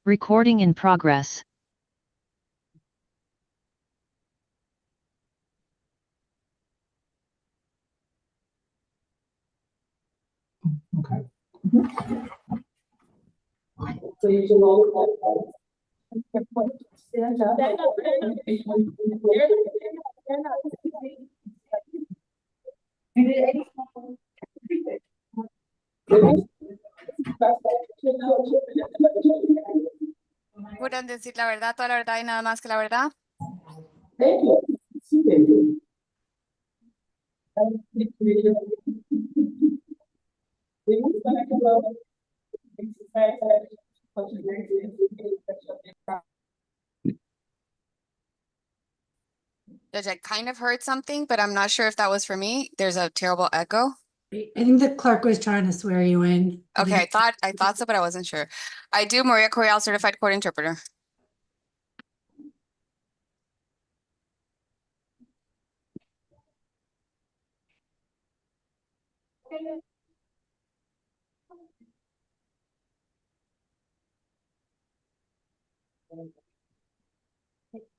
Recording in progress. Okay. So you can all stand up. ¿Juran decir la verdad, toda la verdad y nada más que la verdad? Thank you. Judge, I kind of heard something, but I'm not sure if that was for me. There's a terrible echo. I think the clerk was trying to swear you in. Okay, I thought so, but I wasn't sure. I do, Maria Correal, certified court interpreter.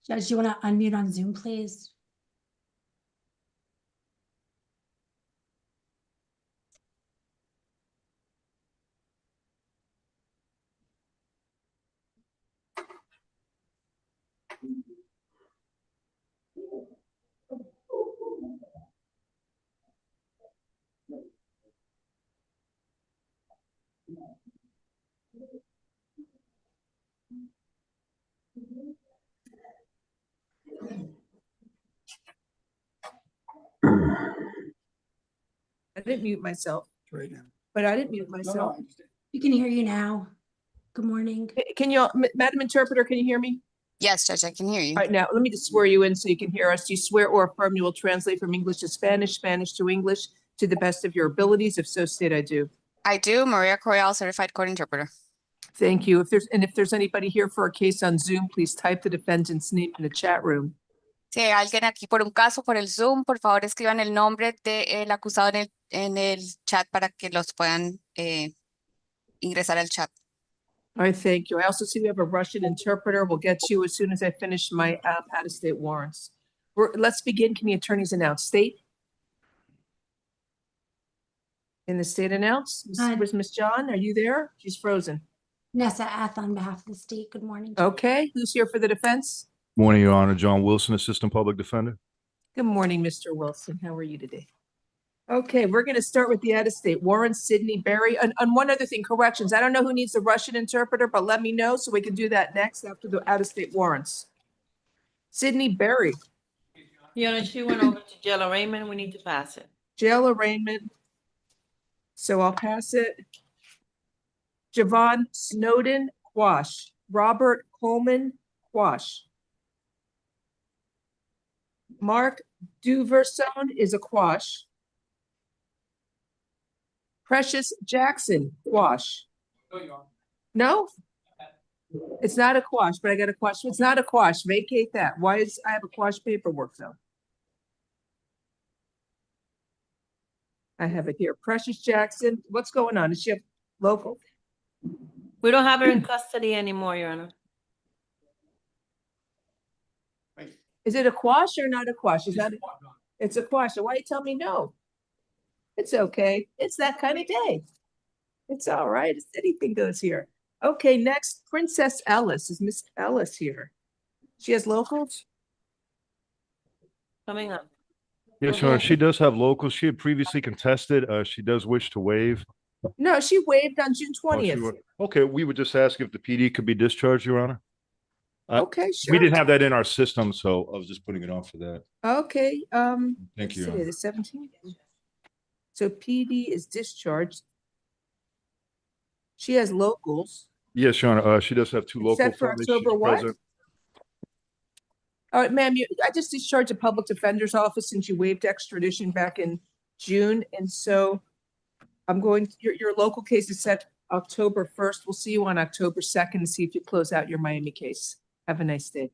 Judge, do you want to unmute on Zoom, please? I didn't mute myself, Right now. but I didn't mute myself. We can hear you now. Good morning. Can you, Madam Interpreter, can you hear me? Yes, Judge, I can hear you. All right, now let me just swear you in so you can hear us. Do you swear or affirm you will translate from English to Spanish, Spanish to English to the best of your abilities? If so, state I do. I do, Maria Correal, certified court interpreter. Thank you. If there's anybody here for a case on Zoom, please type the defendant's name in the chat room. Si hay alguien aquí por un caso por el Zoom, por favor escriban el nombre del acusado en el chat para que los puedan ingresar al chat. All right, thank you. I also see we have a Russian interpreter. We'll get to you as soon as I finish my out-of-state warrants. Let's begin. Can the attorneys announce state? In the state announce? Where's Miss John? Are you there? She's frozen. Nessa Ath on behalf of the state. Good morning. Okay, who's here for the defense? Morning, Your Honor. John Wilson, Assistant Public Defender. Good morning, Mr. Wilson. How are you today? Okay, we're going to start with the out-of-state warrant, Sydney Berry. And one other thing, corrections. I don't know who needs the Russian interpreter, but let me know so we can do that next after the out-of-state warrants. Sydney Berry. Yeah, she went over to jail arraignment. We need to pass it. Jail arraignment. So I'll pass it. Javon Snowden, quash. Robert Coleman, quash. Mark Duverson is a quash. Precious Jackson, quash. No? It's not a quash, but I got a quash. It's not a quash. Vacate that. Why is I have a quash paperwork though? I have it here. Precious Jackson. What's going on? Is she a local? We don't have her in custody anymore, Your Honor. Is it a quash or not a quash? Is that it's a quash. So why you tell me no? It's okay. It's that kind of day. It's all right. It's anything goes here. Okay, next, Princess Ellis. Is Miss Ellis here? She has locals? Coming up. Yes, Your Honor. She does have locals. She had previously contested. She does wish to waive. No, she waived on June Oh, 20th. Okay, we would just ask if the PD could be discharged, Your Honor. Okay, sure. We didn't have that in our system, so I was just putting it on for that. Okay, Thank you, Your Honor. the 17th. So PD is discharged. She has locals. Yes, Your Honor. She does have two local Set for families. October She's what? present. All right, ma'am, I just discharged the public defender's office since you waived extradition back in June. And so I'm going, your local case is set October 1st. We'll see you on October 2nd to see if you close out your Miami case. Have a nice day.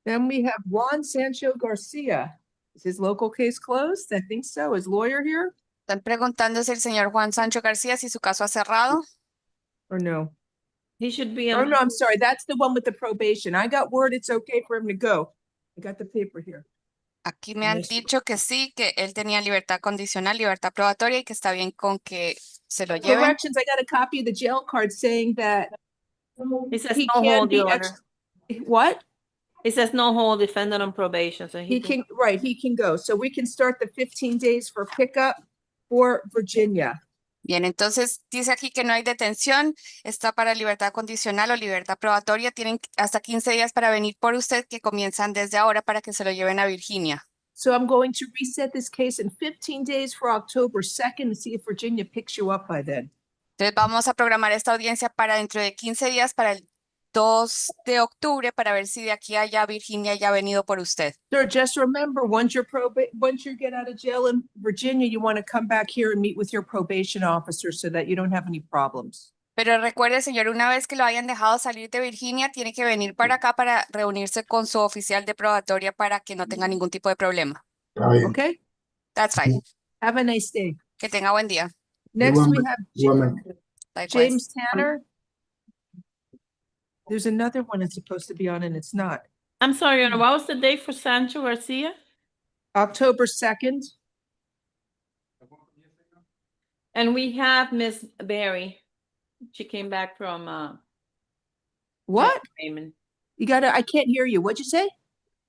Then we have Juan Sancho Garcia. Is his local case closed? I think so. Is lawyer here Están preguntando si el señor Juan Sancho García, si su caso ha cerrado. or no? He should be Oh, on. no, I'm sorry. That's the one with the probation. I got word it's okay for him to go. I got the paper here. Aquí me han Yes. dicho que sí, que él tenía libertad condicional, libertad probatoria y que está bien con que se lo lleven. Corrections, I got a copy of the jail card saying that He says he no can hold, be Your ex. Honor. What? It says no hold defendant on probation, so He can, right, he can go. So we can start the 15 days for pickup for Virginia. Bien, entonces dice aquí que no hay detención, está para libertad condicional o libertad probatoria. Tienen hasta 15 días para venir por usted que comienzan desde ahora para que se lo lleven a Virginia. So I'm going to reset this case in 15 days for October 2nd and see if Virginia picks you up by then. Entonces vamos a programar esta audiencia para dentro de 15 días, para el 2 de octubre, para ver si de aquí a allá Virginia ya ha venido por usted. Sir, just remember, once you get out of jail in Virginia, you want to come back here and meet with your probation officer so that you don't have any problems. Pero recuerde, señor, una vez que lo hayan dejado salir de Virginia, tiene que venir para acá para reunirse con su oficial de probatoria para que no tenga ningún tipo de problema. Okay? That's fine. Have a nice day. Que tenga buen día. Next, we have Likewise. James Tanner. There's another one that's supposed to be on and it's not. I'm sorry, Your Honor, what was the date for Sancho Garcia? October 2nd. And we have Miss Berry. She came back from What? Raymond. I can't hear you. What'd you say?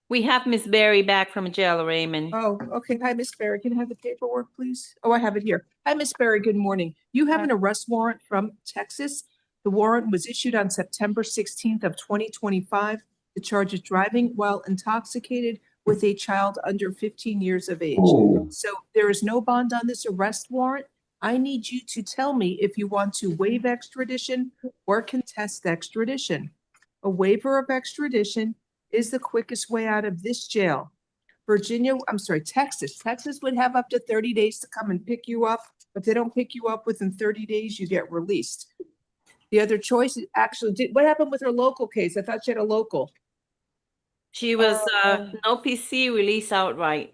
We have Miss Berry back from jail, Raymond. Oh, okay. Hi, Miss Berry. Can I have the paperwork, please? Oh, I have it here. Hi, Miss Berry. Good morning. You have an arrest warrant from Texas. The warrant was issued on September 16th of 2025. The charge is driving while intoxicated with a child under 15 years of age. So there is no bond on this arrest warrant. I need you to tell me if you want to waive extradition or contest extradition. A waiver of extradition is the quickest way out of this jail. Texas. Texas would have up to 30 days to come and pick you up. If they don't pick you up within 30 days, you get released. The other choice is actually, what happened with her local case? I thought she had a local. She was no PC, release outright.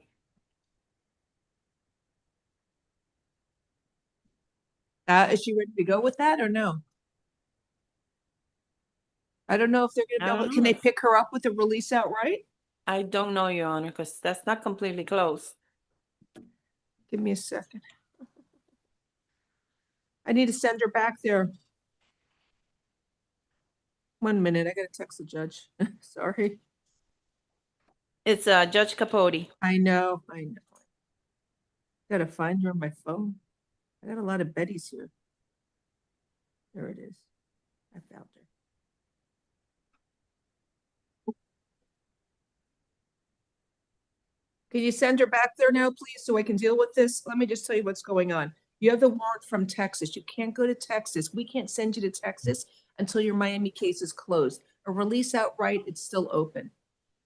Is she ready to go with that or no? I don't know if they're I gonna don't be able, can they know. pick her up with a release outright? I don't know, Your Honor, because that's not completely close. Give me a second. I need to send her back there. 1 minute, I gotta text the judge. Sorry. It's Judge Capote. I know. Gotta find her on my phone. I got a lot of Bettys here. There it is. I found her. Can you send her back there now, please, so I can deal with this? Let me just tell you what's going on. You have the warrant from Texas. You can't go to Texas. We can't send you to Texas until your Miami case is closed. A release outright, it's still open.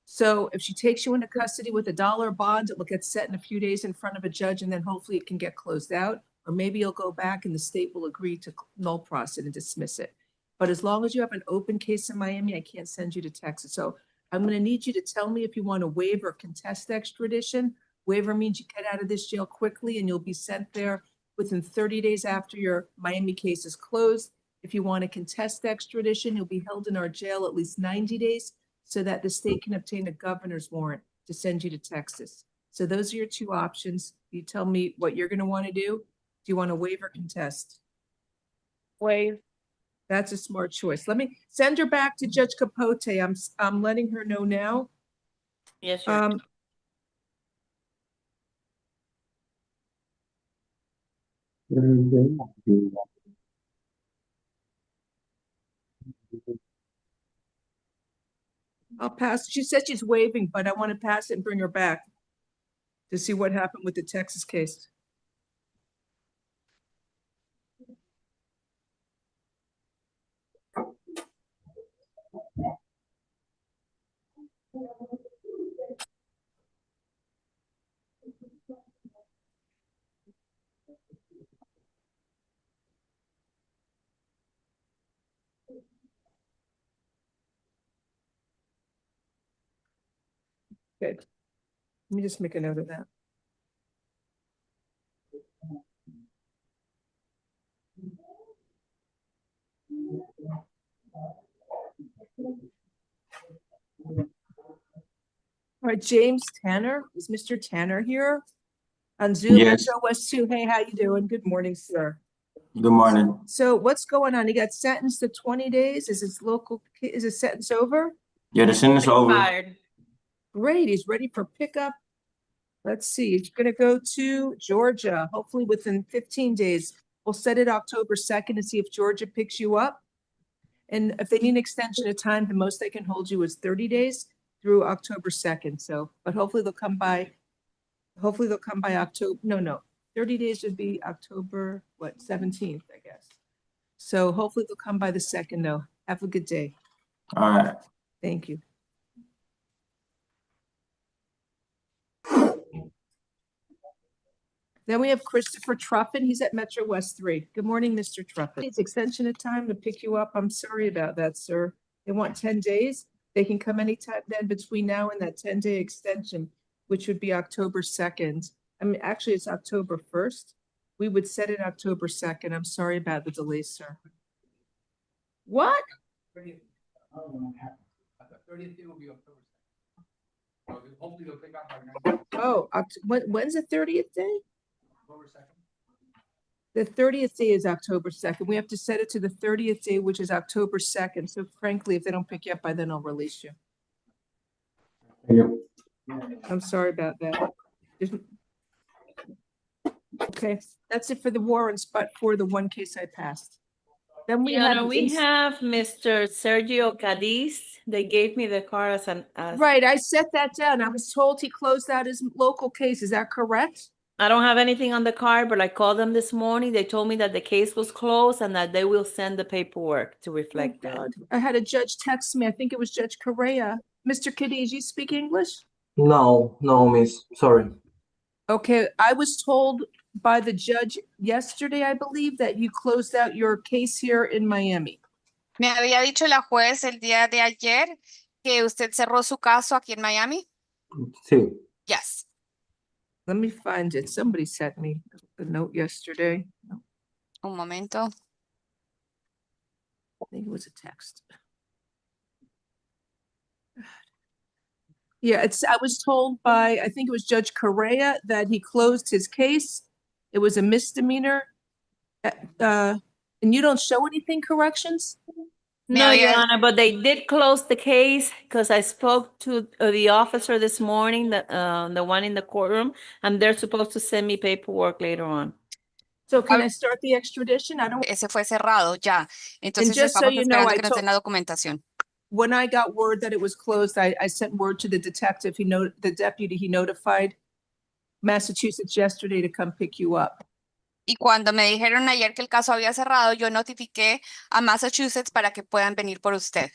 So if she takes you into custody with a dollar bond, it will get set in a few days in front of a judge, and then hopefully it can get closed out. Or maybe you'll go back and the state will agree to null process and dismiss it. But as long as you have an open case in Miami, I can't send you to Texas. So I'm going to need you to tell me if you want to waive or contest extradition. Waiver means you get out of this jail quickly and you'll be sent there within 30 days after your Miami case is closed. If you want to contest extradition, you'll be held in our jail at least 90 days so that the state can obtain a governor's warrant to send you to Texas. So those are your two options. You tell me what you're going to want to do. Do you want to waive or contest? Waive. That's a smart choice. Let me send her back to Judge Capote. I'm letting her know now. Yes, Your Honor. I'll pass. She said she's waiving, but I want to pass it and bring her back to see what happened with the Texas case. Good. Let me just make a note of that. All right, James Tanner, is Mr. Tanner here? On Zoom, Yes. Metro West 2. Hey, how you doing? Good morning, sir. Good morning. So what's going on? He got sentenced to 20 days? Is his is his sentence over? Yeah, the sentence over. Expired. Great, he's ready for pickup. Let's see, he's gonna go to Georgia, hopefully within 15 days. We'll set it October 2nd to see if Georgia picks you up. And if they need an extension of time, the most they can hold you is 30 days through October 2nd. So, but hopefully they'll come by October, no, 30 days would be October, what, 17th, I guess. So hopefully they'll come by the 2nd though. Have a good day. All right. Thank you. Then we have Christopher Truffin. He's at Metro West 3. Good morning, Mr. Truffin. It's extension of time to pick you up. I'm sorry about that, sir. They want 10 days. They can come anytime then between now and that 10-day extension, which would be October 2nd. I mean, actually, it's October 1st. We would set it October 2nd. I'm sorry about the delay, sir. What? Oh, when's the 30th day? The 30th day is October 2nd. We have to set it to the 30th day, which is October 2nd. So frankly, if they don't pick you up by then, I'll release you. I'm sorry about that. Okay, that's it for the warrants, but for the one case I passed. Then we Your have. Honor, we have Mr. Sergio Cadiz. They gave me the card as Right, I set that down. I was told he closed out his local case. Is that correct? I don't have anything on the card, but I called them this morning. They told me that the case was closed and that they will send the paperwork to reflect that. God. I had a judge text me. I think it was Judge Correa. Mr. Cadiz, you speak English? No, miss. Sorry. Okay, I was told by the judge yesterday, I believe, that you closed out your case here in Miami. Me había dicho la juez el día de ayer que usted cerró su caso aquí en Miami. Sí. Yes. Let me find it. Somebody sent me a note yesterday. No, Un momento. I think it was a text. Yeah, I was told by, I think it was Judge Correa, that he closed his case. It was a misdemeanor. And you don't show anything, corrections? No, Me Your había- Honor, but they did close the case because I spoke to the officer this morning, the one in the courtroom, and they're supposed to send me paperwork later on. So can I start the extradition? I don't, Ese fue cerrado ya. Entonces just so estamos you know, esperando I que nos told- den la documentación. when I got word that it was closed, I sent word to the detective, the deputy, he notified Massachusetts yesterday to come pick you up. Y cuando me dijeron ayer que el caso había cerrado, yo notifiqué a Massachusetts para que puedan venir por usted.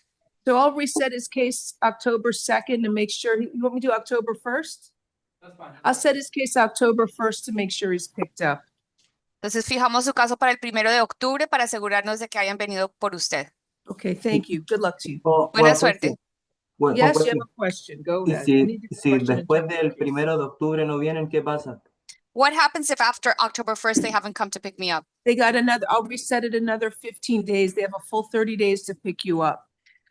So I'll reset his case October 2nd to make sure, you want me to do October 1st? That's fine. I'll set his case October 1st to make sure he's picked up. Entonces fijamos su caso para el 1 de octubre para asegurarnos de que hayan venido por usted. Okay, thank you. Good luck to you. Buena suerte. Yes, you have a question. Go Y ahead. si, Any si question in después terms of del the case? 1 de octubre no vienen, ¿qué pasa? What happens if after October 1st they haven't come to pick me up? They got another, I'll reset it another 15 days. They have a full 30 days to pick you up.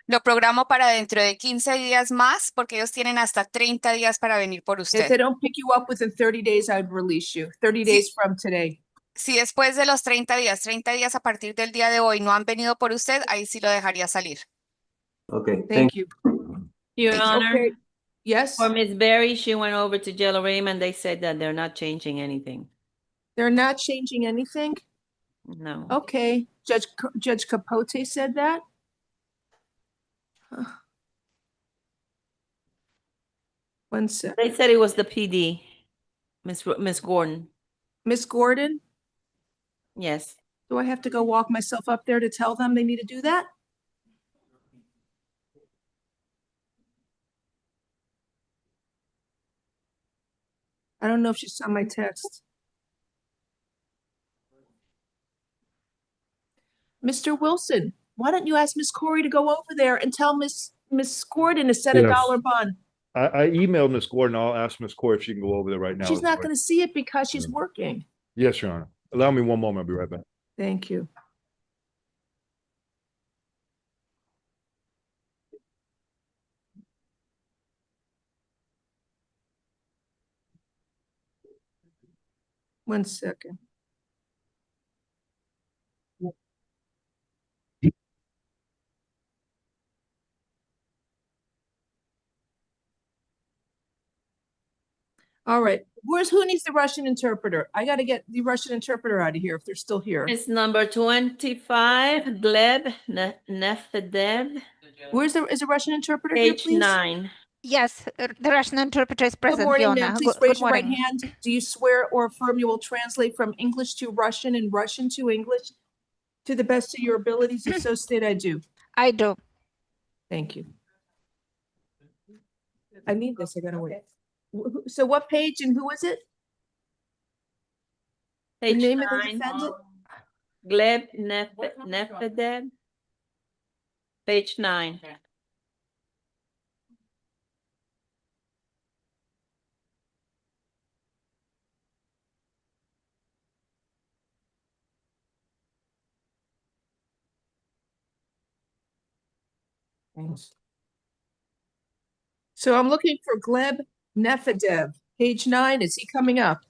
Lo programo para dentro de 15 días más porque ellos tienen hasta 30 días para venir por If they usted. don't pick you up within 30 days, I'd release you. 30 days from today. Si después de los 30 días a partir del día de hoy no han venido por usted, ahí sí lo dejaría salir. Okay, Thank you. Your Honor, Okay. Yes, for Miss Berry, she went over to Jello Raymond. They said that they're not changing anything. they're not changing anything. No. Okay, Judge Capote said that? Huh. One sec. They said it was the PD, Miss Gordon. Miss Gordon, Yes. do I have to go walk myself up there to tell them they need to do that? I don't know if she saw my text. Mr. Wilson, why don't you ask Miss Corey to go over there and tell Miss Gordon to set a Yes. $1 bond? I emailed Miss Gordon. I'll ask Miss Court if she can go over there right now. She's not going to see it because she's working. Yes, Your Honor. Allow me one moment. I'll be right back. Thank you. One second. All right, who needs the Russian interpreter? I gotta get the Russian interpreter out of here if they're still here. It's number 25, Gleb Nefedev, Is the Russian interpreter here, page please? 9. Yes, the Russian interpreter is Good present, morning, Fiona. ma'am. Please Good raise your right morning. hand. Do you swear or affirm you will translate from English to Russian and Russian to English to the best of your abilities? If so, state I do. I do. Thank you. I need this. I gotta wait. So what page and who is it? Page name of the 9, defendant? Gleb Nefedev, page 9. Thanks. So I'm looking for Gleb Nefedev, page 9. Is he coming up?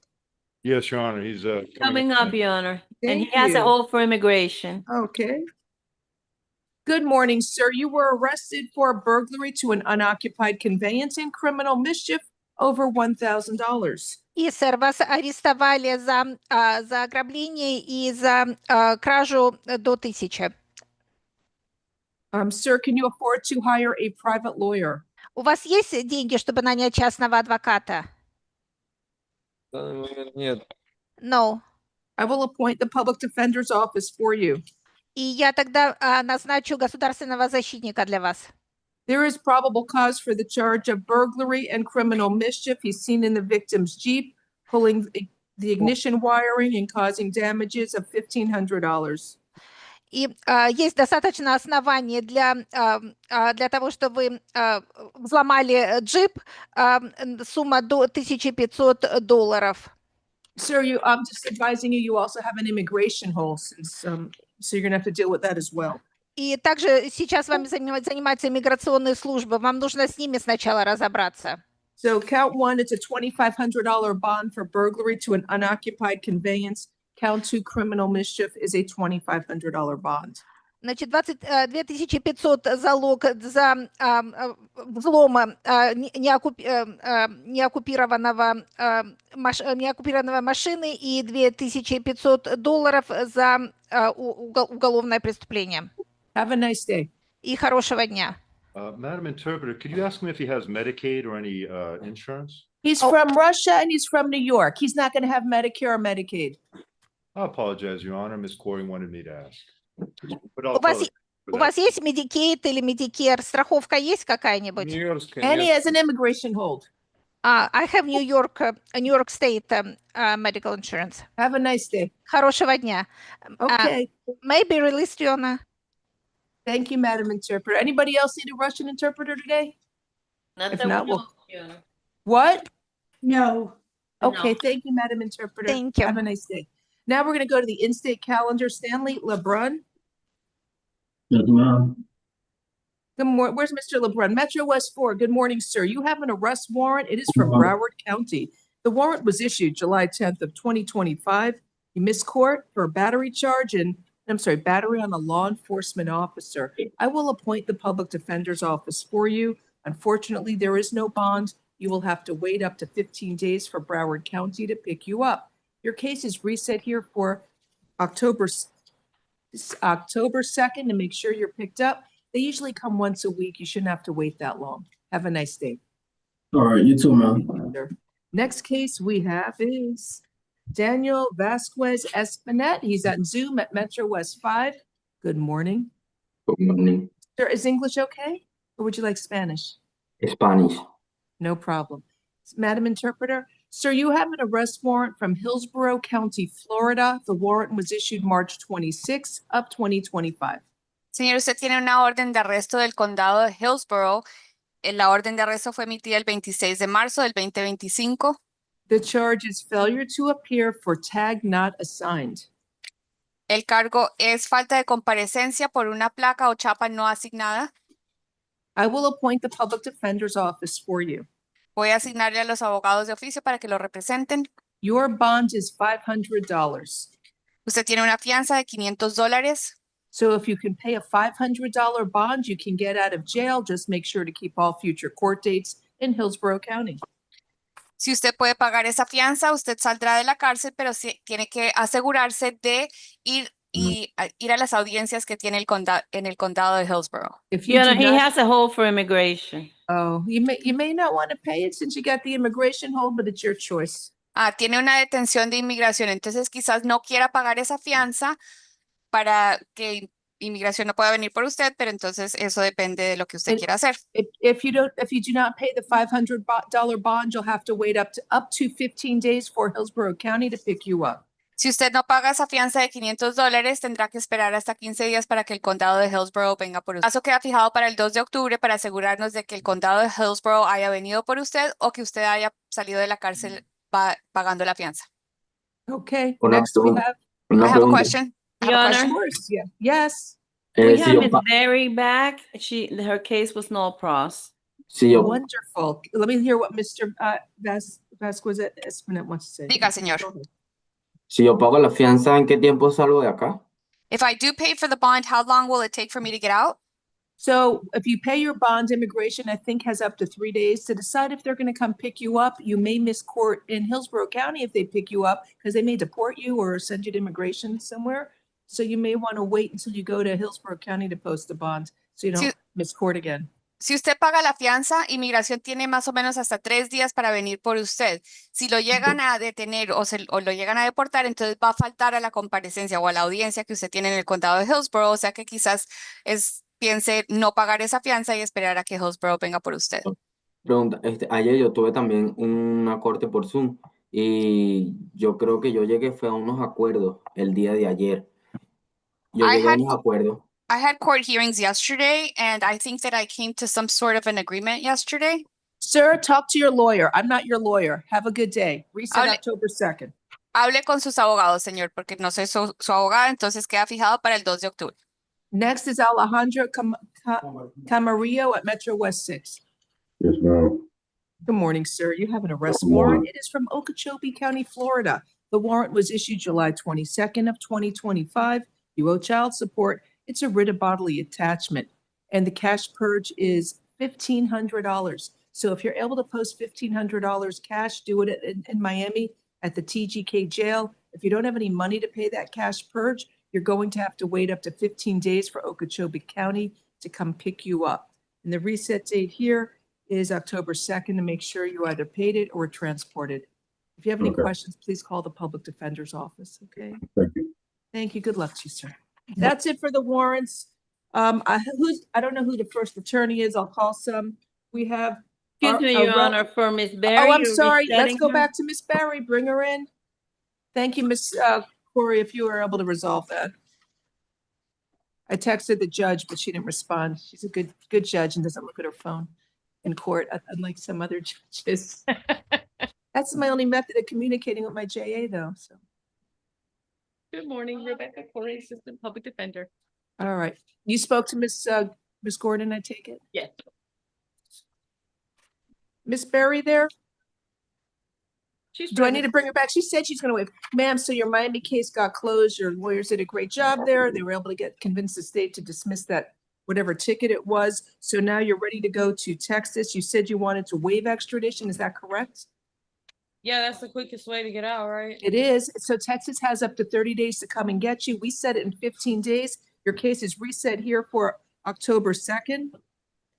Yes, Your Honor. He's Coming up, Your Honor. And he Thank has a you. hold for immigration. Okay. Good morning, sir. You were arrested for burglary to an unoccupied conveyance and criminal mischief over $1,000. И, сэр, вас арестовали за ограбление и за кражу до 1000. Sir, can you afford to hire a private lawyer? У вас есть деньги, чтобы нанять частного адвоката? Нет. No. I will appoint the public defender's office for you. И я тогда назначу государственного защитника для вас. There is probable cause for the charge of burglary and criminal mischief. He's seen in the victim's Jeep, pulling the ignition wiring and causing damages of $1,500. И есть достаточно оснований для того, чтобы вы взломали джип, сумма до $1500. Sir, I'm just advising you, you also have an immigration hold, since, so you're gonna have to deal with that as well. И также сейчас вами занимается иммиграционные службы. Вам нужно с ними сначала разобраться. So count 1, it's a $2,500 bond for burglary to an unoccupied conveyance. Count 2, criminal mischief, is a $2,500 bond. Значит, 2500 залог за взлом неоккупированного машины и $2500 за уголовное преступление. Have a nice day. И хорошего дня. Madam Interpreter, could you ask him if he has Medicaid or any insurance? He's from Russia and he's from New York. He's not going to have Medicare or Medicaid. I apologize, Your Honor. Miss Corey wanted me to ask. But У вас есть Medicaid или Medicare? Страховка есть какая-нибудь? And he has an immigration hold. I have New York State medical insurance. Have a nice day. Хорошего дня. Okay. Maybe release Fiona. Thank you, Madam Interpreter. Anybody else need a Russian interpreter today? If not, we'll... What? No. Okay, thank you, Madam Interpreter. Thank you. Have a nice day. Now we're going to go to the in-state calendar. Stanley LeBrun. Yes, ma'am. Good morning. Where's Mr. LeBrun? Metro West 4. Good morning, sir. You have an arrest warrant. It is from Broward County. The warrant was issued July 10th of 2025. You missed court for a battery charge and, battery on a law enforcement officer. I will appoint the public defender's office for you. Unfortunately, there is no bond. You will have to wait up to 15 days for Broward County to pick you up. Your case is reset here for October 2nd to make sure you're picked up. They usually come once a week. You shouldn't have to wait that long. Have a nice day. All right, you too, ma'am. Next case we have is Daniel Vasquez Espinet. He's on Zoom at Metro West 5. Good morning. Good morning. Sir, is English okay? Or would you like Spanish? Spanish. No problem. Madam Interpreter, sir, you have an arrest warrant from Hillsborough County, Florida. The warrant was issued March 26 of 2025. Señor, usted tiene una orden de arresto del condado de Hillsborough La orden de arresto fue emitida el 26 de marzo del 2025. The charge is failure to appear for tag not assigned. El cargo es falta de comparecencia por una placa o chapa no asignada. I will appoint the public defender's office for you. Voy a asignarle a los abogados de oficio para que lo representen. Your bond is $500. Usted tiene una fianza de $500. So if you can pay a $500 bond, you can get out of jail. Just make sure to keep all future court dates in Hillsborough County. Si usted puede pagar esa fianza, usted saldrá de la cárcel, pero sí tiene que asegurarse de ir a las audiencias que tiene en el condado de Hillsborough. If you do He not, has a hold for immigration. oh, you may not want to pay it since you got the immigration hold, but it's your choice. Tiene una detención de inmigración, entonces quizás no quiera pagar esa fianza para que inmigración no pueda venir por usted, pero entonces eso depende de lo que usted quiera hacer. If you do not pay the $500 bond, you'll have to wait up to 15 days for Hillsborough County to pick you up. Si usted no paga esa fianza de $500, tendrá que esperar hasta 15 días para que el condado de Hillsborough venga por usted. El caso queda fijado para el 2 de octubre para asegurarnos de que el condado de Hillsborough haya venido por usted o que usted haya salido de la cárcel pagando la fianza. Okay, Una next we pregunta. have, I Una have a pregunta. question. I Your have a Honor. question. of course, yeah, yes. We Si have yo, Miss pa- Berry back. Her case was no pros. si yo, Wonderful. Let me hear what Mr. Vasquez Espinette wants to say. Diga, señor. si yo pago la fianza, ¿en qué tiempo salgo de acá? If I do pay for the bond, how long will it take for me to get out? So if you pay your bond, immigration, I think, has up to 3 days to decide if they're going to come pick you up. You may miss court in Hillsborough County if they pick you up because they may deport you or send you to immigration somewhere. So you may want to wait until you go to Hillsborough County to post the bond so you don't miss court again. Si usted paga la fianza, inmigración tiene más o menos hasta 3 días para venir por usted. Si lo llegan a detener o lo llegan a deportar, entonces va a faltar a la comparecencia o a la audiencia que usted tiene en el condado de Hillsborough. O sea que quizás piense no pagar esa fianza y esperar a que Hillsborough venga por usted. Pregunta, ayer yo tuve también una corte por Zoom y yo creo que yo llegué fue a unos acuerdos el día de ayer. Yo I llegué a had unos acuerdos. I had court hearings yesterday, and I think that I came to some sort of an agreement yesterday. Sir, talk to your lawyer. I'm not your lawyer. Have a good day. Reset Hable- October 2nd. Hable con sus abogados, señor, porque no soy su abogada, entonces queda fijado para el 2 de octubre. Next is Alejandro Camarillo at Metro West 6. Yes, ma'am. Good morning, sir. You have an arrest Good warrant. morning. It is from Okeechobee County, Florida. The warrant was issued July 22nd of 2025. You owe child support. It's a writ of bodily attachment, and the cash purge is $1,500. So if you're able to post $1,500 cash, do it in Miami at the TGK jail. If you don't have any money to pay that cash purge, you're going to have to wait up to 15 days for Okeechobee County to come pick you up. And the reset date here is October 2nd to make sure you either paid it or transported. If you have any Okay. questions, please call the public defender's office, okay? Thank you. Thank you. Good luck to you, sir. That's it for the warrants. I don't know who the first attorney is. I'll call some. We have. Excuse me, Your Honor, for Miss Berry. Oh, I'm you're sorry. Let's resetting go her? back to Miss Barry. Bring her in. Thank you, Miss Corey, if you were able to resolve that. I texted the judge, but she didn't respond. She's a good judge and doesn't look at her phone in court, unlike some other judges. That's my only method of communicating with my JA, though, so. Good morning, Rebecca Corey, Assistant Public Defender. All right. You spoke to Miss Gordon, I take it? Yes. Miss Berry there? She's Do I need to bring her back? She said she's gonna wait. Ma'am, so your Miami case got closed. Your lawyers did a great job there. They were able to convince the state to dismiss that whatever ticket it was. So now you're ready to go to Texas. You said you wanted to waive extradition. Is that correct? Yeah, that's the quickest way to get out, right? It is. So Texas has up to 30 days to come and get you. We set it in 15 days. Your case is reset here for October 2nd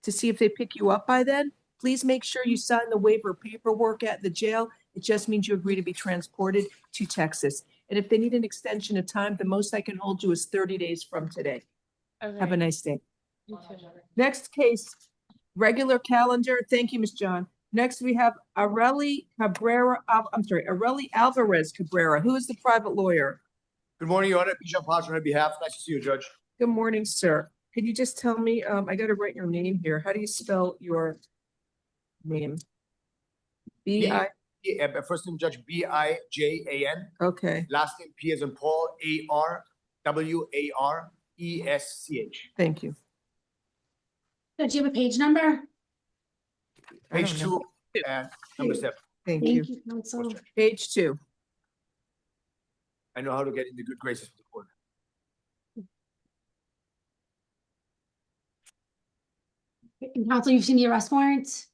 to see if they pick you up by then. Please make sure you sign the waiver paperwork at the jail. It just means you agree to be transported to Texas. And if they need an extension of time, the most I can hold you is 30 days from today. Have a nice day. Next case, regular calendar. Thank you, Ms. John. Next, we have Areli Alvarez Cabrera. Who is the private lawyer? Good morning, Your Honor. Bijan Paso on behalf. Nice to see you, Judge. Good morning, sir. Could you just tell me, I gotta write your name here. How do you spell your name? B-I, First name Judge Bijan. okay, Last name P as in Paul, Arwaresch. thank you. Judge, you have a page number? I Page don't know. 2 and number 7. Thank you. Thank you, counsel. Page 2. I know how to get in the good graces of the court. And counsel, you've seen the arrest warrant?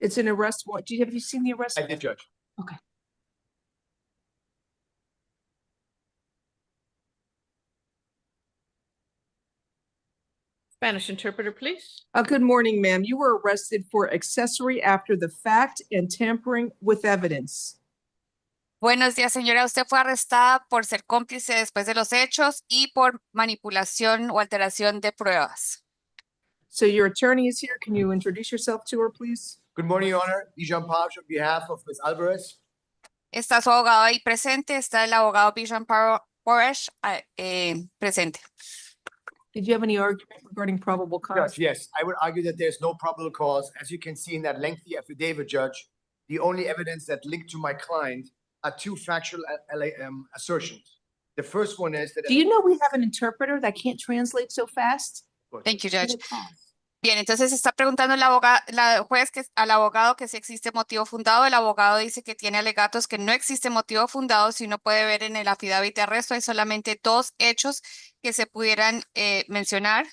It's an arrest warrant. Have you seen the arrest? I did, Judge. Okay. Spanish interpreter, please. Good morning, ma'am. You were arrested for accessory after the fact and tampering with evidence. Buenos días, señora. Usted fue arrestada por ser cómplice después de los hechos y por manipulación o alteración de pruebas. So your attorney is here. Can you introduce yourself to her, please? Good morning, Your Honor. Bijan Paj on behalf of Ms. Alvarez. Está su abogado ahí presente. Está el abogado Bijan Paresh presente. Did you have any argument regarding probable cause? Judge, yes, I would argue that there's no probable cause. As you can see in that lengthy affidavit, Judge, the only evidence that linked to my client are 2 factual assertions. The first one is that— Do you know we have an interpreter that can't translate so fast? Thank you, Judge. Bien, entonces está preguntando la juez al abogado que si existe motivo fundado. El abogado dice que tiene alegatos que no existe motivo fundado. Si uno puede ver en el affidavit de arresto, hay solamente 2 hechos que se pudieran mencionar.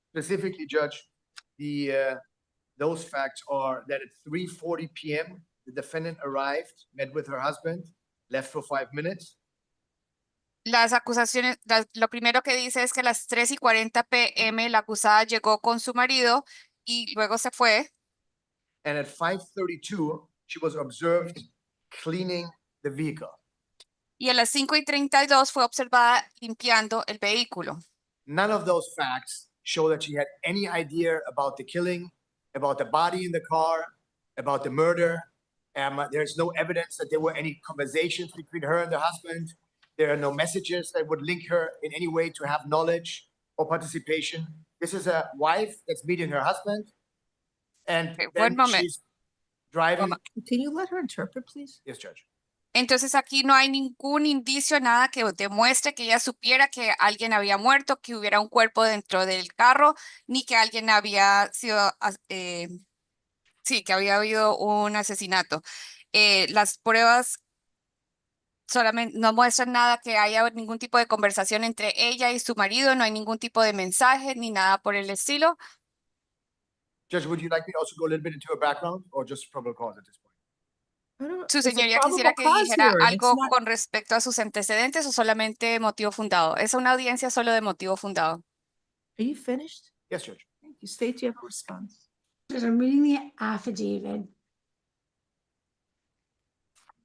Specifically, Judge, those facts are that at 3:40 p.m., the defendant arrived, met with her husband, left for 5 minutes. Las acusaciones, lo primero que dice es que a las 3:40 p.m. la acusada llegó con su marido y luego se fue. And at 5:32, she was observed cleaning the vehicle. Y a las 5:32 fue observada limpiando el vehículo. None of those facts show that she had any idea about the killing, about the body in the car, about the murder. There's no evidence that there were any conversations between her and the husband. There are no messages that would link her in any way to have knowledge or participation. This is a wife that's meeting her husband, and one moment. she's driving. Can you let her interpret, please? Yes, Judge. Entonces aquí no hay ningún indicio, nada que demuestre que ella supiera que alguien había muerto, que hubiera un cuerpo dentro del carro, ni que alguien había sido, sí, que había habido un asesinato. Las pruebas solamente no muestran nada que haya ningún tipo de conversación entre ella y su marido, no hay ningún tipo de mensaje ni nada por el estilo. Judge, would you like me to also go a little bit into her background or just probable cause at this point? Su señoría quisiera que dijera algo con respecto a sus antecedentes o solamente motivo fundado. Es una audiencia solo de motivo fundado. Are you finished? Yes, Judge. Thank you. State you have a response. I'm reading the affidavit.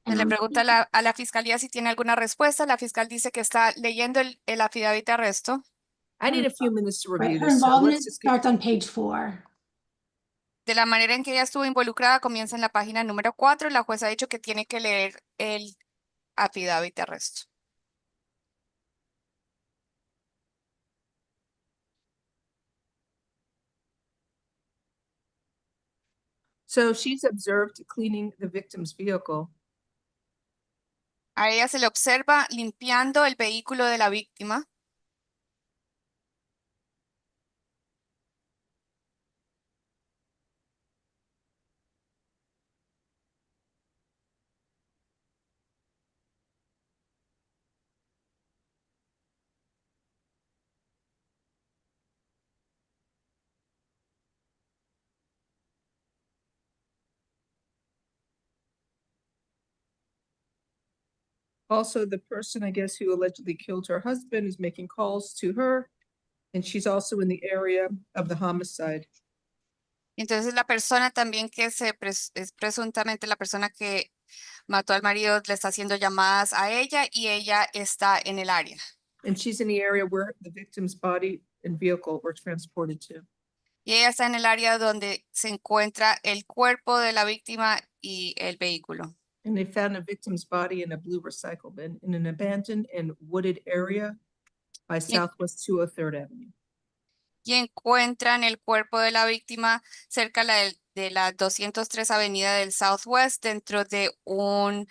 Se le pregunta a la fiscalía si tiene alguna respuesta. La fiscal dice que está leyendo el affidavit de arresto. I need a few minutes to review Her this. So involvement let's just get— starts on page 4. De la manera en que ella estuvo involucrada, comienza en la página número 4. La jueza ha dicho que tiene que leer el affidavit de arresto. So she's observed cleaning the victim's vehicle. A ella se le observa limpiando el vehículo de la víctima. Also, the person, I guess, who allegedly killed her husband is making calls to her, and she's also in the area of the homicide. Entonces la persona también que es presuntamente la persona que mató al marido le está haciendo llamadas a ella y ella está en el área. And she's in the area where the victim's body and vehicle were transported to. Y ella está en el área donde se encuentra el cuerpo de la víctima y el vehículo. And they found a victim's body in a blue recycle bin in an abandoned and wooded area by Southwest 203rd Avenue. y encuentran el cuerpo de la víctima cerca de la 203 Avenida del Southwest dentro de un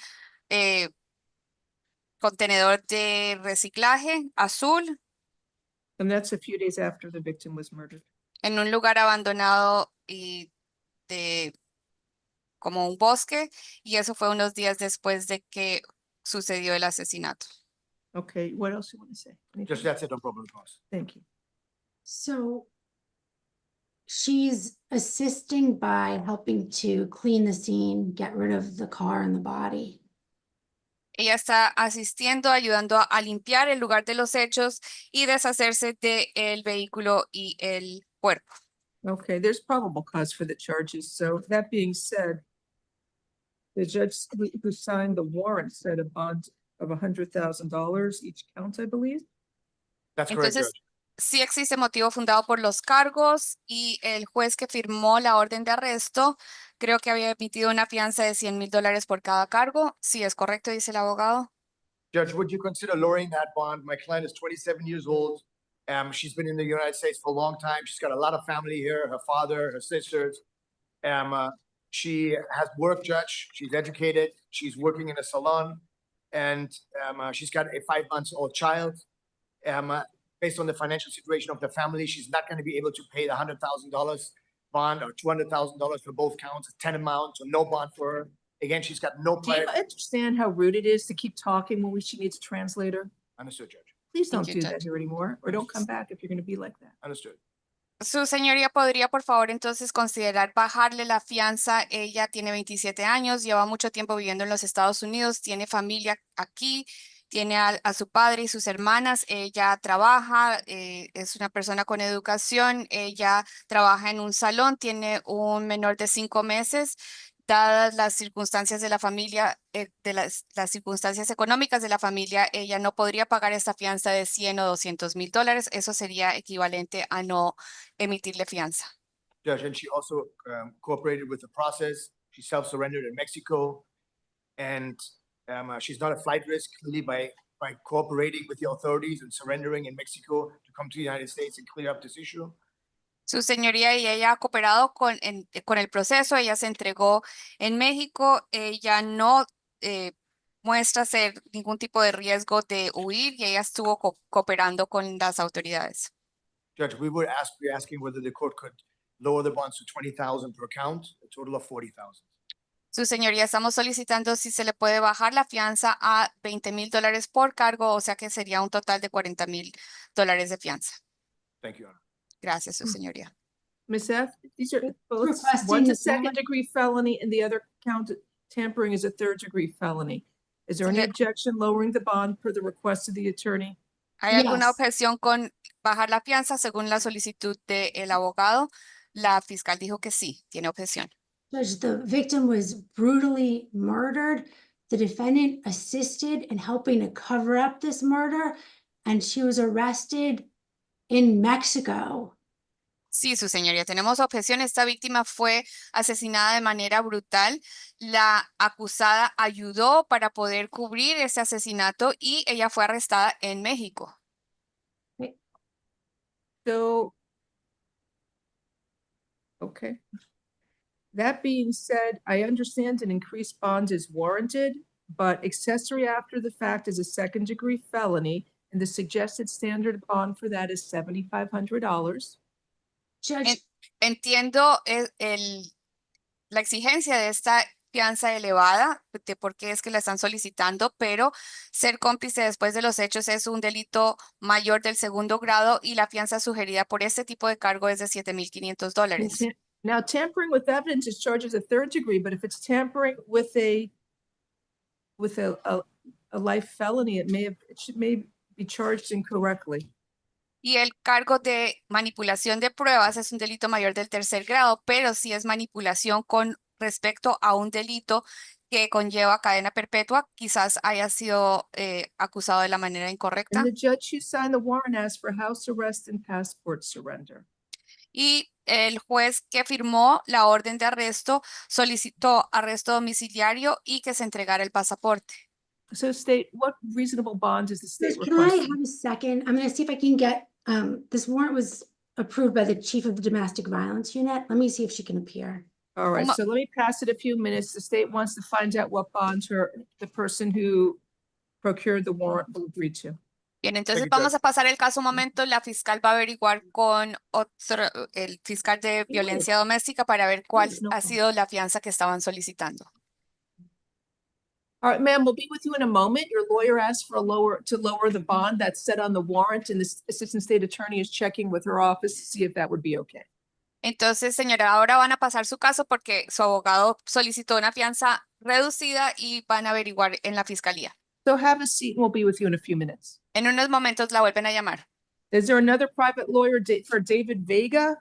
contenedor de reciclaje azul And that's a few days after the victim was murdered. en un lugar abandonado y de como un bosque, y eso fue unos días después de que sucedió el asesinato. Okay, what else you want to say? Just Anything? that's it, no problem, boss. Thank you. So she's assisting by helping to clean the scene, get rid of the car and the body. Ella está asistiendo, ayudando a limpiar el lugar de los hechos y deshacerse del vehículo y el cuerpo. Okay, there's probable cause for the charges. So that being said, the judge who signed the warrant said a bond of $100,000 each count, I believe. That's correct, Entonces, Judge. sí existe motivo fundado por los cargos y el juez que firmó la orden de arresto creo que había emitido una fianza de $100,000 por cada cargo. Sí, es correcto, dice el abogado. Judge, would you consider lowering that bond? My client is 27 years old. She's been in the United States for a long time. She's got a lot of family here, her father, her sisters. She has work, Judge. She's educated. She's working in a salon. And she's got a 5-month-old child. Based on the financial situation of the family, she's not going to be able to pay the $100,000 bond or $200,000 for both counts, 10 amounts, or no bond for her. Again, she's got no Do you prior. understand how rude it is to keep talking when she needs a translator? Understood, Judge. Please Thank don't you, do that Judge. here anymore, or don't come back if you're going to be like that. Understood. Su señoría podría, por favor, entonces considerar bajarle la fianza. Ella tiene 27 años, lleva mucho tiempo viviendo en los Estados Unidos, tiene familia aquí, tiene a su padre y sus hermanas. Ella trabaja, es una persona con educación, ella trabaja en un salón, tiene un menor de 5 meses. Dadas las circunstancias de la familia, de las circunstancias económicas de la familia, ella no podría pagar esta fianza de $100,000 o $200,000. Eso sería equivalente a no emitirle fianza. Judge, and she also cooperated with the process. She self-surrendered in Mexico. And she's not a flight risk really by cooperating with the authorities and surrendering in Mexico to come to the United States and clear up this issue. Su señoría y ella ha cooperado con el proceso, ella se entregó en México, ella no muestra ser ningún tipo de riesgo de huir y ella estuvo cooperando con las autoridades. Judge, we're asking whether the court could lower the bonds to $20,000 per count, a total of $40,000. Su señoría, estamos solicitando si se le puede bajar la fianza a $20,000 por cargo, o sea que sería un total de $40,000 de fianza. Thank you, Honor. Gracias, su señoría. Ms. F, these are both, Requesting one's a the former- second-degree felony and the other count tampering is a third-degree felony. Is there any Señor- objection lowering the bond per the request of the attorney? ¿Hay alguna Yes. objeción con bajar la fianza según la solicitud del abogado? La fiscal dijo que sí, tiene objeción. Judge, the victim was brutally murdered. The defendant assisted in helping to cover up this murder, and she was arrested in Mexico. Sí, su señoría, tenemos objeción. Esta víctima fue asesinada de manera brutal. La acusada ayudó para poder cubrir ese asesinato y ella fue arrestada en México. So, okay. That being said, I understand an increased bond is warranted, but accessory after the fact is a second-degree felony, and the suggested standard bond for that is $7,500. Judge, Entiendo la exigencia de esta fianza elevada, de por qué es que la están solicitando, pero ser cómplice después de los hechos es un delito mayor del segundo grado y la fianza sugerida por este tipo de cargo es de $7,500. Now, tampering with evidence is charged as a third degree, but if it's tampering with a life felony, it may be charged incorrectly. Y el cargo de manipulación de pruebas es un delito mayor del tercer grado, pero si es manipulación con respecto a un delito que conlleva cadena perpetua, quizás haya sido acusado de la manera incorrecta. And the judge who signed the warrant asked for house arrest and passport surrender. Y el juez que firmó la orden de arresto solicitó arresto domiciliario y que se entregara el pasaporte. So state, what reasonable bond is the state Judge, can I requesting? have a second? I'm gonna see if I can get, this warrant was approved by the chief of the domestic violence unit. Let me see if she can appear. All right, Uma- so let me pass it a few minutes. The state wants to find out what bonds the person who procured the warrant will agree to. Bien, entonces you, vamos Judge. a pasar el caso un momento. La fiscal va a averiguar con el fiscal de violencia doméstica para ver cuál Yes, no ha problem. sido la fianza que estaban solicitando. All right, ma'am, we'll be with you in a moment. Your lawyer asked for to lower the bond that's set on the warrant, and the assistant state attorney is checking with her office to see if that would be okay. Entonces, señora, ahora van a pasar su caso porque su abogado solicitó una fianza reducida y van a averiguar en la fiscalía. So have a seat and we'll be with you in a few minutes. En unos momentos la vuelven a llamar. Is there another private lawyer for David Vega?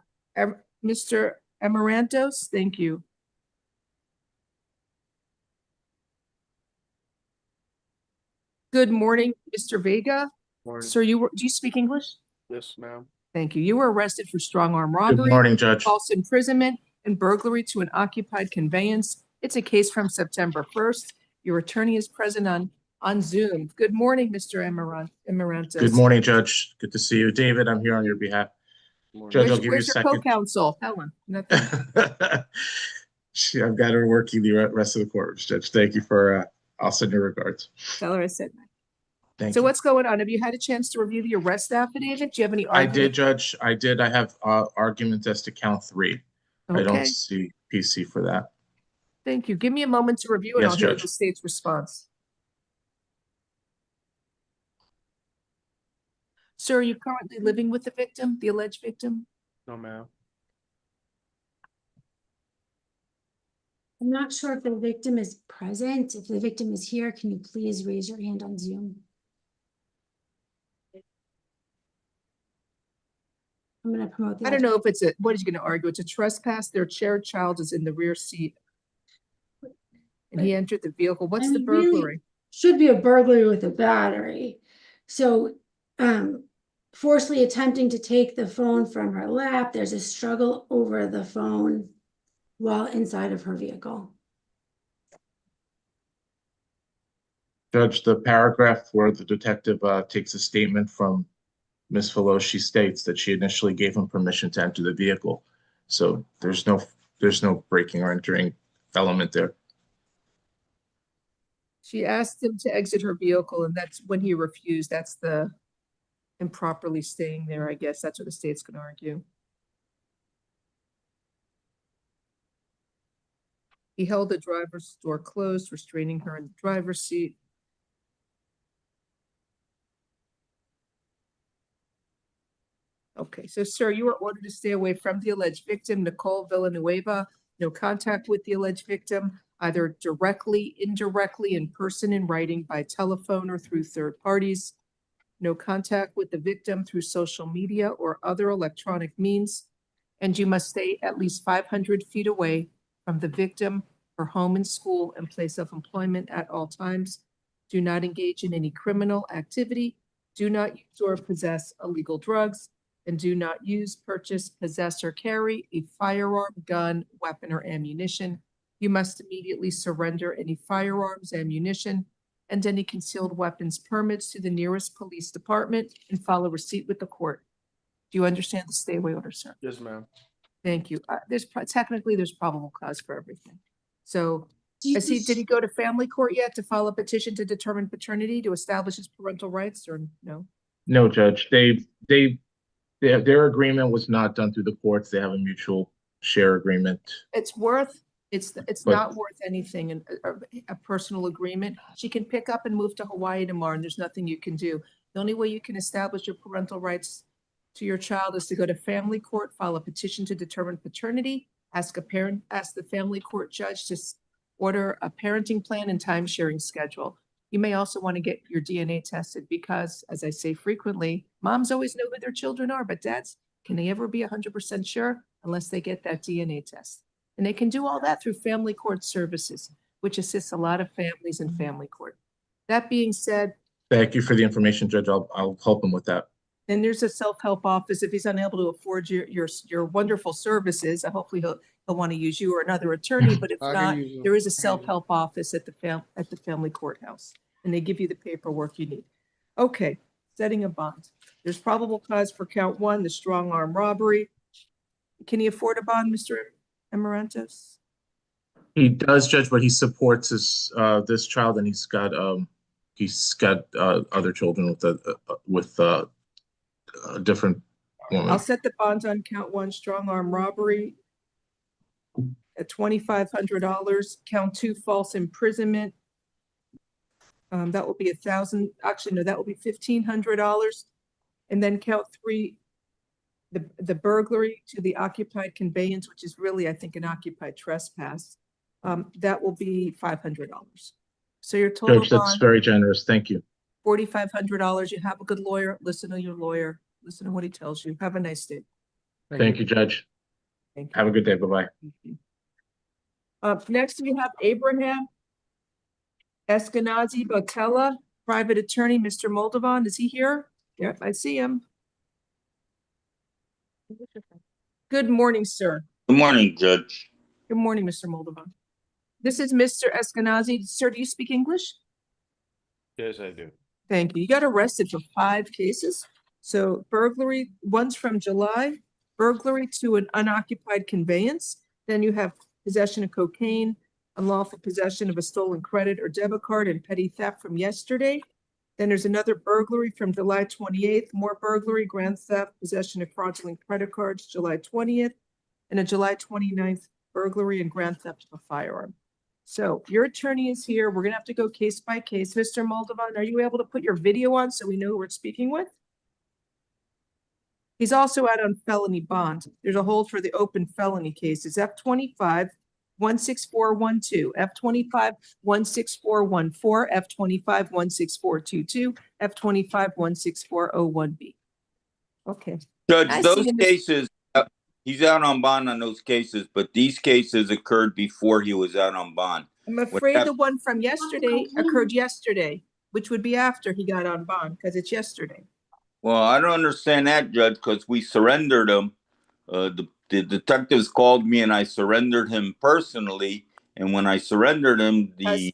Mr. Amarantos, thank you. Good morning, Mr. Vega. Sir, do you speak English? Yes, ma'am. Thank you. You were arrested for strong arm robbery. Good morning, Judge. False imprisonment and burglary to an occupied conveyance. It's a case from September 1st. Your attorney is present on Zoom. Good morning, Mr. Amarantos. Good morning, Judge. Good to see you. David, I'm here on your behalf. Judge, I'll give you a Where's your second. co-counsel, Helen? Nothing. I've got her working the rest of the court, Judge. Thank you for, I'll send your regards. Tell her I said that. Thank So you. what's going on? Have you had a chance to review the arrest affidavit? Do you have any I argument? did, Judge. I did. I have arguments as to count 3. I Okay, don't see PC for that. thank you. Give me a moment to review and Yes, I'll hear Judge. the state's response. Sir, are you currently living with the victim, the alleged victim? No, ma'am. I'm not sure if the victim is present. If the victim is here, can you please raise your hand on Zoom? I'm gonna promote the. I don't know if it's what is he gonna argue? It's a trespass. Their shared child is in the rear seat. And he entered the vehicle. What's I the mean, really, burglary? should be a burglary with a battery. So, forcefully attempting to take the phone from her lap. There's a struggle over the phone while inside of her vehicle. Judge, the paragraph where the detective takes a statement from Ms. Veloz, she states that she initially gave him permission to enter the vehicle. So there's no breaking or entering element there. She asked him to exit her vehicle and that's when he refused. That's the improperly staying there, I guess. That's what the state's gonna argue. He held the driver's door closed, restraining her in the driver's seat. Okay, so sir, you are ordered to stay away from the alleged victim, Nicole Villanueva. No contact with the alleged victim, either directly, indirectly, in person, in writing, by telephone, or through third parties. No contact with the victim through social media or other electronic means. And you must stay at least 500 feet away from the victim, her home and school and place of employment at all times. Do not engage in any criminal activity. Do not use or possess illegal drugs. And do not use, purchase, possess, or carry a firearm, gun, weapon, or ammunition. You must immediately surrender any firearms, ammunition, and any concealed weapons permits to the nearest police department and follow receipt with the court. Do you understand the stay away order, sir? Yes, ma'am. Thank you. Technically, there's probable cause for everything. So Did did he go to family court yet to file a petition to determine paternity to establish his parental rights, or no? No, Judge. Their agreement was not done through the courts. They have a mutual share agreement. It's not worth anything, and a personal agreement. She can pick up and move to Hawaii tomorrow, and there's nothing you can do. The only way you can establish your parental rights to your child is to go to family court, file a petition to determine paternity, ask the family court judge to order a parenting plan and time sharing schedule. You may also want to get your DNA tested because, as I say frequently, moms always know who their children are, but dads, can they ever be 100% sure unless they get that DNA test? And they can do all that through family court services, which assists a lot of families in family court. That being said, Thank you for the information, Judge. I'll help him with that. then there's a self-help office. If he's unable to afford your wonderful services, hopefully he'll want to use you or another attorney, but if not, there is a self-help office at the family courthouse, and they give you the paperwork you need. Okay, setting a bond. There's probable cause for count 1, the strong arm robbery. Can he afford a bond, Mr. Amarantos? He does, Judge, but he supports his this child, and he's got other children with a different woman. I'll set the bonds on count 1, strong arm robbery at $2,500. Count 2, false imprisonment. That will be $1,000. Actually, no, that will be $1,500. And then count 3, the burglary to the occupied conveyance, which is really, I think, an occupied trespass. That will be $500. So your total Judge, that's bond, very generous. Thank you. $4,500. You have a good lawyer. Listen to your lawyer. Listen to what he tells you. Have a nice day. Thank you, Judge. Thank you. Have a good day. Bye-bye. Next, we have Abraham Eskenazi Botella, private attorney. Mr. Moldovan, is he here? Yep, I see him. Good morning, sir. Good morning, Judge. Good morning, Mr. Moldovan. This is Mr. Eskenazi. Sir, do you speak English? Yes, I do. Thank you. You got arrested for 5 cases. So burglary, one's from July, burglary to an unoccupied conveyance. Then you have possession of cocaine, unlawful possession of a stolen credit or debit card, and petty theft from yesterday. Then there's another burglary from July 28th, more burglary, grand theft, possession of fraudulent credit cards, July 20th, and a July 29th burglary and grand theft of a firearm. So your attorney is here. We're going to have to go case by case. Mr. Moldovan, are you able to put your video on so we know who we're speaking with? He's also out on felony bond. There's a hold for the open felony cases. F25-16412, F25-16414, F25-16422, F25-16401B. Okay. Judge, I see those you, Mr. cases, he's out on bond on those cases, but these cases occurred before he was out on bond. I'm afraid the one from yesterday occurred yesterday, which would be after he got on bond because it's yesterday. Well, I don't understand that, Judge, because we surrendered him. The detectives called me and I surrendered him personally. And when I surrendered him, They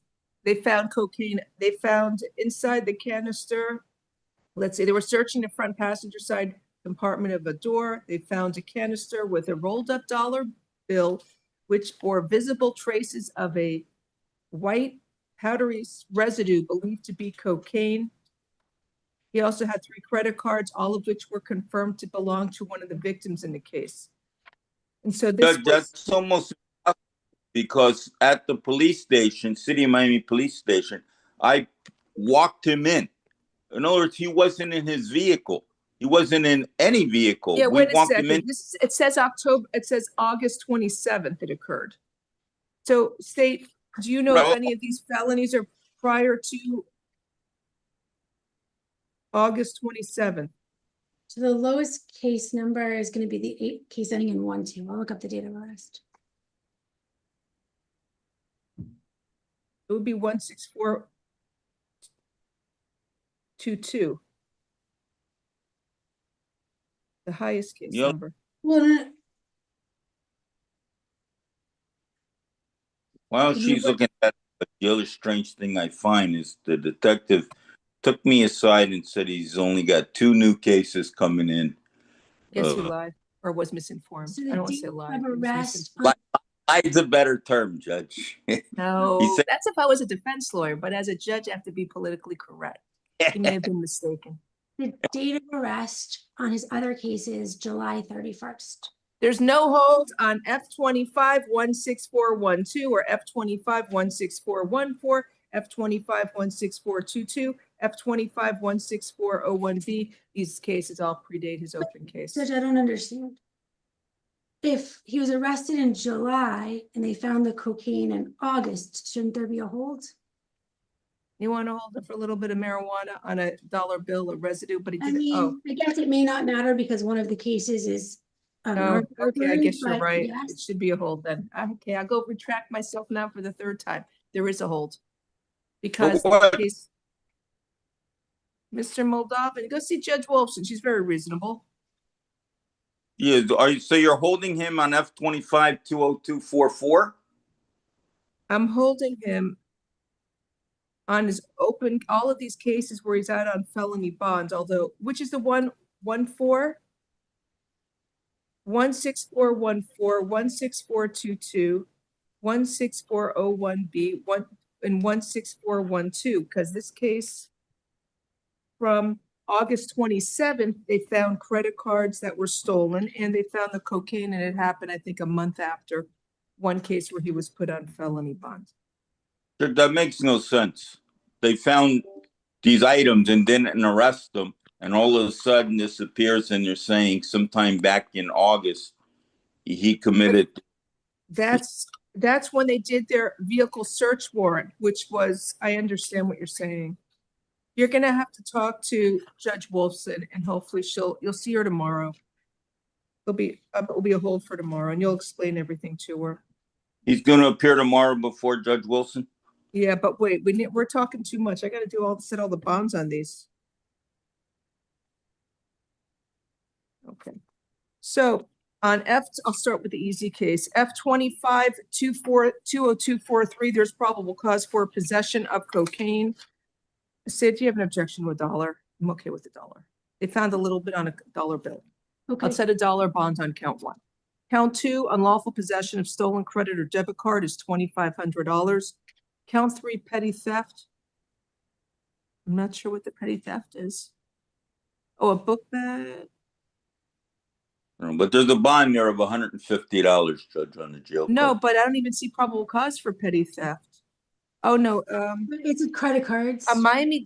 found cocaine. They found inside the canister. Let's say they were searching the front passenger side compartment of a door. They found a canister with a rolled up dollar bill, which bore visible traces of a white powdery residue believed to be cocaine. He also had 3 credit cards, all of which were confirmed to belong to one of the victims in the case. And so this Judge, that's almost because at the police station, City of Miami Police Station, I walked him in. In other words, he wasn't in his vehicle. He wasn't in any vehicle. Yeah, We wait a walked him second. in. It says August 27th it occurred. So State, do you know if any of these felonies are prior to August 27th? So the lowest case number is going to be the 8 case ending in 1-2. I'll look up the date of arrest. It would be 16422. The highest case number. Well, While she's looking at it, the other strange thing I find is the detective took me aside and said he's only got 2 new cases coming in. Yes, he lied or was misinformed. So I the don't want to date say of lied. arrest. Lie's a better term, Judge. No, He said- that's if I was a defense lawyer, but as a judge, I have to be politically correct. He may have been mistaken. The date of arrest on his other case is July 31st. There's no hold on F25-16412 or F25-16414, F25-16422, F25-16401B. These cases all predate his open case. Judge, I don't understand. If he was arrested in July and they found the cocaine in August, shouldn't there be a hold? You want to hold it for a little bit of marijuana on a dollar bill or residue, but he I did mean, I guess it may not matter because one of the cases is Oh, okay, I guess you're but right. yes. It should be a hold then. Okay, I'll go retract myself now for the 3rd time. There is a hold. Because the case, Mr. Moldovan, go see Judge Wolfson. She's very reasonable. Yeah, so you're holding him on F25-20244? I'm holding him on his open, all of these cases where he's out on felony bonds, although, which is the 16422, 16401B, and 16412, because this case from August 27th, they found credit cards that were stolen, and they found the cocaine, and it happened, I think, a month after one case where he was put on felony bond. That makes no sense. They found these items and didn't arrest them, and all of a sudden this appears, and they're saying sometime back in August he committed. That's when they did their vehicle search warrant, which was, I understand what you're saying. You're gonna have to talk to Judge Wolfson, and hopefully you'll see her tomorrow. It'll be a hold for tomorrow, and you'll explain everything to her. He's going to appear tomorrow before Judge Wilson. Yeah, but wait, we're talking too much. I gotta set all the bonds on these. Okay. So on I'll start with the easy case. F25-20243, there's probable cause for possession of cocaine. Sid, do you have an objection to $1? I'm okay with $1. They found a little bit on a dollar bill. Okay. I'll set $1 bond on count 1. Count 2, unlawful possession of stolen credit or debit card is $2,500. Count 3, petty theft. I'm not sure what the petty theft is. Oh, a book bag. But there's a bond there of $150, Judge, on the jail. No, card. but I don't even see probable cause for petty theft. Oh, no. It's credit cards. A Miami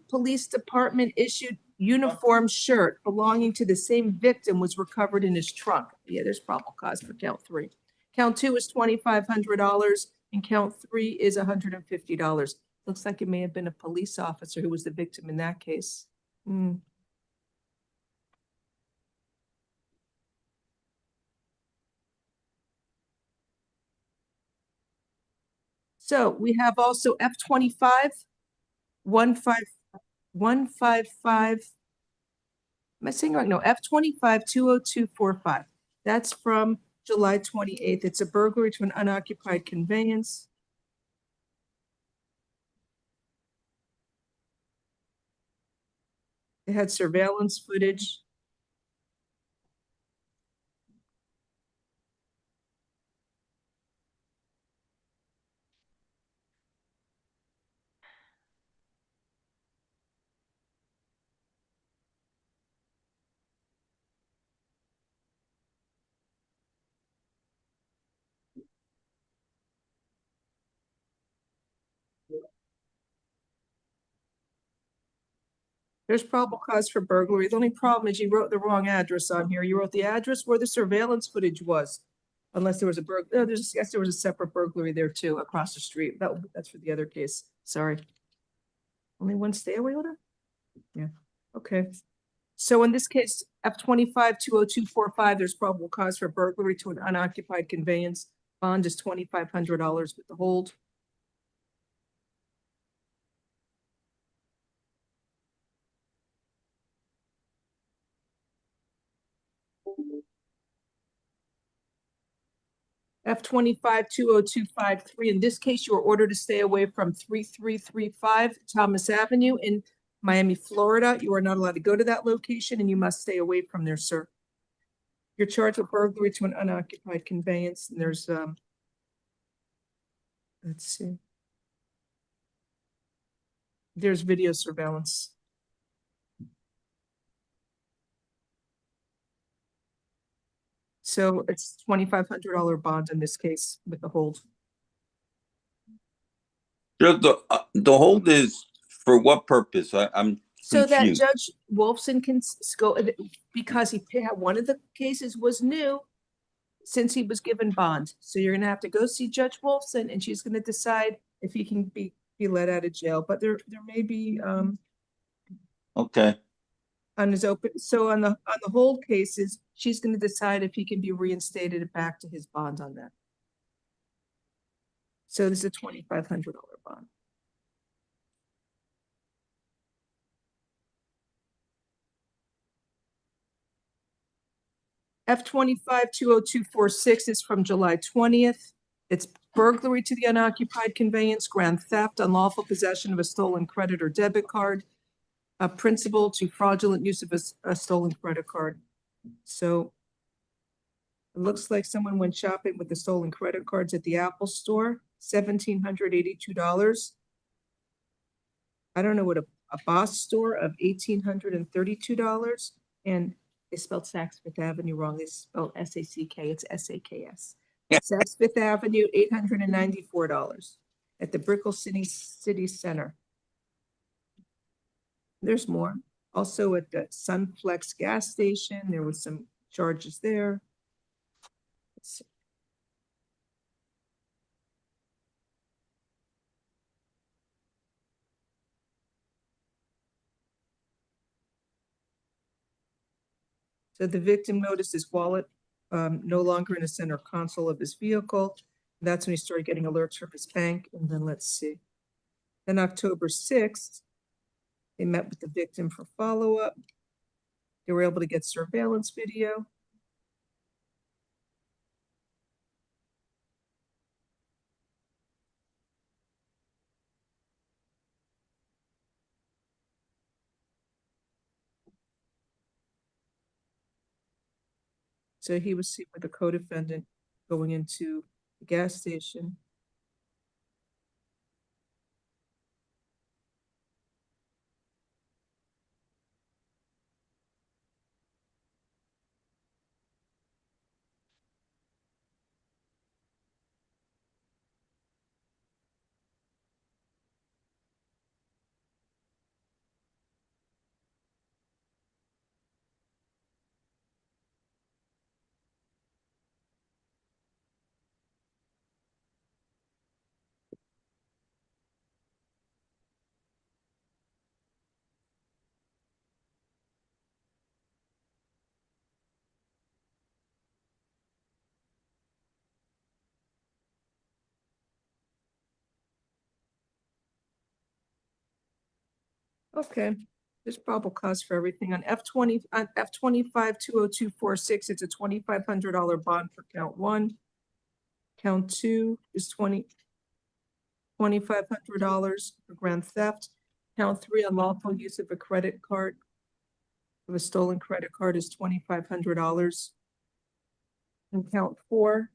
Police Department issued uniform shirt belonging to the same victim was recovered in his trunk. Yeah, there's probable cause for count 3. Count 2 is $2,500 and count 3 is $150. Looks like it may have been a police officer who was the victim in that case. So we have also F25-155. Am I saying right? No, F25-20245. That's from July 28th. It's a burglary to an unoccupied conveyance. They had surveillance footage. There's probable cause for burglary. The only problem is you wrote the wrong address on here. You wrote the address where the surveillance footage was. Unless there was a burglary. No, yes, there was a separate burglary there too, across the street. That's for the other case. Sorry. Only one stay away order? Yeah. Okay. So in this case, F25-20245, there's probable cause for burglary to an unoccupied conveyance. Bond is $2,500 with the hold. F25-20253. In this case, you are ordered to stay away from 3335 Thomas Avenue in Miami, Florida. You are not allowed to go to that location and you must stay away from there, sir. You're charged with burglary to an unoccupied conveyance. And there's, let's see. There's video surveillance. So it's $2,500 bond in this case with the hold. The hold is for what purpose? I'm so confused. that Judge Wolfson can go, because he had one of the cases was new since he was given bond. So you're gonna have to go see Judge Wolfson and she's gonna decide if he can be let out of jail. But there may be okay. On his open, so on the hold cases, she's going to decide if he can be reinstated back to his bond on that. So this is a $2,500 bond. F25-20246 is from July 20th. It's burglary to the unoccupied conveyance, grand theft, unlawful possession of a stolen credit or debit card, a principal to fraudulent use of a stolen credit card. So it looks like someone went shopping with the stolen credit cards at the Apple store, $1,782. I don't know what a Boss store of $1,832, and they spelled Saks Fifth Avenue wrong. They spelled S-A-C-K. It's S-A-K-S. Saks Fifth Avenue, $894 at the Brickell City Center. There's more. Also at the Sunflex gas station, there was some charges there. Let's see. So the victim noticed his wallet no longer in the center console of his vehicle. That's when he started getting alerts from his bank. And then let's see. Then October 6th, they met with the victim for follow-up. They were able to get surveillance video. So he was seen with a co-defendant going into the gas station. Okay, there's probable cause for everything. On F25-20246, it's a $2,500 bond for count 1. Count 2 is $2,500 for grand theft. Count 3, unlawful use of a credit card, of a stolen credit card, is $2,500. And count 4,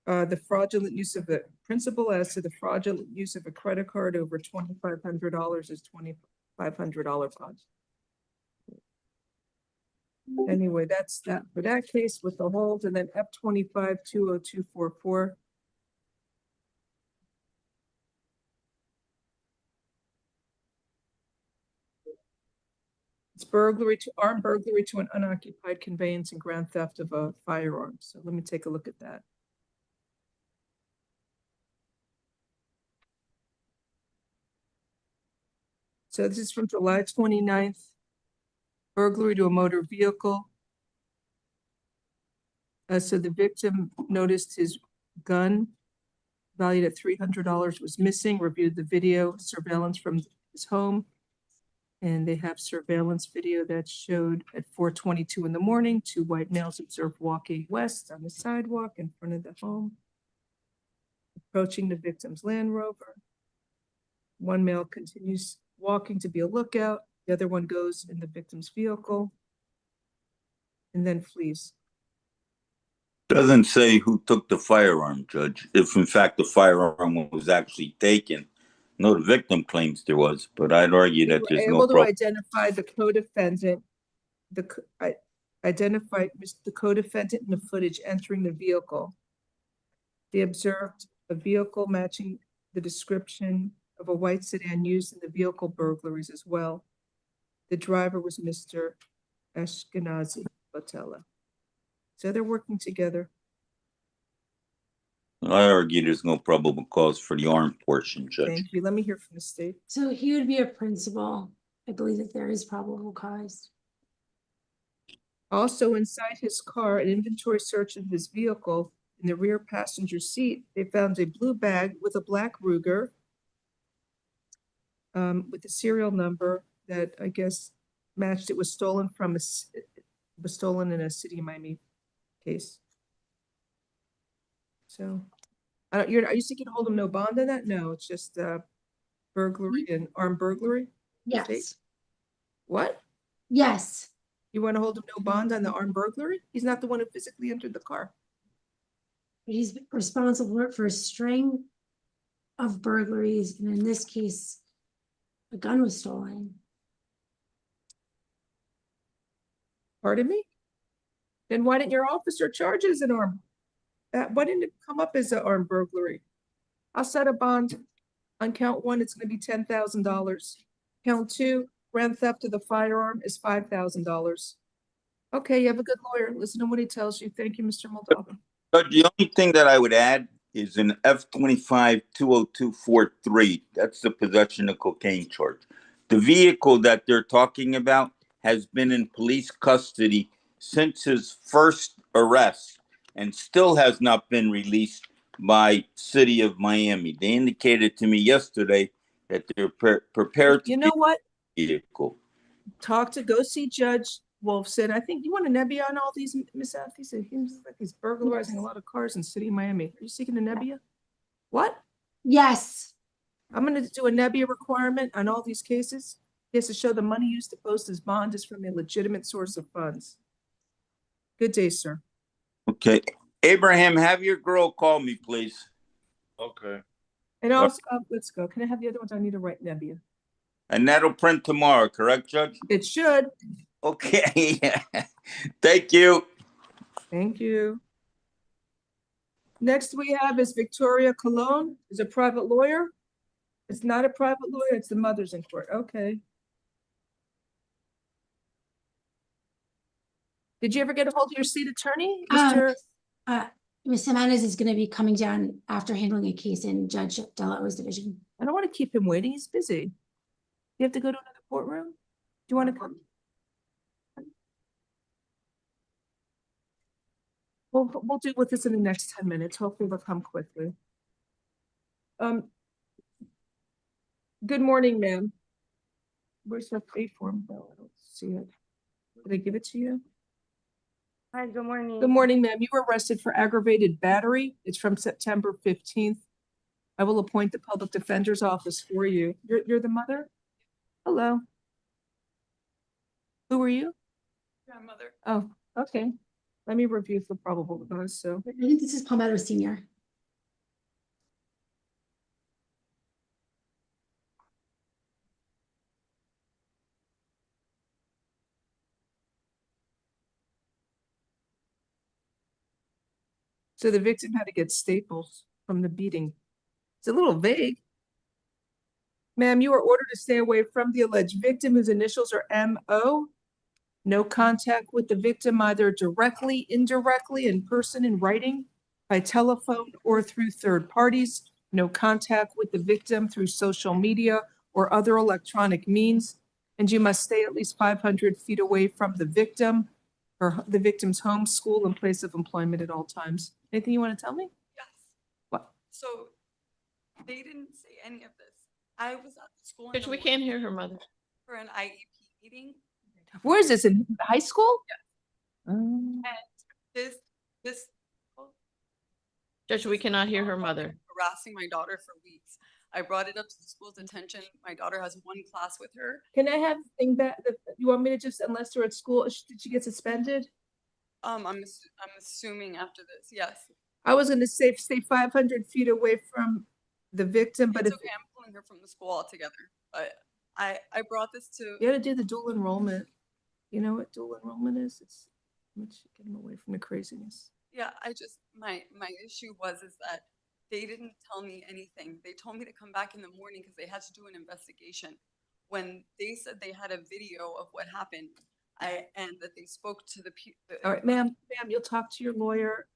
the fraudulent use of the principal as to the fraudulent use of a credit card over $2,500 is $2,500 bond. Anyway, that's that for that case with the hold. And then F25-20244. It's armed burglary to an unoccupied conveyance and grand theft of a firearm. So let me take a look at that. So this is from July 29th. Burglary to a motor vehicle. So the victim noticed his gun valued at $300 was missing, reviewed the video surveillance from his home. And they have surveillance video that showed at 4:22 in the morning, 2 white males observed walking west on the sidewalk in front of the home, approaching the victim's Land Rover. One male continues walking to be a lookout. The other one goes in the victim's vehicle and then flees. Doesn't say who took the firearm, Judge. If in fact the firearm was actually taken. No, the victim claims there was, but I'd argue that there's no Able to problem. identify the co-defendant. I identified the co-defendant in the footage entering the vehicle. They observed a vehicle matching the description of a white sedan used in the vehicle burglaries as well. The driver was Mr. Ashkenazi Botella. So they're working together. I argue there's no probable cause for the armed portion, Judge. Thank you. Let me hear from the state. So he would be a principal. I believe that there is probable cause. Also inside his car, an inventory search of his vehicle in the rear passenger seat, they found a blue bag with a black Ruger with a serial number that I guess matched. It was stolen from it was stolen in a city of Miami case. So, are you seeking to hold him no bond on that? No, it's just burglary and armed burglary? Yes. What? Yes. You want to hold him no bond on the armed burglary? He's not the one who physically entered the car. He's responsible for a string of burglaries, and in this case, a gun was stolen. Pardon me? Then why didn't your officer charge it as an armed? Why didn't it come up as an armed burglary? I'll set a bond on count 1. It's going to be $10,000. Count 2, grand theft of the firearm is $5,000. Okay, you have a good lawyer. Listen to what he tells you. Thank you, Mr. Moldova. But the only thing that I would add is an F-25 20243. That's the possession of cocaine charge. The vehicle that they're talking about has been in police custody since his first arrest and still has not been released by City of Miami. They indicated to me yesterday that they're prepared to. You know what? Vehicle. Go see Judge Wolfson. I think you want a Nebbia on all these, Miss F. He said he's like he's burglarizing a lot of cars in City of Miami. Are you seeking a Nebbia? What? Yes. I'm going to do a Nebbia requirement on all these cases. He has to show the money used to post his bond is from a legitimate source of funds. Good day, sir. Okay. Abraham, have your girl call me, please. Okay. And also, let's go. Can I have the other ones? I need to write Nebbia. And that'll print tomorrow, correct, Judge? It should. Okay. Thank you. Thank you. Next we have is Victoria Colon, is a private lawyer. It's not a private lawyer, it's the mother's in court. Okay. Did you ever get a hold of your state attorney, Mr.? Ms. Jimenez is going to be coming down after handling a case in Judge Dellao's division. I don't want to keep him waiting. He's busy. You have to go to another courtroom? Do you want to come? We'll deal with this in the next 10 minutes. Hopefully they'll come quickly. Good morning, ma'am. Where's the pay form? No, I don't see it. Did I give it to you? Hi, good morning. Good morning, ma'am. You were arrested for aggravated battery. It's from September 15th. I will appoint the public defender's office for you. You're the mother? Hello. Who are you? Grandmother. Oh, okay. Let me review for probable cause. So I think this is Palmetto Senior. the victim had to get staples from the beating. It's a little vague. Ma'am, you are ordered to stay away from the alleged victim whose initials are M.O. No contact with the victim either directly, indirectly, in person, in writing, by telephone, or through third parties. No contact with the victim through social media or other electronic means. And you must stay at least 500 feet away from the victim or the victim's home, school, and place of employment at all times. Anything you want to tell me? Yes. What? So they didn't say any of this. I was at the school. Bitch, we can't hear her mother. For an IEP meeting. Where is this, in high school? Yeah. And this Judge, we cannot hear her mother. harassing my daughter for weeks. I brought it up to the school's attention. My daughter has one class with her. Can I have the thing back? You want me to just, unless they're at school, did she get suspended? I'm assuming after this, yes. I was gonna say stay 500 feet away from the victim, but It's if okay, I'm pulling her from the school altogether. But I brought this to. you gotta do the dual enrollment. You know what dual enrollment is? It's let's get them away from the craziness. Yeah, I just my issue is that they didn't tell me anything. They told me to come back in the morning because they had to do an investigation. When they said they had a video of what happened, and that they spoke to the people. All right, ma'am, you'll talk to your lawyer.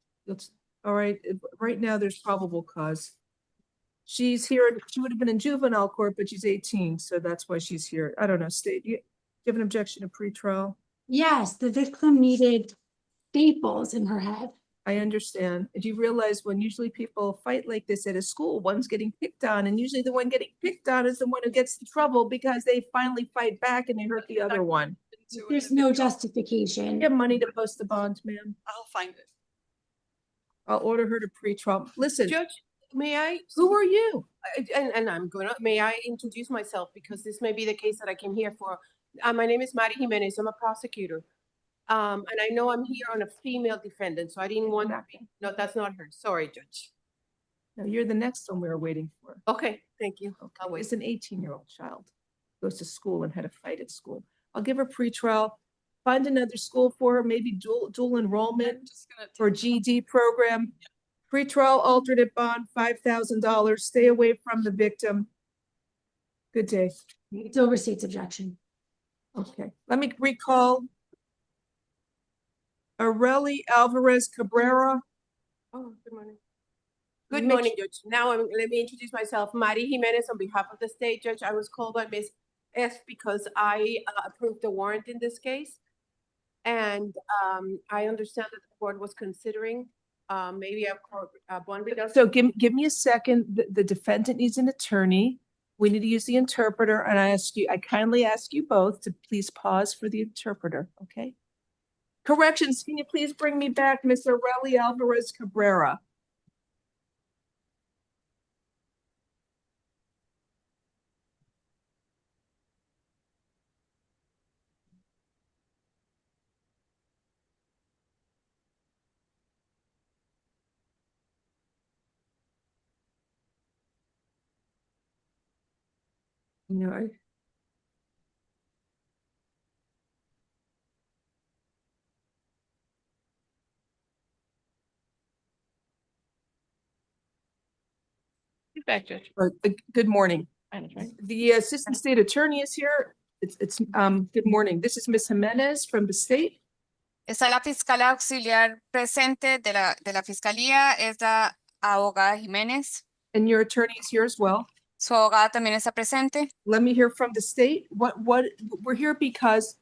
All right, right now there's probable cause. She's here. She would have been in juvenile court, but she's 18, so that's why she's here. I don't know. State, do you have an objection to pretrial? Yes, the victim needed staples in her head. I understand. Do you realize when usually people fight like this at a school, one's getting picked on, and usually the one getting picked on is the one who gets in trouble because they finally fight back and they hurt the other one. There's no justification. You have money to post the bond, ma'am? I'll find it. I'll order her to pre-trial. Listen, Judge, may I? who are you? And I'm gonna, may I introduce myself because this may be the case that I came here for. My name is Mari Jimenez. I'm a prosecutor. And I know I'm here on a female defendant, so I didn't want to be, no, that's not her. Sorry, Judge. No, you're the next one we were waiting for. Okay, thank you. Okay, I'll wait. it's an 18-year-old child, goes to school and had a fight at school. I'll give her pre-trial, find another school for her, maybe dual enrollment for a GED program. Pre-trial alternate bond, $5,000, stay away from the victim. Good day. It's overseas objection. Okay, let me recall. Areli Alvarez Cabrera. Oh, good morning. Good Mitch- morning, Judge. Now, let me introduce myself. Mari Jimenez on behalf of the state judge. I was called by Ms. S because I approved the warrant in this case. And I understand that the court was considering maybe a bond reduction. So give me a second. The defendant needs an attorney. We need to use the interpreter, and I kindly ask you both to please pause for the interpreter, okay? Corrections, can you please bring me back Ms. Areli Alvarez Cabrera? No. Back, Judge. Good morning. Fine, right? The assistant state attorney is here. Good morning. This is Ms. Jimenez from the state. Está la fiscal auxiliar presente de la fiscalía, es la abogada Jiménez. And your attorney is here as well. Su abogada también está presente. Let me hear from the state. We're here because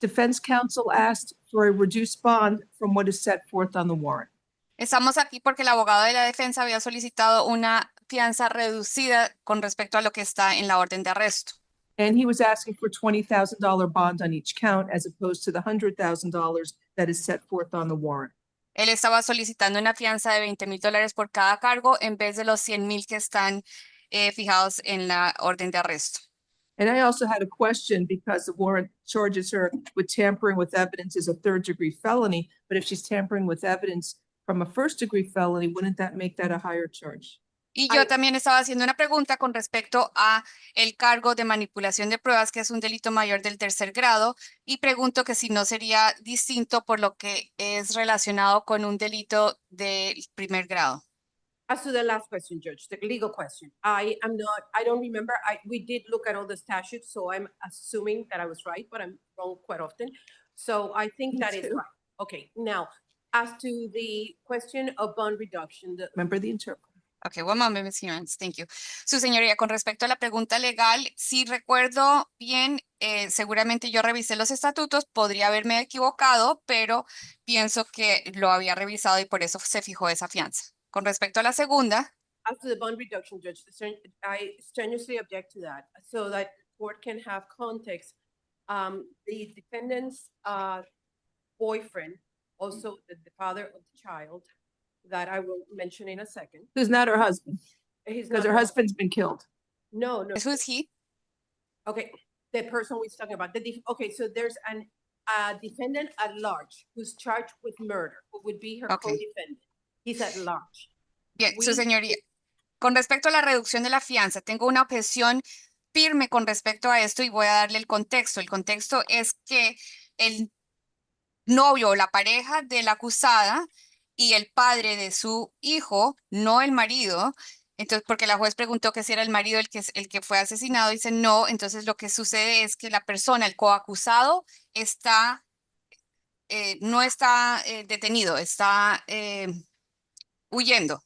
defense counsel asked for a reduced bond from what is set forth on the warrant. Estamos aquí porque el abogado de la defensa había solicitado una fianza reducida con respecto a lo que está en la orden de arresto. And he was asking for $20,000 bond on each count as opposed to the $100,000 that is set forth on the warrant. Él estaba solicitando una fianza de $20,000 por cada cargo en vez de los 100,000 que están fijados en la orden de arresto. And I also had a question because the warrant charges her with tampering with evidence as a third-degree felony. But if she's tampering with evidence from a first-degree felony, wouldn't that make that a higher charge? Y yo también estaba haciendo una pregunta con respecto a el cargo de manipulación de pruebas, que es un delito mayor del tercer grado, y pregunto que si no sería distinto por lo que es relacionado con un delito del primer grado. As to the last question, Judge, the legal question, I don't remember. We did look at all the statutes, so I'm assuming that I was right, but I'm wrong quite often. So I think that is right. Okay, now, as to the question of bond reduction, Remember the interpreter. Okay, one moment, Ms. Jimenez. Thank you. Su señoría, con respecto a la pregunta legal, si recuerdo bien, seguramente yo revisé los estatutos, podría haberme equivocado, pero pienso que lo había revisado y por eso se fijó esa fianza. Con respecto a la segunda. As to the bond reduction, Judge, I strenuously object to that so that court can have context. The defendant's boyfriend, also the father of the child, that I will mention in a second. Who's not her husband? He's Because not her husband's been killed. No. Who's he? Okay, the person we're talking about. Okay, so there's an defendant at large who's charged with murder, who would be her co-defendant. He's at large. Bien, su señoría, con respecto a la reducción de la fianza, tengo una objeción firme con respecto a esto y voy a darle el contexto. El contexto es que el novio o la pareja de la acusada y el padre de su hijo, no el marido, entonces porque la juez preguntó que si era el marido el que fue asesinado, dice no, entonces lo que sucede es que la persona, el coacusado, no está detenido, está huyendo.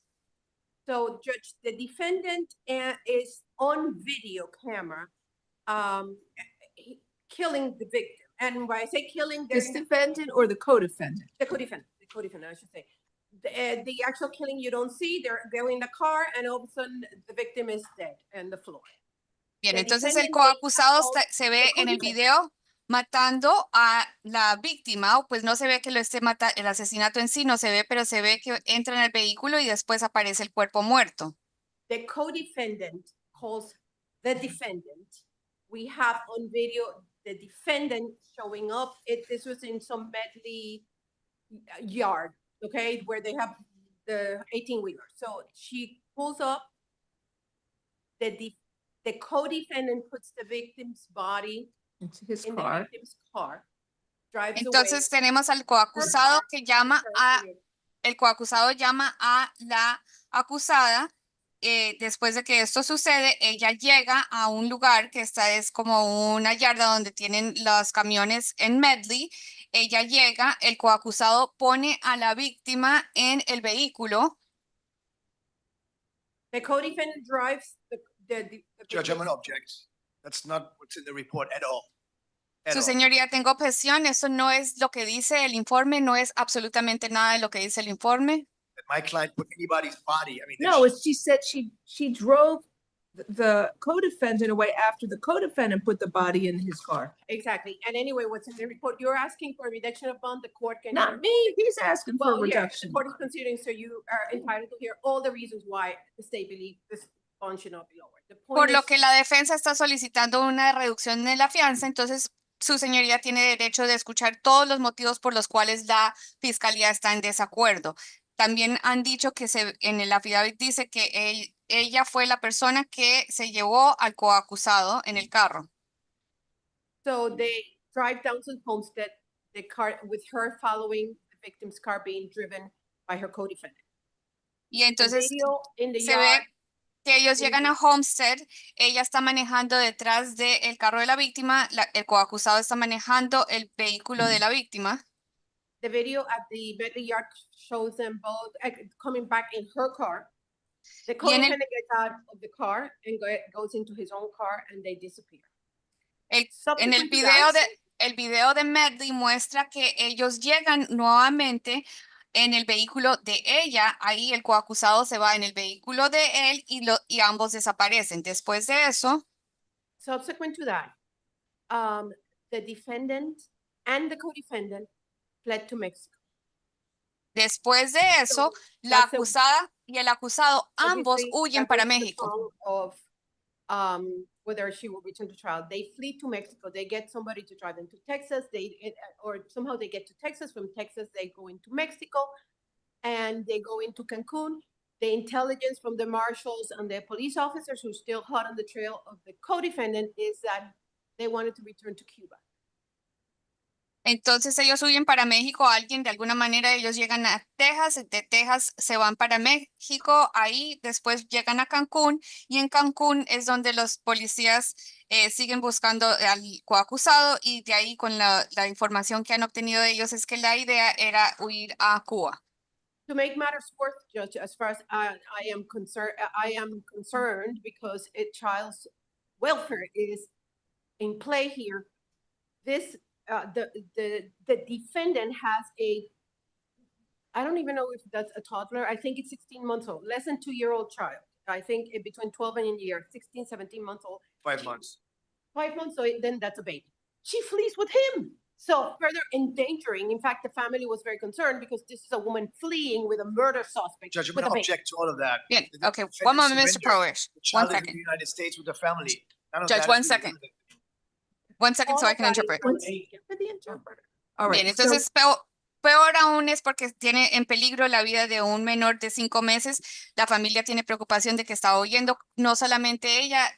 So, Judge, the defendant is on video camera killing the victim. And when I say killing, This defendant or the co-defendant? The co-defendant, I should say. The actual killing you don't see, they're in the car and all of a sudden the victim is dead on the floor. Bien, entonces el coacusado se ve en el video matando a la víctima, o pues no se ve que lo esté matando, el asesinato en sí no se ve, pero se ve que entra en el vehículo y después aparece el cuerpo muerto. The co-defendant calls the defendant. We have on video the defendant showing up. This was in some medley yard, okay, where they have the 18-wheeler. So she pulls up. The co-defendant puts the victim's body Into his in car. the victim's car, drives Entonces away. tenemos al coacusado que llama a, el coacusado llama a la acusada. Después de que esto sucede, ella llega a un lugar que esta es como una yarda donde tienen los camiones en medley. Ella llega, el coacusado pone a la víctima en el vehículo. The co-defendant drives the Judge, I'm gonna object. That's not what's in the report at all. At Su all. señoría, tengo objeción. Eso no es lo que dice el informe, no es absolutamente nada de lo que dice el informe. That my client put anybody's body, I mean. No, it's, she said she drove the co-defendant away after the co-defendant put the body in his car. Exactly. And anyway, what's in the report, you're asking for a reduction of bond, the court can. Not me, he's asking for a Well, yeah, reduction. the court is considering, so you are entitled to hear all the reasons why the state believes this bond should not be lowered. The point Por lo is- que la defensa está solicitando una reducción de la fianza, entonces su señoría tiene derecho de escuchar todos los motivos por los cuales la fiscalía está en desacuerdo. También han dicho que en el affidavit dice que ella fue la persona que se llevó al coacusado en el carro. So they drive down to Homestead, the car with her following the victim's car being driven by her co-defendant. Y entonces video in the se yard, ve que ellos in llegan the- a Homestead, ella está manejando detrás del carro de la víctima, el coacusado está manejando el vehículo de la víctima. The video at the Bentley yard shows them both coming back in her car. The Y en el- co-defendant gets out of the car and goes into his own car and they disappear. En el Subsequent to video that- el video de Medley muestra que ellos llegan nuevamente en el vehículo de ella, ahí el coacusado se va en el vehículo de él y ambos desaparecen. Después de eso, Subsequent to that, the defendant and the co-defendant fled to Mexico. después de eso, la that's a- acusada y el acusado, ambos Obviously, huyen that para was the México. song Of whether she will return to trial. They flee to Mexico. They get somebody to drive them to Texas. Or somehow they get to Texas. From Texas, they go into Mexico, and they go into Cancun. The intelligence from the marshals and the police officers who are still hot on the trail of the co-defendant is that they wanted to return to Cuba. Entonces ellos huyen para México, alguien de alguna manera ellos llegan a Texas, de Texas se van para México, ahí después llegan a Cancún y en Cancún es donde los policías siguen buscando al coacusado y de ahí con la información que han obtenido de ellos es que la idea era huir a Cuba. To make matters worse, Judge, as far as I am concerned because a child's welfare is in play here. This the defendant has I don't even know if that's a toddler. I think it's 16 months old, less than 2-year-old child. I think between 12 and a year, 16, 17 months old. 5 months. 5 months, so then that's a baby. She flees with him. So further endangering, in fact, the family was very concerned because this is a woman fleeing with a murder suspect. Judge, I'm with a gonna baby. object to all of that. Bien, The okay, defendant one moment, Mr. surrendered. Prowish, The child one is in the second. United States with the family. None of Judge, that one is second. relevant. 1 second so All I of can that is interpret. For the interpreter. All right. Bien, so- entonces peor aún es porque tiene en peligro la vida de un menor de 5 meses. La familia tiene preocupación de que está huyendo, no solamente ella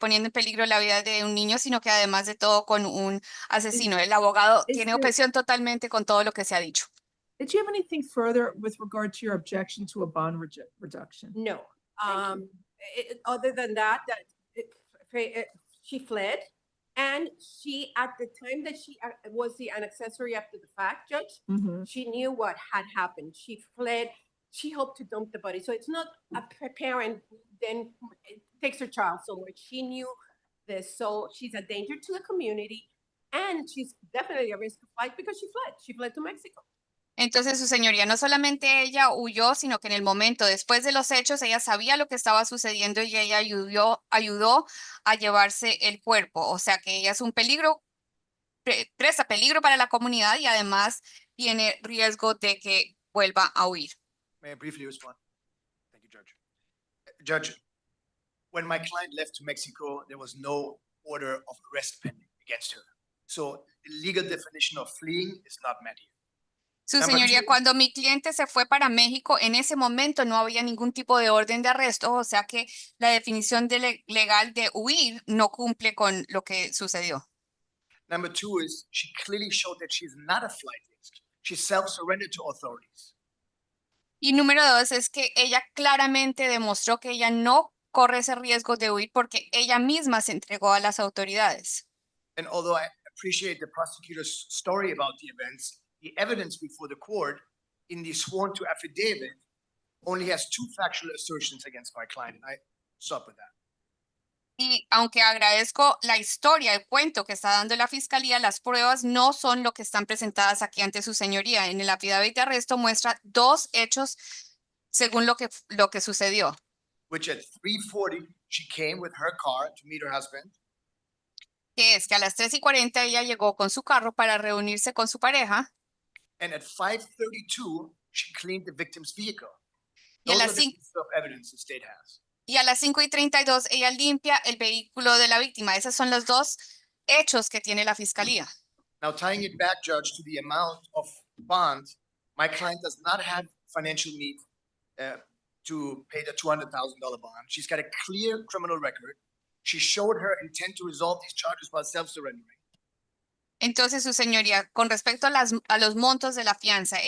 poniendo en peligro la vida de un niño, sino que además de todo con un asesino. El abogado is tiene there- objeción totalmente con todo lo que se ha dicho. Did you have anything further with regard to your objection to a bond reduction? No. Other than that, she fled. And she, at the time that she was an accessory after the fact, Judge, Mhm. she knew what had happened. She fled. She hoped to dump the body. So it's not a parent who then takes her child somewhere. She knew this. So she's a danger to the community. And she's definitely a risk of flight because she fled. She fled to Mexico. Entonces, su señoría, no solamente ella huyó, sino que en el momento después de los hechos, ella sabía lo que estaba sucediendo y ella ayudó a llevarse el cuerpo. O sea que ella es un peligro presta peligro para la comunidad y además tiene riesgo de que vuelva a huir. May I briefly respond? Thank you, Judge. Judge, when my client left to Mexico, there was no order of arrest pending against her. So the legal definition of fleeing is not met here. Su Number señoría, two- cuando mi cliente se fue para México, en ese momento no había ningún tipo de orden de arresto, o sea que la definición de legal de huir no cumple con lo que sucedió. Number two is she clearly showed that she's not a flight risk. She self-surrendered to authorities. Y número 2 es que ella claramente demostró que ella no corre ese riesgo de huir porque ella misma se entregó a las autoridades. And although I appreciate the prosecutor's story about the events, the evidence before the court in the sworn to affidavit only has two factual assertions against my client. I stop with that. Y aunque agradezco la historia, el cuento que está dando la fiscalía, las pruebas no son lo que están presentadas aquí ante su señoría. En el affidavit de arresto muestra 2 hechos según lo que sucedió. Which at 3:40, she came with her car to meet her husband. Que es que a las 3:40 ella llegó con su carro para reunirse con su pareja. And at 5:32, she cleaned the victim's vehicle. Y a Those las are the 5 pieces of evidence the state has. Y a las 5:32 ella limpia el vehículo de la víctima. Esos son los 2 hechos que tiene la fiscalía. Now, tying it back, Judge, to the amount of bond, my client does not have financial need to pay the $200,000 bond. She's got a clear criminal record. She showed her intent to resolve these charges by self-surrendering. Entonces, su señoría, con respecto a los montos de la fianza,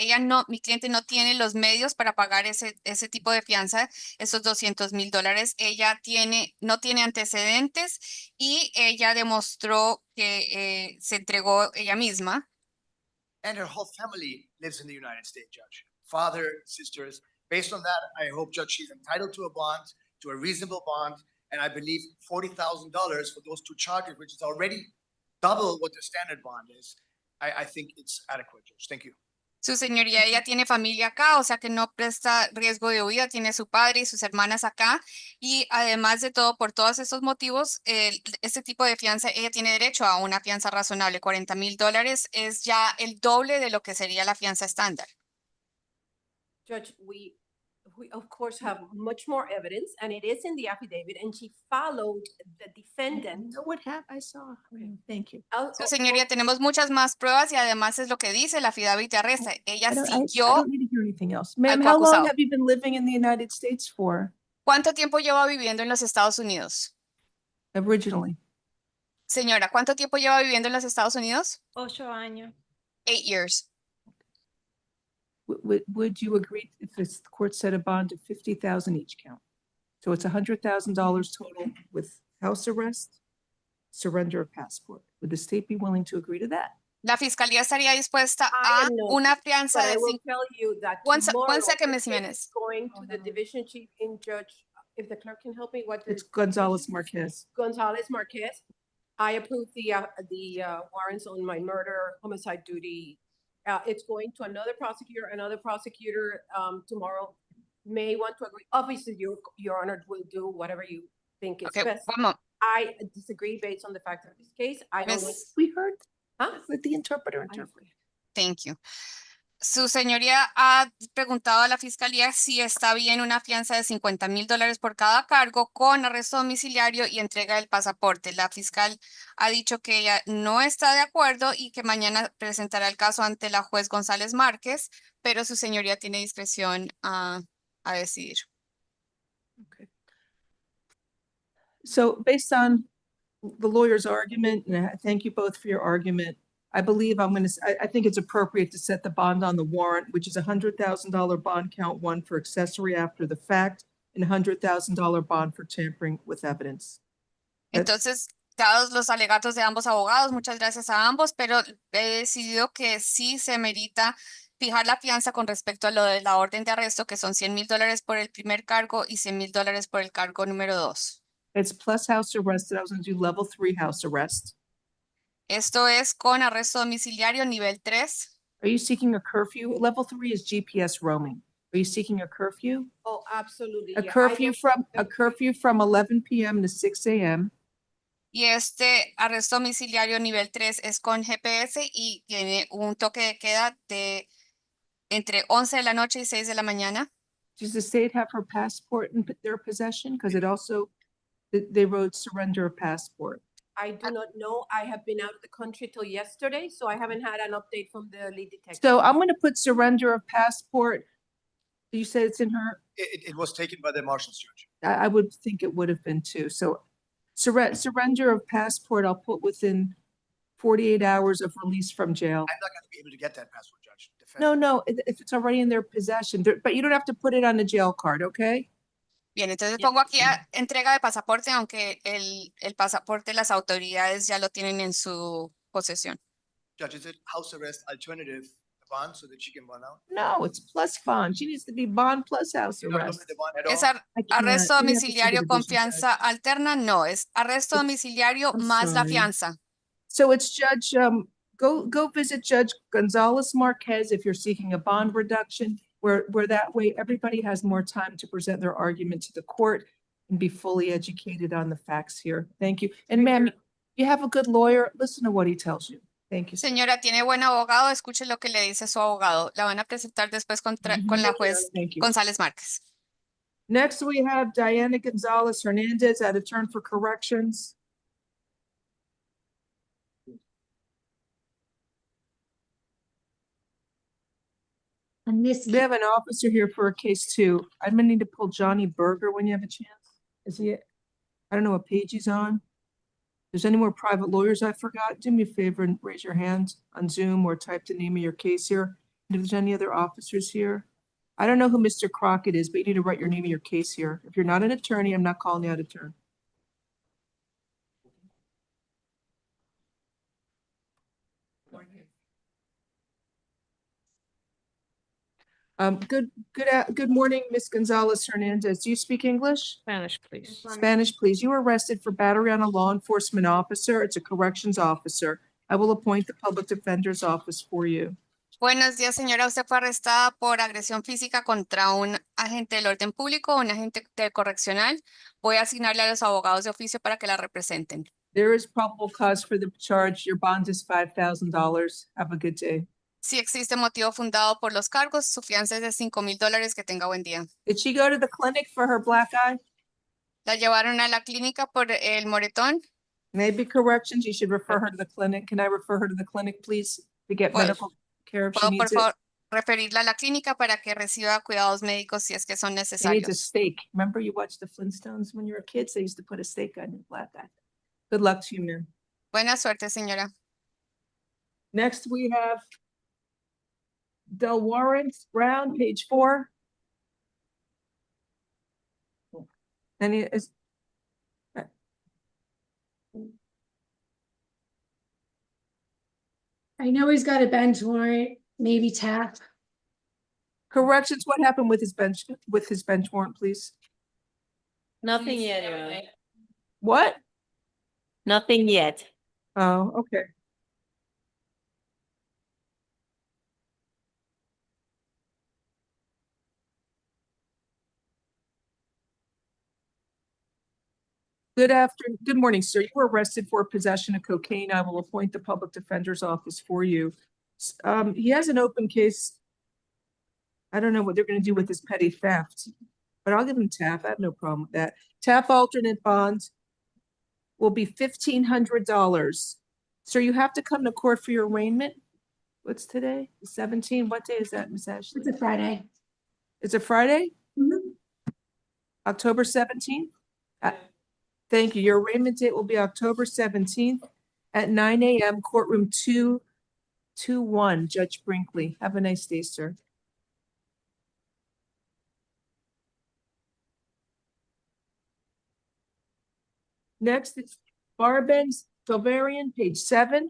mi cliente no tiene los medios para pagar ese tipo de fianza, esos $200,000. Ella no tiene antecedentes y ella demostró que se entregó ella misma. And her whole family lives in the United States, Judge. Father, sisters. Based on that, I hope, Judge, she's entitled to a bond, to a reasonable bond, and I believe $40,000 for those 2 charges, which is already double what the standard bond is. I think it's adequate, Judge. Thank you. Su señoría, ella tiene familia acá, o sea que no presta riesgo de huida, tiene a su padre y sus hermanas acá. Y además de todo, por todos estos motivos, este tipo de fianza, ella tiene derecho a una fianza razonable. $40,000 es ya el doble de lo que sería la fianza estándar. Judge, we of course have much more evidence, and it is in the affidavit, and she followed the defendant. Know what happened? I saw. Thank you. Su señoría, tenemos muchas más pruebas y además es lo que dice la affidavit de arresto. Ella I siguió don't need to hear anything else. Ma'am, al how long coacusado. have you been living in the United States for ¿Cuánto tiempo lleva viviendo en los Estados Unidos? originally? Señora, ¿cuánto tiempo lleva viviendo en los Estados Unidos? 8 años. 8 years. Would you agree if the court set a bond of 50,000 each count? So it's $100,000 total with house arrest, surrender of passport. Would the state be willing to agree to that? La fiscalía estaría dispuesta I a am not, una fianza But I de will tell you that One tomorrow, second, this Ms. case Jimenez. is going to the division chief in Judge, if the clerk can help me, what It's is Gonzalez Marquez. Gonzalez Marquez. I approved the warrants on my murder, homicide duty. It's going to another prosecutor tomorrow may want to agree. Obviously, your honor will do whatever you think is Okay, best. one moment. I disagree based on the facts of this case. I don't. Miss- We heard Huh? with the interpreter. Thank you. Su señoría ha preguntado a la fiscalía si está bien una fianza de $50,000 por cada cargo con arresto domiciliario y entrega del pasaporte. La fiscal ha dicho que ella no está de acuerdo y que mañana presentará el caso ante la juez González Márquez, pero su señoría tiene discreción a decidir. Okay. So based on the lawyer's argument, and I thank you both for your argument, I believe I think it's appropriate to set the bond on the warrant, which is $100,000 bond count 1 for accessory after the fact and $100,000 bond for tampering with evidence. Entonces, dados los alegatos de ambos abogados, muchas gracias a ambos, pero he decidido que sí se merita fijar la fianza con respecto a lo de la orden de arresto, que son $100,000 por el primer cargo y $100,000 por el cargo número 2. It's plus house arrest. I was going to do level 3 house arrest. Esto es con arresto domiciliario nivel 3. Are you seeking a curfew? Level 3 is GPS roaming. Are you seeking a curfew? Oh, absolutely. A yeah. I curfew don't- from 11 p.m. to 6 a.m. Y este arresto domiciliario nivel 3 es con GPS y tiene un toque de queda de entre 11 de la noche y 6 de la mañana. Does the state have her passport in their possession? Because it also, they wrote surrender of passport. I do not know. I have been out of the country till yesterday, so I haven't had an update from the lead detective. So I'm gonna put surrender of passport. You said it's in her, It was taken by the marshal's judge. I would think it would have been too. So surrender of passport, I'll put within 48 hours of release from jail. I'm not gonna be able to get that passport, Judge. No, if it's already in their possession, but you don't have to put it on the jail card, okay? Bien, entonces pongo aquí entrega de pasaporte, aunque el pasaporte las autoridades ya lo tienen en su posesión. Judge, is it house arrest alternative bond so that she can run out? No, it's plus bond. She needs to be bond plus house You're not looking arrest. at the bond at ¿Es all? arresto We're gonna have to see the domiciliario con division, Judge. fianza alterna? No, es arresto domiciliario I'm más la sorry. fianza. So it's Judge, go visit Judge Gonzalez Marquez if you're seeking a bond reduction, where that way everybody has more time to present their argument to the court and be fully educated on the facts here. Thank you. And ma'am, you have a good lawyer, listen to what he tells you. Thank you. sir. Señora, tiene buen abogado, escuche lo que le dice su abogado. La van a presentar después con la juez Thank you. González Márquez. Next, we have Diana Gonzalez Hernandez at Attorney for Corrections. And this, We have an officer here for a case too. I'm gonna need to pull Johnny Berger when you have a chance. Is he, I don't know what page he's on. If there's any more private lawyers I forgot, do me a favor and raise your hand on Zoom or type the name of your case here. And if there's any other officers here. I don't know who Mr. Crockett is, but you need to write your name of your case here. If you're not an attorney, I'm not calling you out of turn. Good morning, Ms. Gonzalez Hernandez. Do you speak English? Spanish, please. Spanish, please. You were arrested for battery on a law enforcement officer. It's a corrections officer. I will appoint the public defender's office for you. Buenos días, señora. Usted fue arrestada por agresión física contra un agente del orden público, un agente del correccional. Voy a asignarle a los abogados de oficio para que la representen. There is probable cause for the charge. Your bond is $5,000. Have a good day. Si existe motivo fundado por los cargos, su fianza es de $5,000. Que tenga buen día. Did she go to the clinic for her black eye? La llevaron a la clínica por el moretón. Maybe corrections. You should refer her to the clinic. Can I refer her to the clinic, please, to get Well, medical care if she Puedo, por needs it? favor, referirla a la clínica para que reciba cuidados médicos si es que son She needs a necesarios. steak. Remember you watched the Flintstones when you were kids? They used to put a steak on your black eye. Good luck to you, ma'am. Buena suerte, señora. Next, we have Del Warren Brown, page 4. And he is. I know he's got a bench warrant, maybe tap. Corrections, what happened with his bench warrant, please? Nothing yet, Your Honor. What? Nothing yet. Oh, okay. Good morning, sir. You were arrested for possession of cocaine. I will appoint the public defender's office for you. He has an open case. I don't know what they're gonna do with this petty theft, but I'll give him TAF. I have no problem with that. TAF alternate bond will be $1,500. Sir, you have to come to court for your arraignment. What's today? 17. What day is that, Miss Ashley? It's a Friday. It's a Friday? Mhm. October 17th? Thank you. Your arraignment date will be October 17th at 9 a.m. courtroom 221, Judge Brinkley. Have a nice day, sir. Next is Barbenz Bavarian, page 7.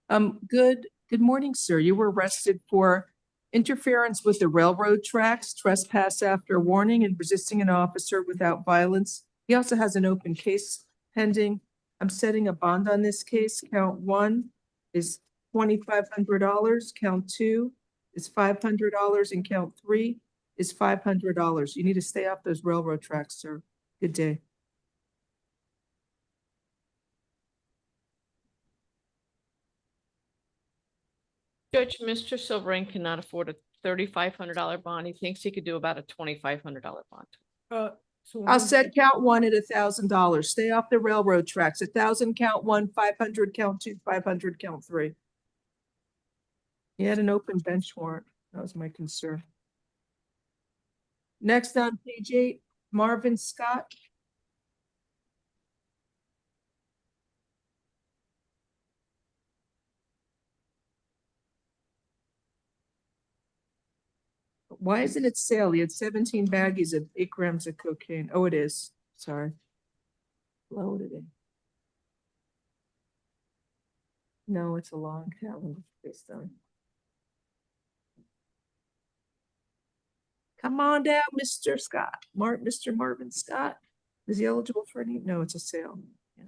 Good morning, sir. You were arrested for interference with the railroad tracks, trespass after warning, and resisting an officer without violence. He also has an open case pending. I'm setting a bond on this case. Count 1 is $2,500. Count 2 is $500, and count 3 is $500. You need to stay off those railroad tracks, sir. Good day. Judge, Mr. Silverane cannot afford a $3,500 bond. He thinks he could do about a $2,500 bond. I'll set count 1 at $1,000. Stay off the railroad tracks. 1,000, count 1, 500, count 2, 500, count 3. He had an open bench warrant. That was my concern. Next on page 8, Marvin Scott. Why isn't it sale? He had 17 baggies of 8 grams of cocaine. Oh, it is. Sorry. Loaded in. No, it's a long calendar based on. Come on down, Mr. Scott. Mr. Marvin Scott. Is he eligible for any? No, it's a sale. Yeah.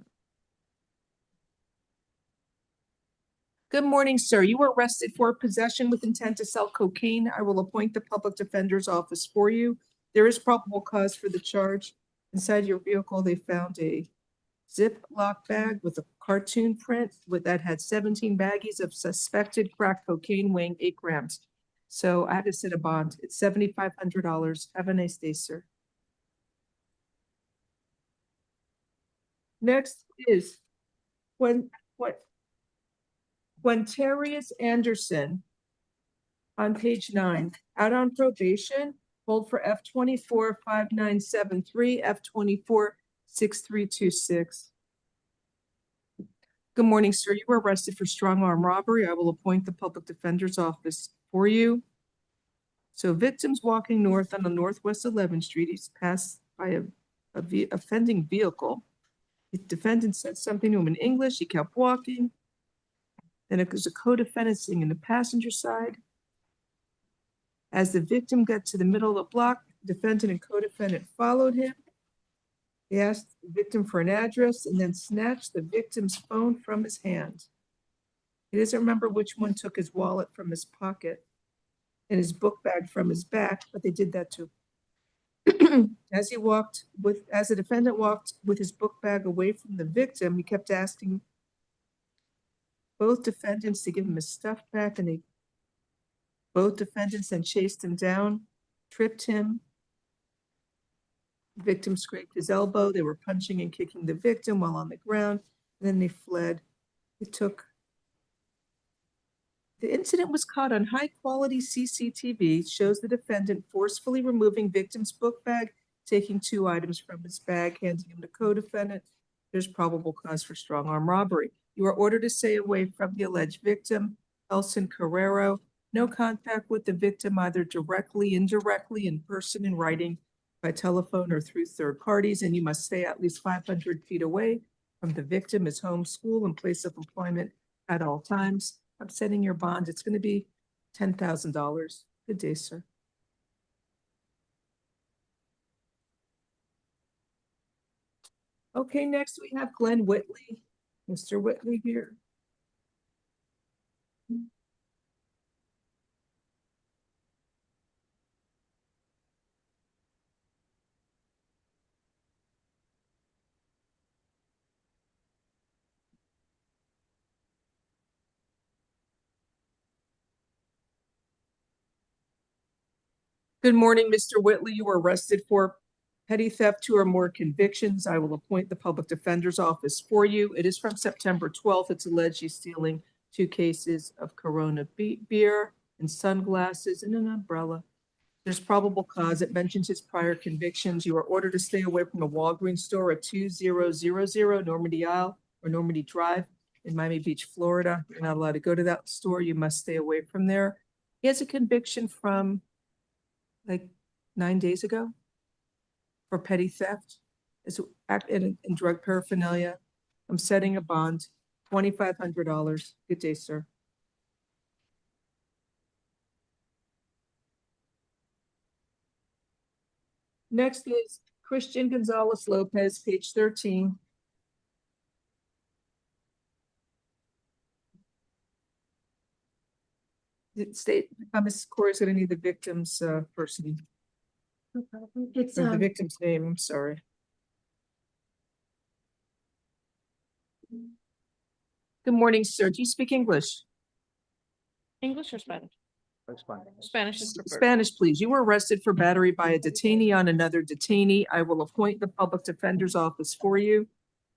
Good morning, sir. You were arrested for possession with intent to sell cocaine. I will appoint the public defender's office for you. There is probable cause for the charge. Inside your vehicle, they found a Ziploc bag with a cartoon print that had 17 baggies of suspected crack cocaine weighing 8 grams. So I had to set a bond. It's $7,500. Have a nice day, sir. Next is Quintarius Anderson on page 9, out on probation, hold for F24 5973, F24 6326. Good morning, sir. You were arrested for strong arm robbery. I will appoint the public defender's office for you. So victim's walking north on the Northwest 11th Street. He's passed by a offending vehicle. The defendant said something to him in English. He kept walking. Then it was a co-defendant sitting in the passenger side. As the victim got to the middle of the block, defendant and co-defendant followed him. He asked the victim for an address and then snatched the victim's phone from his hand. He doesn't remember which one took his wallet from his pocket and his book bag from his back, but they did that too. As the defendant walked with his book bag away from the victim, he kept asking both defendants to give him his stuff back, and both defendants then chased him down, tripped him. The victim scraped his elbow. They were punching and kicking the victim while on the ground. And then they fled. The incident was caught on high-quality CCTV, shows the defendant forcefully removing victim's book bag, taking 2 items from his bag, handing him to co-defendant. There's probable cause for strong-arm robbery. You are ordered to stay away from the alleged victim, Elson Carrero. No contact with the victim, either directly, indirectly, in person, in writing, by telephone, or through third parties, and you must stay at least 500 feet away from the victim, his home, school, and place of employment at all times. I'm setting your bond. It's going to be $10,000. Good day, sir. Okay, next we have Glenn Whitley. Mr. Whitley here. Good morning, Mr. Whitley. You were arrested for petty theft, 2 or more convictions. I will appoint the public defender's office for you. It is from September 12th. It's alleged he's stealing 2 cases of Corona beer and sunglasses and an umbrella. There's probable cause. It mentions his prior convictions. You are ordered to stay away from the Walgreens store at 2000 Normandy Isle or Normandy Drive in Miami Beach, Florida. You're not allowed to go to that store. You must stay away from there. He has a conviction from like 9 days ago for petty theft and drug paraphernalia. I'm setting a bond, $2,500. Good day, sir. Next is Christian Gonzalez Lopez, page 13. State, Miss Corey's gonna need the victim's first name, No problem. It's or the victim's name, I'm sorry. Good morning, sir. Do you speak English? English or Spanish? Spanish is preferred. Spanish, please. You were arrested for battery by a detainee on another detainee. I will appoint the public defender's office for you.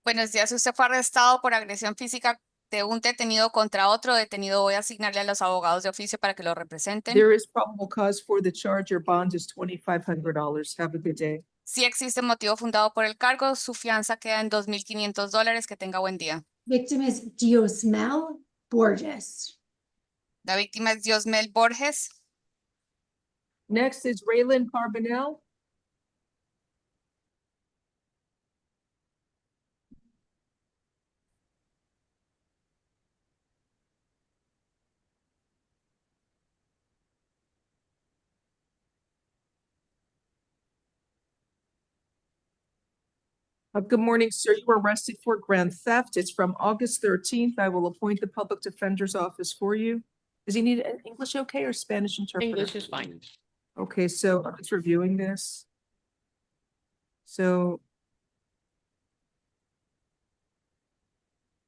Buenos días, usted fue arrestado por agresión física de un detenido contra otro detenido. Voy a asignarle a los abogados de oficio para que lo representen. There is probable cause for the charge. Your bond is $2,500. Have a good day. Si existe motivo fundado por el cargo, su fianza queda en $2,500. Que tenga buen día. victim is Diosmel Borges. La víctima es Diosmel Borges. Next is Raylan Carbonell. Good morning, sir. You were arrested for grand theft. It's from August 13th. I will appoint the public defender's office for you. Does he need an English okay or Spanish interpreter? English is fine. Okay, so I'm just reviewing this. So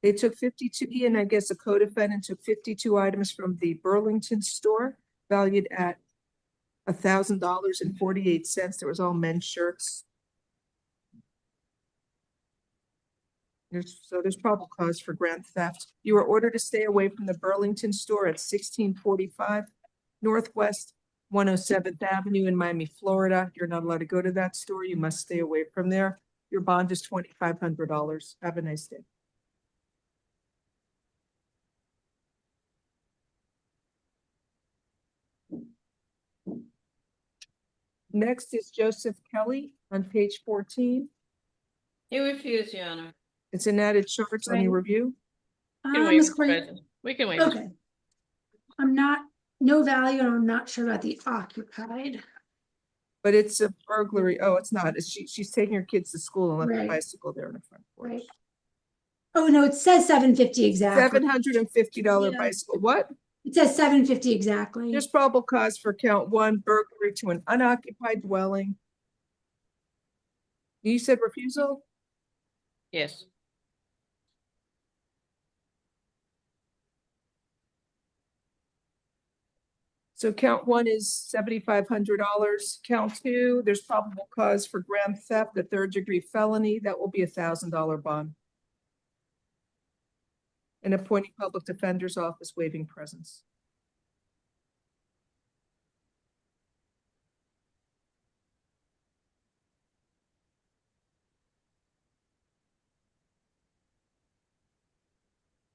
they took 52, he and I guess a co-defendant took 52 items from the Burlington store valued at $1,000.48. There was all men's shirts. There's probable cause for grand theft. You were ordered to stay away from the Burlington store at 1645 Northwest 107th Avenue in Miami, Florida. You're not allowed to go to that store. You must stay away from there. Your bond is $2,500. Have a nice day. Next is Joseph Kelly on page 14. He refused, Your Honor. It's an added charge. Let me review. We can waive Ms. his Corey, presence. We can waive his- okay. I'm not, no value, and I'm not sure about the occupied. But it's a burglary. Oh, it's not. She's taking her kids to school and left the Right. bicycle there in the front porch. Right. Oh, no, it says $750 exactly. $750 Yeah. bicycle. What? It says $750 exactly. There's probable cause for count one, burglary to an unoccupied dwelling. You said refusal? Yes. So count one is $7,500. Count two, there's probable cause for grand theft, a third-degree felony. That will be $1,000 bond. And appointing public defender's office waiving presence.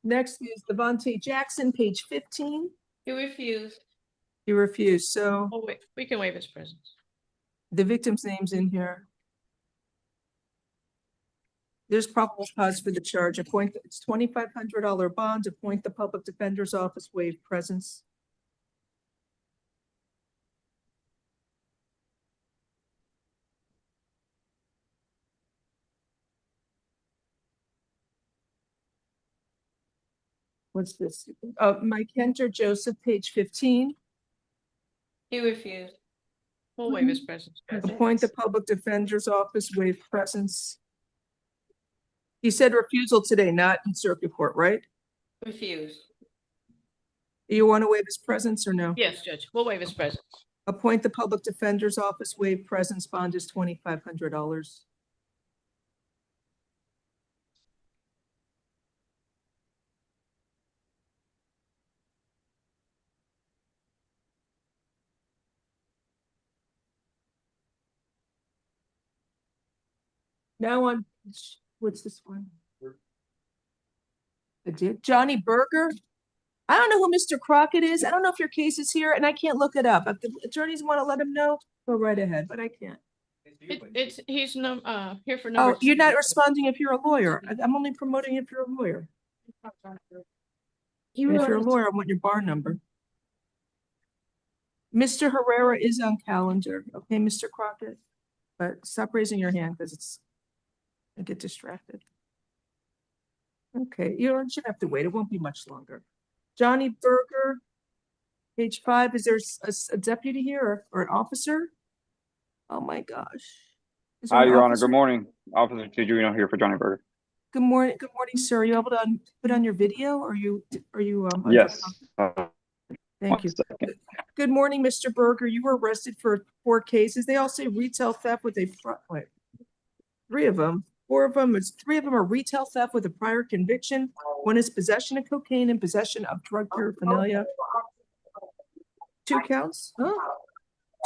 Next is Devontae Jackson, page 15. He refused. He refused, so Oh, wait, we can waive his presence. the victim's name's in here. There's probable cause for the charge. It's $2,500 bond, appoint the public defender's office, waive presence. What's this? Mike Henter, Joseph, page 15. He refused. We'll waive his presence. Appoint the public defender's office, waive presence. He said refusal today, not in circuit court, right? Refused. You want to waive his presence or no? Yes, Judge, we'll waive his presence. Appoint the public defender's office, waive presence, bond is $2,500. Now on, what's this one? I did. Johnny Berger. I don't know who Mr. Crockett is. I don't know if your case is here and I can't look it up. If the attorneys want to let him know, go right ahead, but I can't. He's here for number Oh, you're two. not responding if you're a lawyer. I'm only promoting if you're a lawyer. If you're a lawyer, I want your bar number. Mr. Herrera is on calendar. Okay, Mr. Crockett. But stop raising your hand because I get distracted. Okay, you don't should have to wait. It won't be much longer. Johnny Berger, page 5. Is there a deputy here or an officer? Oh my gosh. Is there Hi, an Your Honor. officer? Good morning. Officer Tidrino here for Johnny Berger. Good morning, sir. Are you able to put on your video? Or are you under Yes. Thank you. Good morning, Mr. Berger. You were arrested for 4 cases. They all say retail theft with a wait, 3 of them. 4 of them is 3 of them are retail theft with a prior conviction. 1 is possession of cocaine and possession of drug paraphernalia. 2 counts? Huh?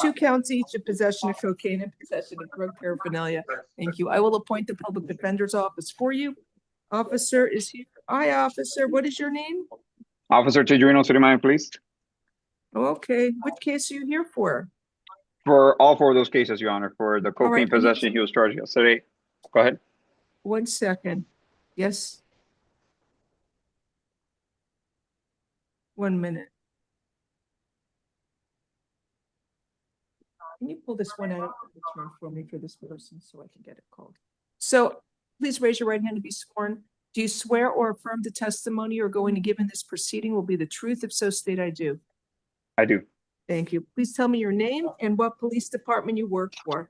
2 counts each of possession of cocaine and possession of drug paraphernalia. Thank you. I will appoint the public defender's office for you. Officer is here. Hi, officer. What is your name? Officer Tidrino, City Miami Police. Okay. What case are you here for? For all 4 of those cases, Your Honor, for the cocaine right, possession he was charged yesterday. Go ahead. 1 second. Yes. 1 minute. Can you pull this one out of the return for me for this person so I can get it called? So please raise your right hand to be sworn. Do you swear or affirm the testimony you're going to give in this proceeding will be the truth? If so, state I do. I do. Thank you. Please tell me your name and what police department you work for.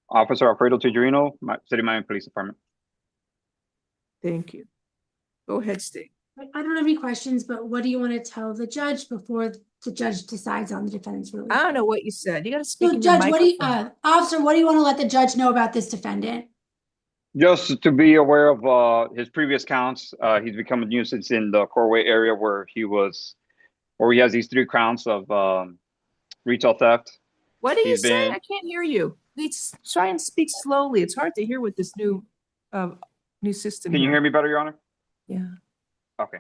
Officer Alfredo Tidrino, City Miami Police Department. Thank you. Go ahead, state. I don't have any questions, but what do you want to tell the judge before the judge decides on the defendant's release? I don't know what you said. You got to speak So in judge, the what do you, microphone. officer, what do you want to let the judge know about this defendant? Just to be aware of his previous counts, he's become a nuisance in the Corway area where he has these 3 counts of retail theft. What do you He's say? been- I can't hear you. Please try and speak slowly. It's hard to hear with this new system. Can you here. hear me better, Your Honor? Yeah. Okay.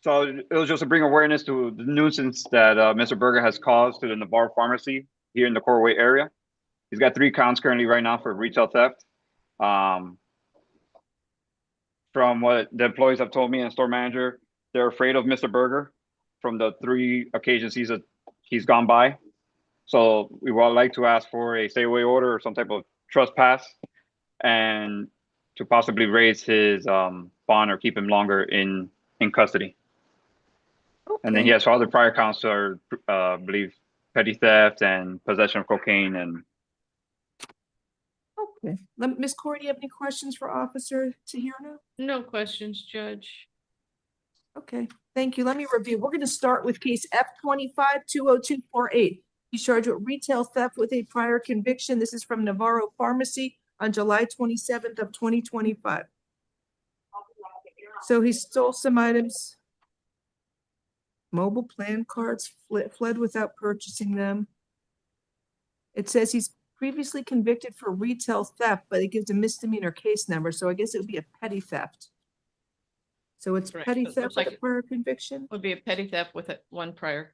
So it was just to bring awareness to the nuisance that Mr. Berger has caused to the Navarro Pharmacy here in the Corway area. He's got 3 counts currently right now for retail theft. From what the employees have told me and store manager, they're afraid of Mr. Berger from the 3 occasions he's gone by. So we would like to ask for a stay away order or some type of trespass and to possibly raise his bond or keep him longer in custody. Okay. And then he has other prior counts are, I believe, petty theft and possession of cocaine. And Okay. Ms. Corey, do you have any questions for Officer Tahirno? No questions, Judge. Okay, thank you. Let me review. We're going to start with case F25-20248. He's charged with retail theft with a prior conviction. This is from Navarro Pharmacy on July 27th of 2025. So he stole some items, mobile plan cards, fled without purchasing them. It says he's previously convicted for retail theft, but it gives a misdemeanor case number. So I guess it would be a petty theft. So it's Correct. petty It looks theft like with a prior conviction. Would be a petty theft with 1 prior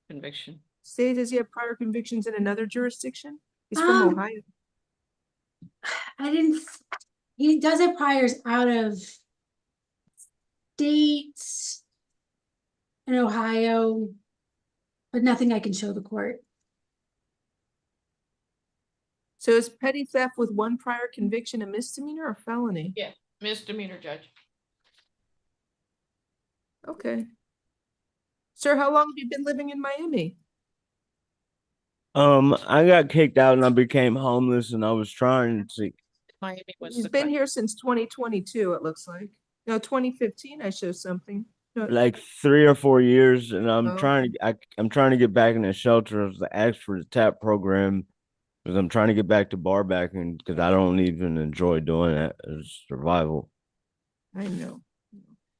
conviction. Say, does he have prior convictions in another jurisdiction? He's from Ohio. He does have priors out of states in Ohio, but nothing I can show the court. So is petty theft with 1 prior conviction a misdemeanor or felony? Yeah, misdemeanor, Judge. Okay. Sir, how long have you been living in Miami? I got kicked out and I became homeless and I was trying to Miami was He's the been here since 2022, it looks like. No, 2015, I show something. No, like 3 or 4 years and I'm Oh. trying to get back in the shelter as the ask for the TAP program because I'm trying to get back to bar backing because I don't even enjoy doing that as survival. I know.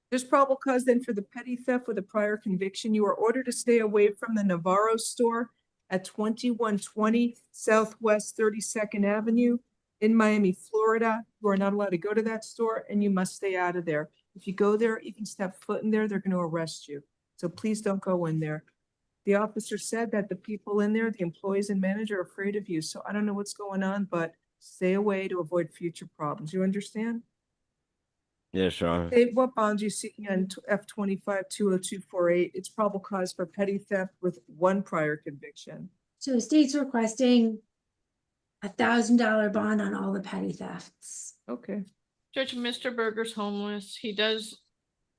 There's probable cause then for the petty theft with a prior conviction. You are ordered to stay away from the Navarro store at 2120 Southwest 32nd Avenue in Miami, Florida. You are not allowed to go to that store and you must stay out of there. If you go there, you can step foot in there, they're going to arrest you. So please don't go in there. The officer said that the people in there, the employees and manager are afraid of you. So I don't know what's going on, but stay away to avoid future problems. You understand? Yes, sure. Dave, what bond are you seeking on F25-20248? It's probable cause for petty theft with 1 prior conviction. So the state's requesting $1,000 bond on all the petty thefts. Okay. Judge, Mr. Berger's homeless. He does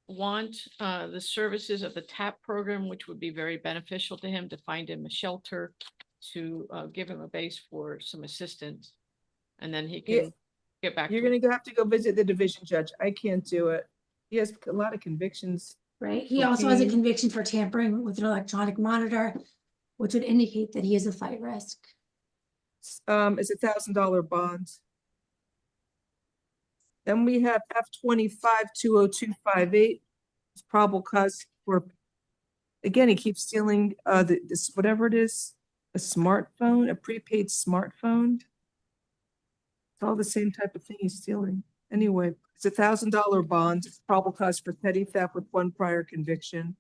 want the services of the TAP program, which would be very beneficial to him, to find him a shelter, to give him a base for some assistance. And then he Yeah. can get back. You're to gonna have to go visit the division judge. I can't do it. He has a lot of convictions. Right? He also has a Cocaine. conviction for tampering with an electronic monitor, which would indicate that he is a flight risk. It's $1,000 bond. Then we have F25-20258. It's probable cause for, again, he keeps stealing this, whatever it is, a smartphone, a prepaid smartphone. It's all the same type of thing he's stealing. Anyway, it's $1,000 bond. It's probable cause for petty theft with 1 prior conviction,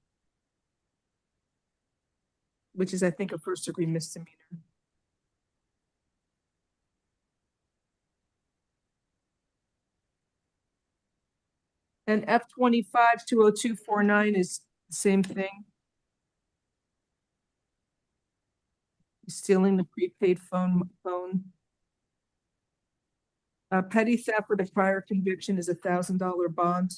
which is, I think, a first-degree misdemeanor. And F25-20249 is the same thing. He's stealing the prepaid phone. Petty theft with a prior conviction is $1,000 bond.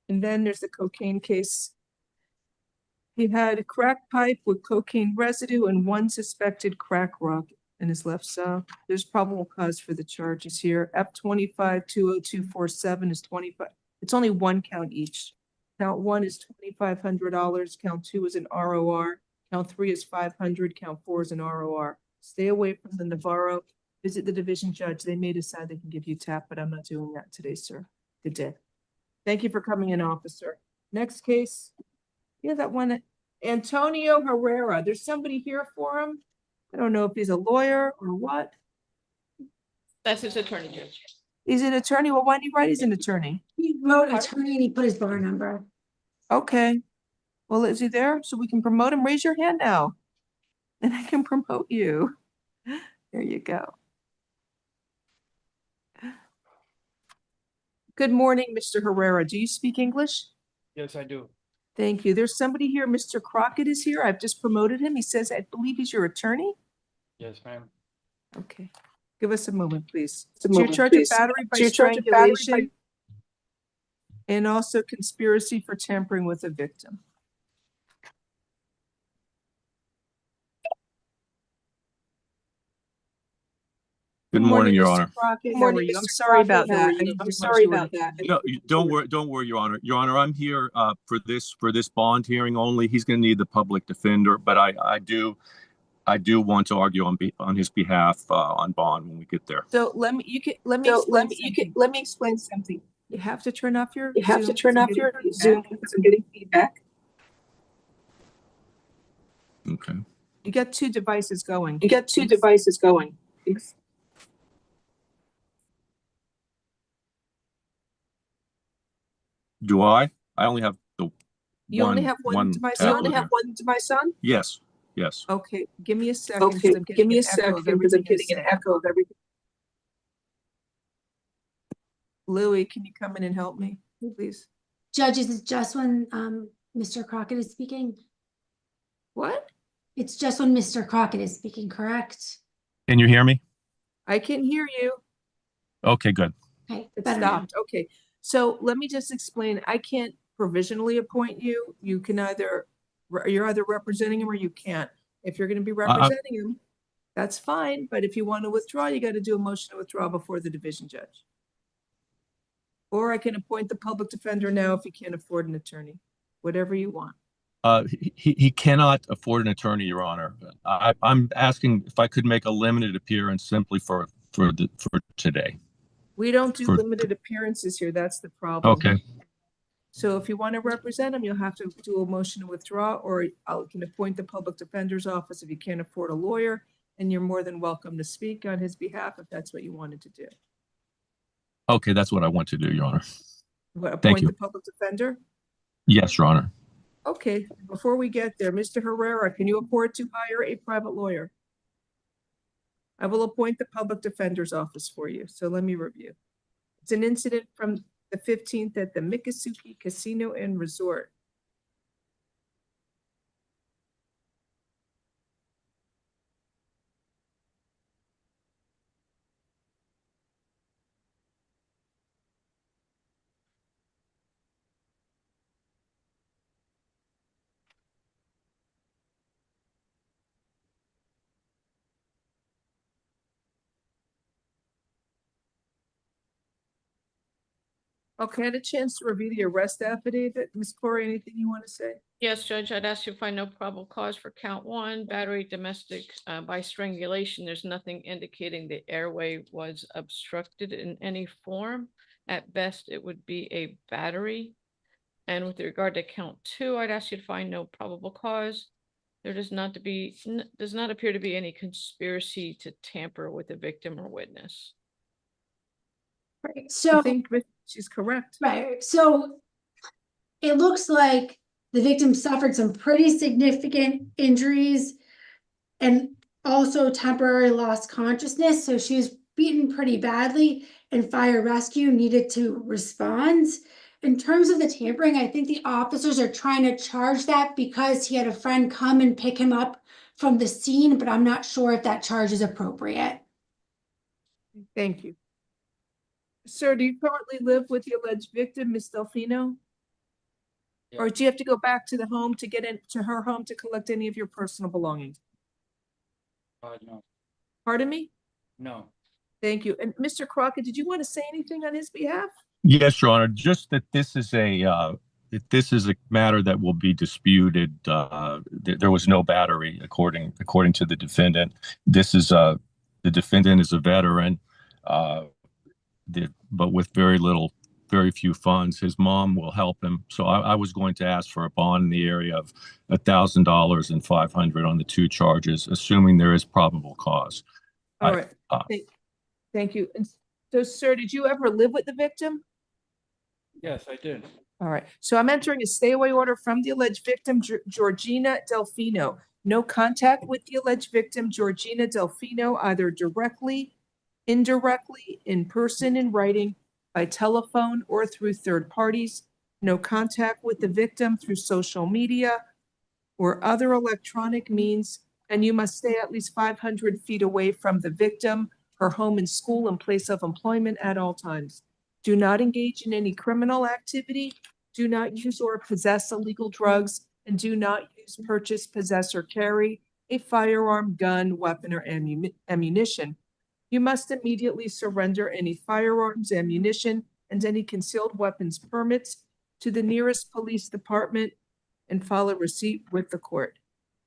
And then there's the cocaine case. He had a crack pipe with cocaine residue and 1 suspected crack rock in his left cell. There's probable cause for the charges here. F25-20247 is 25. It's only 1 count each. Count 1 is $2,500. Count 2 is an ROR. Count 3 is 500. Count 4 is an ROR. Stay away from the Navarro. Visit the division judge. They may decide they can give you TAP, but I'm not doing that today, sir. Good day. Thank you for coming in, officer. Next case. Yeah, that one, Antonio Herrera. There's somebody here for him. I don't know if he's a lawyer or what. That's his attorney, Judge. He's an attorney. Well, why did he write he's an attorney? He wrote attorney and he put his bar number. Okay. Well, is he there? So we can promote him. Raise your hand now. And I can promote you. There you go. Good morning, Mr. Herrera. Do you speak English? Yes, I do. Thank you. There's somebody here. Mr. Crockett is here. I've just promoted him. He says, I believe he's your attorney. Yes, ma'am. Okay. Give us a moment, please. So you're charged with battery by strangulation and also conspiracy for tampering with a victim. Good morning, Your Mr. Honor. Crockett. How are you? I'm sorry about that. I'm sorry about that. No, don't worry, Your Honor. Your Honor, I'm here for this bond hearing only. He's going to need the public defender, but I do want to argue on his behalf on bond when we get there. So let me explain something. You have to turn off your Zoom because I'm getting feedback. Okay. You got 2 devices going. Do I? I only have the You only have one device. You only have one device on? Yes. Yes. Okay, give me a second. Okay, give me a second because I'm getting an echo of everything. Louis, can you come in and help me, please? Judge, is it just when Mr. Crockett is speaking? What? It's just when Mr. Crockett is speaking, correct? Can you hear me? I can hear you. Okay, good. Okay, It better now. stopped. Okay, so let me just explain. I can't provisionally appoint you. You can you're either representing him or you can't. If you're going to be representing him, that's fine. But if you want to withdraw, you got to do a motion to withdraw before the division judge. Or I can appoint the public defender now if you can't afford an attorney, whatever you want. He cannot afford an attorney, Your Honor. I'm asking if I could make a limited appearance simply for today. We don't do limited appearances here. That's the problem. Okay. So if you want to represent him, you'll have to do a motion to withdraw, or I can appoint the public defender's office if you can't afford a lawyer, and you're more than welcome to speak on his behalf if that's what you wanted to do. Okay, that's what I want to do, Your Honor. What, Thank appoint you. the public defender? Yes, Your Honor. Okay, before we get there, Mr. Herrera, can you afford to hire a private lawyer? I will appoint the public defender's office for you, so let me review. It's an incident from the 15th at the Miccosukee Casino and Resort. Okay, I had a chance to review the arrest affidavit. Ms. Corey, anything you want to say? Yes, Judge, I'd ask you to find no probable cause for count one, battery domestic by strangulation. There's nothing indicating the airway was obstructed in any form. At best, it would be a battery. And with regard to count two, I'd ask you to find no probable cause. There does not appear to be any conspiracy to tamper with the victim or witness. Right, so I think she's correct. right, so it looks like the victim suffered some pretty significant injuries and also temporary lost consciousness. So she was beaten pretty badly and fire rescue needed to respond. In terms of the tampering, I think the officers are trying to charge that because he had a friend come and pick him up from the scene, but I'm not sure if that charge is appropriate. Thank you. Sir, do you currently live with the alleged victim, Ms. Delfino? Or do you have to go back to the home to get into her home to collect any of your personal belongings? No. Pardon me? No. Thank you. And Mr. Crockett, did you want to say anything on his behalf? Yes, Your Honor, just that this is a matter that will be disputed. There was no battery according to the defendant. This is the defendant is a veteran, but with very few funds. His mom will help him. So I was going to ask for a bond in the area of $1,000 and $500 on the two charges, assuming there is probable cause. All right. Thank you. And so, sir, did you ever live with the victim? Yes, I did. All right. So I'm entering a stay away order from the alleged victim, Georgina Delfino. No contact with the alleged victim, Georgina Delfino, either directly, indirectly, in person, in writing, by telephone, or through third parties. No contact with the victim through social media or other electronic means. And you must stay at least 500 feet away from the victim, her home and school and place of employment at all times. Do not engage in any criminal activity. Do not use or possess illegal drugs, and do not use, purchase, possess, or carry a firearm, gun, weapon, or ammunition. You must immediately surrender any firearms, ammunition, and any concealed weapons permits to the nearest police department and file a receipt with the court.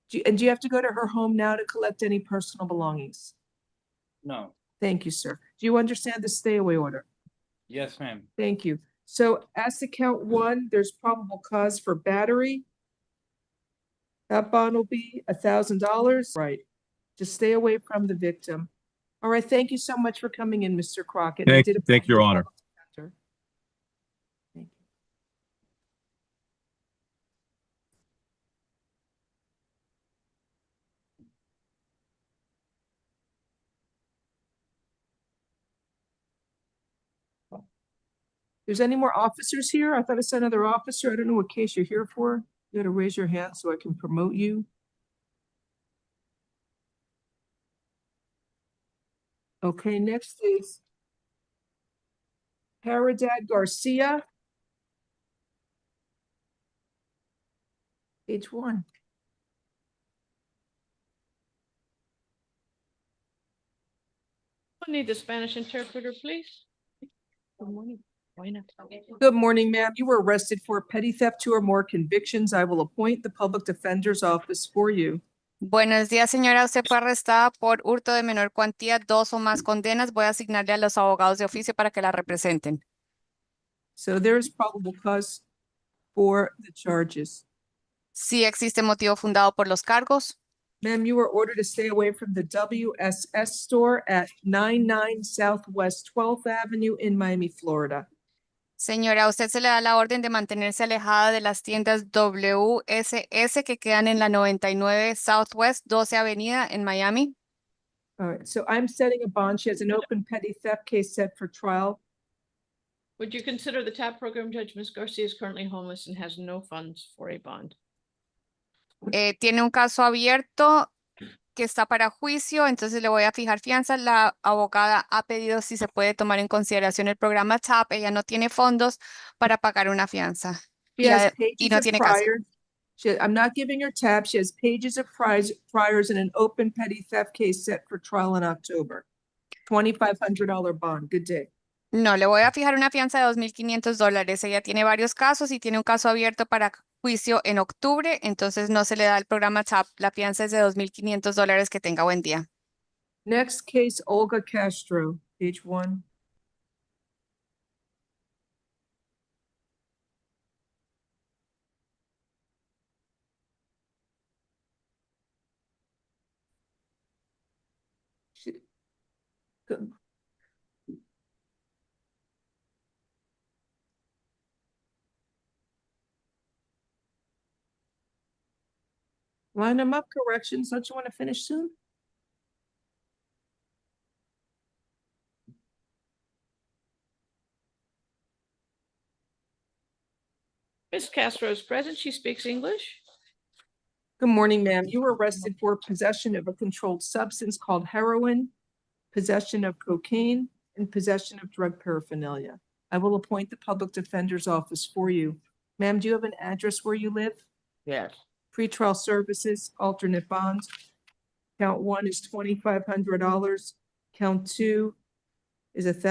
Do you have to go to her home now to collect any personal belongings? No. Thank you, sir. Do you understand the stay away order? Yes, ma'am. Thank you. So as to count one, there's probable cause for battery. That bond will be $1,000. Right. Just stay away from the victim. All right. Thank you so much for coming in, Mr. Crockett. Thank you, Your Honor. Thank you. There's any more officers here? I thought I said another officer. I don't know what case you're here for. You gotta raise your hand so I can promote you. Okay, next is Paradad Garcia. Page 1. I need the Spanish interpreter, please. Good morning. Why not? Good morning, ma'am. You were arrested for petty theft, 2 or more convictions. I will appoint the public defender's office for you. Buenos días, señora. Usted fue arrestada por hurto de menor cuantía, 2 o más condenas. Voy a asignarle a los abogados de oficio para que la representen. So there is probable cause for the charges. Sí existe motivo fundado por los cargos. Ma'am, you were ordered to stay away from the WSS store at 99 Southwest 12th Avenue in Miami, Florida. Señora, a usted se le da la orden de mantenerse alejada de las tiendas WSS que quedan en la 99 Southwest 12 Avenida en Miami. All right, so I'm setting a bond. She has an open petty theft case set for trial Would you consider the TAP program, Judge? Ms. Garcia is currently homeless and has no funds for a bond. Tiene un caso abierto que está para juicio, entonces le voy a fijar fianza. La abogada ha pedido si se puede tomar en consideración el programa TAP. Ella no tiene fondos para pagar una fianza. She has Y pages no of tiene caso. priors. I'm not giving her tab. She has pages of priors in an open petty theft case set for trial in October. $2,500 bond. Good day. No, le voy a fijar una fianza de $2,500. Ella tiene varios casos y tiene un caso abierto para juicio en octubre, entonces no se le da el programa TAP. La fianza es de $2,500. Que tenga buen día. Next case, Olga Castro, page 1. Good. Line them up, corrections. Don't you want to finish soon? Ms. Castro is present. She speaks English. Good morning, ma'am. You were arrested for possession of a controlled substance called heroin, possession of cocaine, and possession of drug paraphernalia. I will appoint the public defender's office for you. Ma'am, do you have an address where you live? Yes. Pretrial services, alternate bonds. Count 1 is $2,500. Count 2 is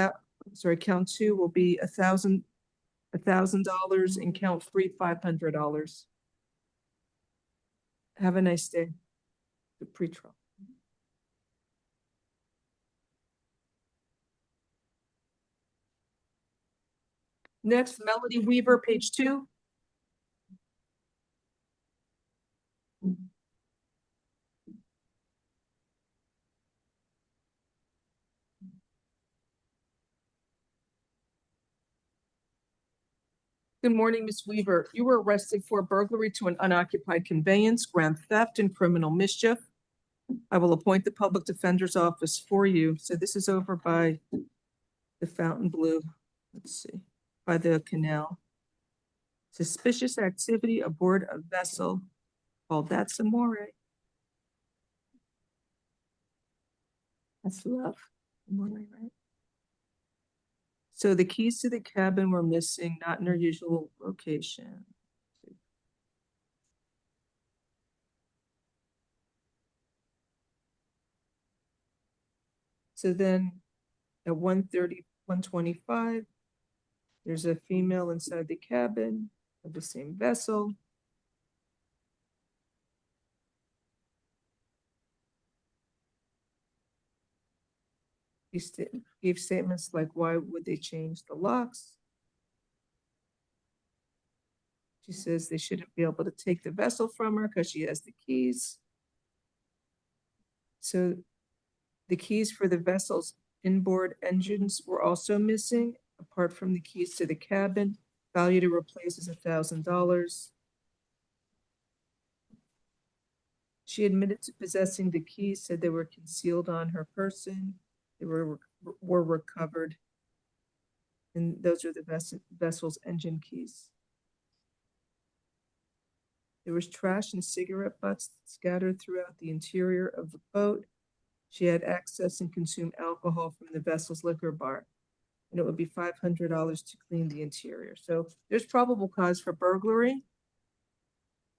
count 2 will be $1,000, and count 3, $500. Have a nice day. The pretrial. Next, Melody Weaver, page 2. Good morning, Ms. Weaver. You were arrested for burglary to an unoccupied conveyance, grand theft, and criminal mischief. I will appoint the public defender's office for you. So this is over by the Fontainebleau, let's see, by the canal. Suspicious activity aboard a vessel called That's Amore. That's love. Amore, right? So the keys to the cabin were missing, not in their usual location. So then at 1:30, 1:25, there's a female inside the cabin of the same vessel. He gave statements like, why would they change the locks? She says they shouldn't be able to take the vessel from her because she has the keys. So the keys for the vessel's inboard engines were also missing, apart from the keys to the cabin. Value to replace is $1,000. She admitted to possessing the keys, said they were concealed on her person. They were recovered. And those are the vessel's engine keys. There was trash and cigarette butts scattered throughout the interior of the boat. She had access and consumed alcohol from the vessel's liquor bar, and it would be $500 to clean the interior. So there's probable cause for burglary.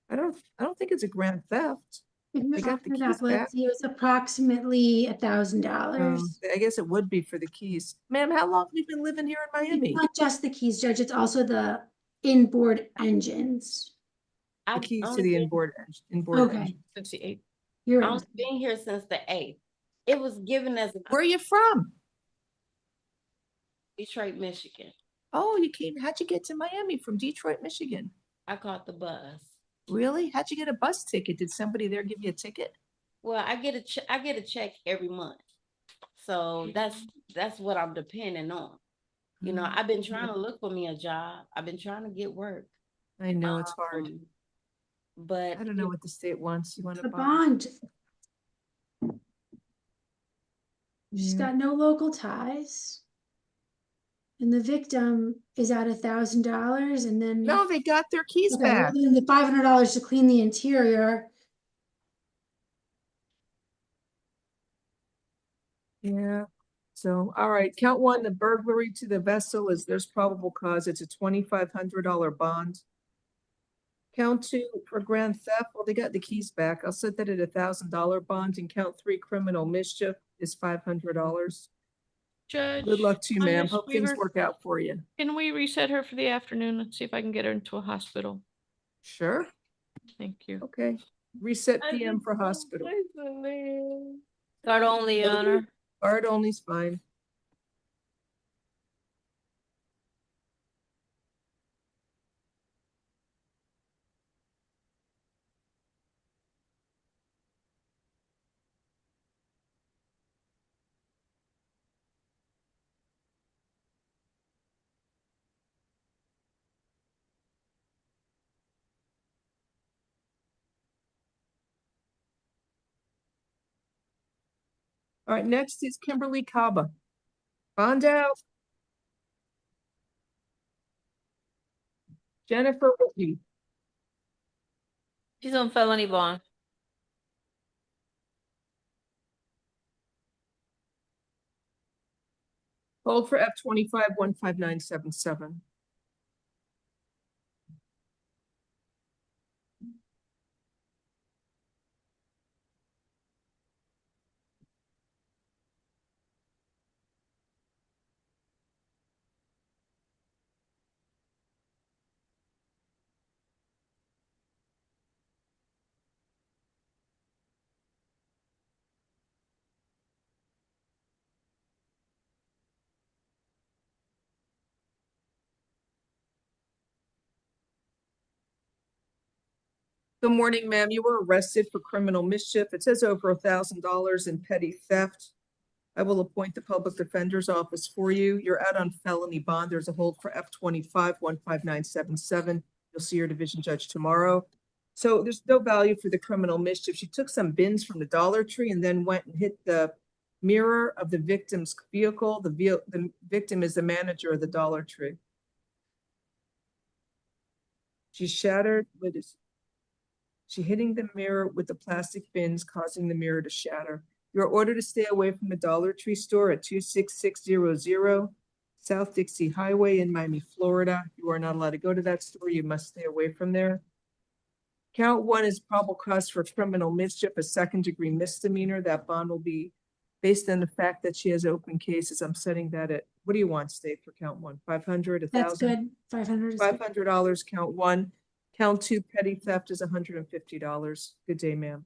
I don't think it's a grand theft. They got the keys back. It was approximately $1,000. I guess it would be for the keys. Ma'am, how long have you been living here in Miami? It's not just the keys, Judge, it's also the inboard engines. The keys to the inboard engine. Okay. Since the 8th. You're I've right. been here since the 8th. It was given as Where are you from? Detroit, Michigan. Oh, you came. How'd you get to Miami from Detroit, Michigan? I caught the bus. Really? How'd you get a bus ticket? Did somebody there give you a ticket? Well, I get a check every month, so that's what I'm depending on. You know, I've been trying to look for me a job. I've been trying to get work. I know it's hard, but I don't know what the state wants. You want The a bond? She's got no local ties. And the victim is at $1,000 and then. No, they got their keys Okay, well, back. then the $500 to clean the interior. Yeah. So, all right, count one, the burglary to the vessel is there's probable cause. It's a $2,500 bond. Count two for grand theft. Well, they got the keys back. I'll set that at $1,000 bond, and count three, criminal mischief is $500. Judge. Good luck to you, ma'am. Ms. Hope things Weaver, work out for you. Can we reset her for the afternoon and see if I can get her into a hospital? Sure. Thank you. Okay. Reset PM for hospital. Card only, Your Honor. Card only's fine. All right, next is Kimberly Caba. Bond out. Jennifer Whitney. She's on felony bond. Hold for F25 15977. Good morning, ma'am. You were arrested for criminal mischief. It says over $1,000 in petty theft. I will appoint the public defender's office for you. You're out on felony bond. There's a hold for F25 15977. You'll see your division judge tomorrow. So there's no value for the criminal mischief. She took some bins from the Dollar Tree and then went and hit the mirror of the victim's vehicle. The victim is the manager of the Dollar Tree. She shattered with his. She hitting the mirror with the plastic bins, causing the mirror to shatter. You are ordered to stay away from the Dollar Tree store at 26600 South Dixie Highway in Miami, Florida. You are not allowed to go to that store. You must stay away from there. Count one is probable cause for criminal mischief, a second-degree misdemeanor. That bond will be based on the fact that she has open cases. I'm setting that at, what do you want, State, for count one? 500, 1,000? That's good. 500 is good. $500, count one. Count two, petty theft is $150. Good day, ma'am.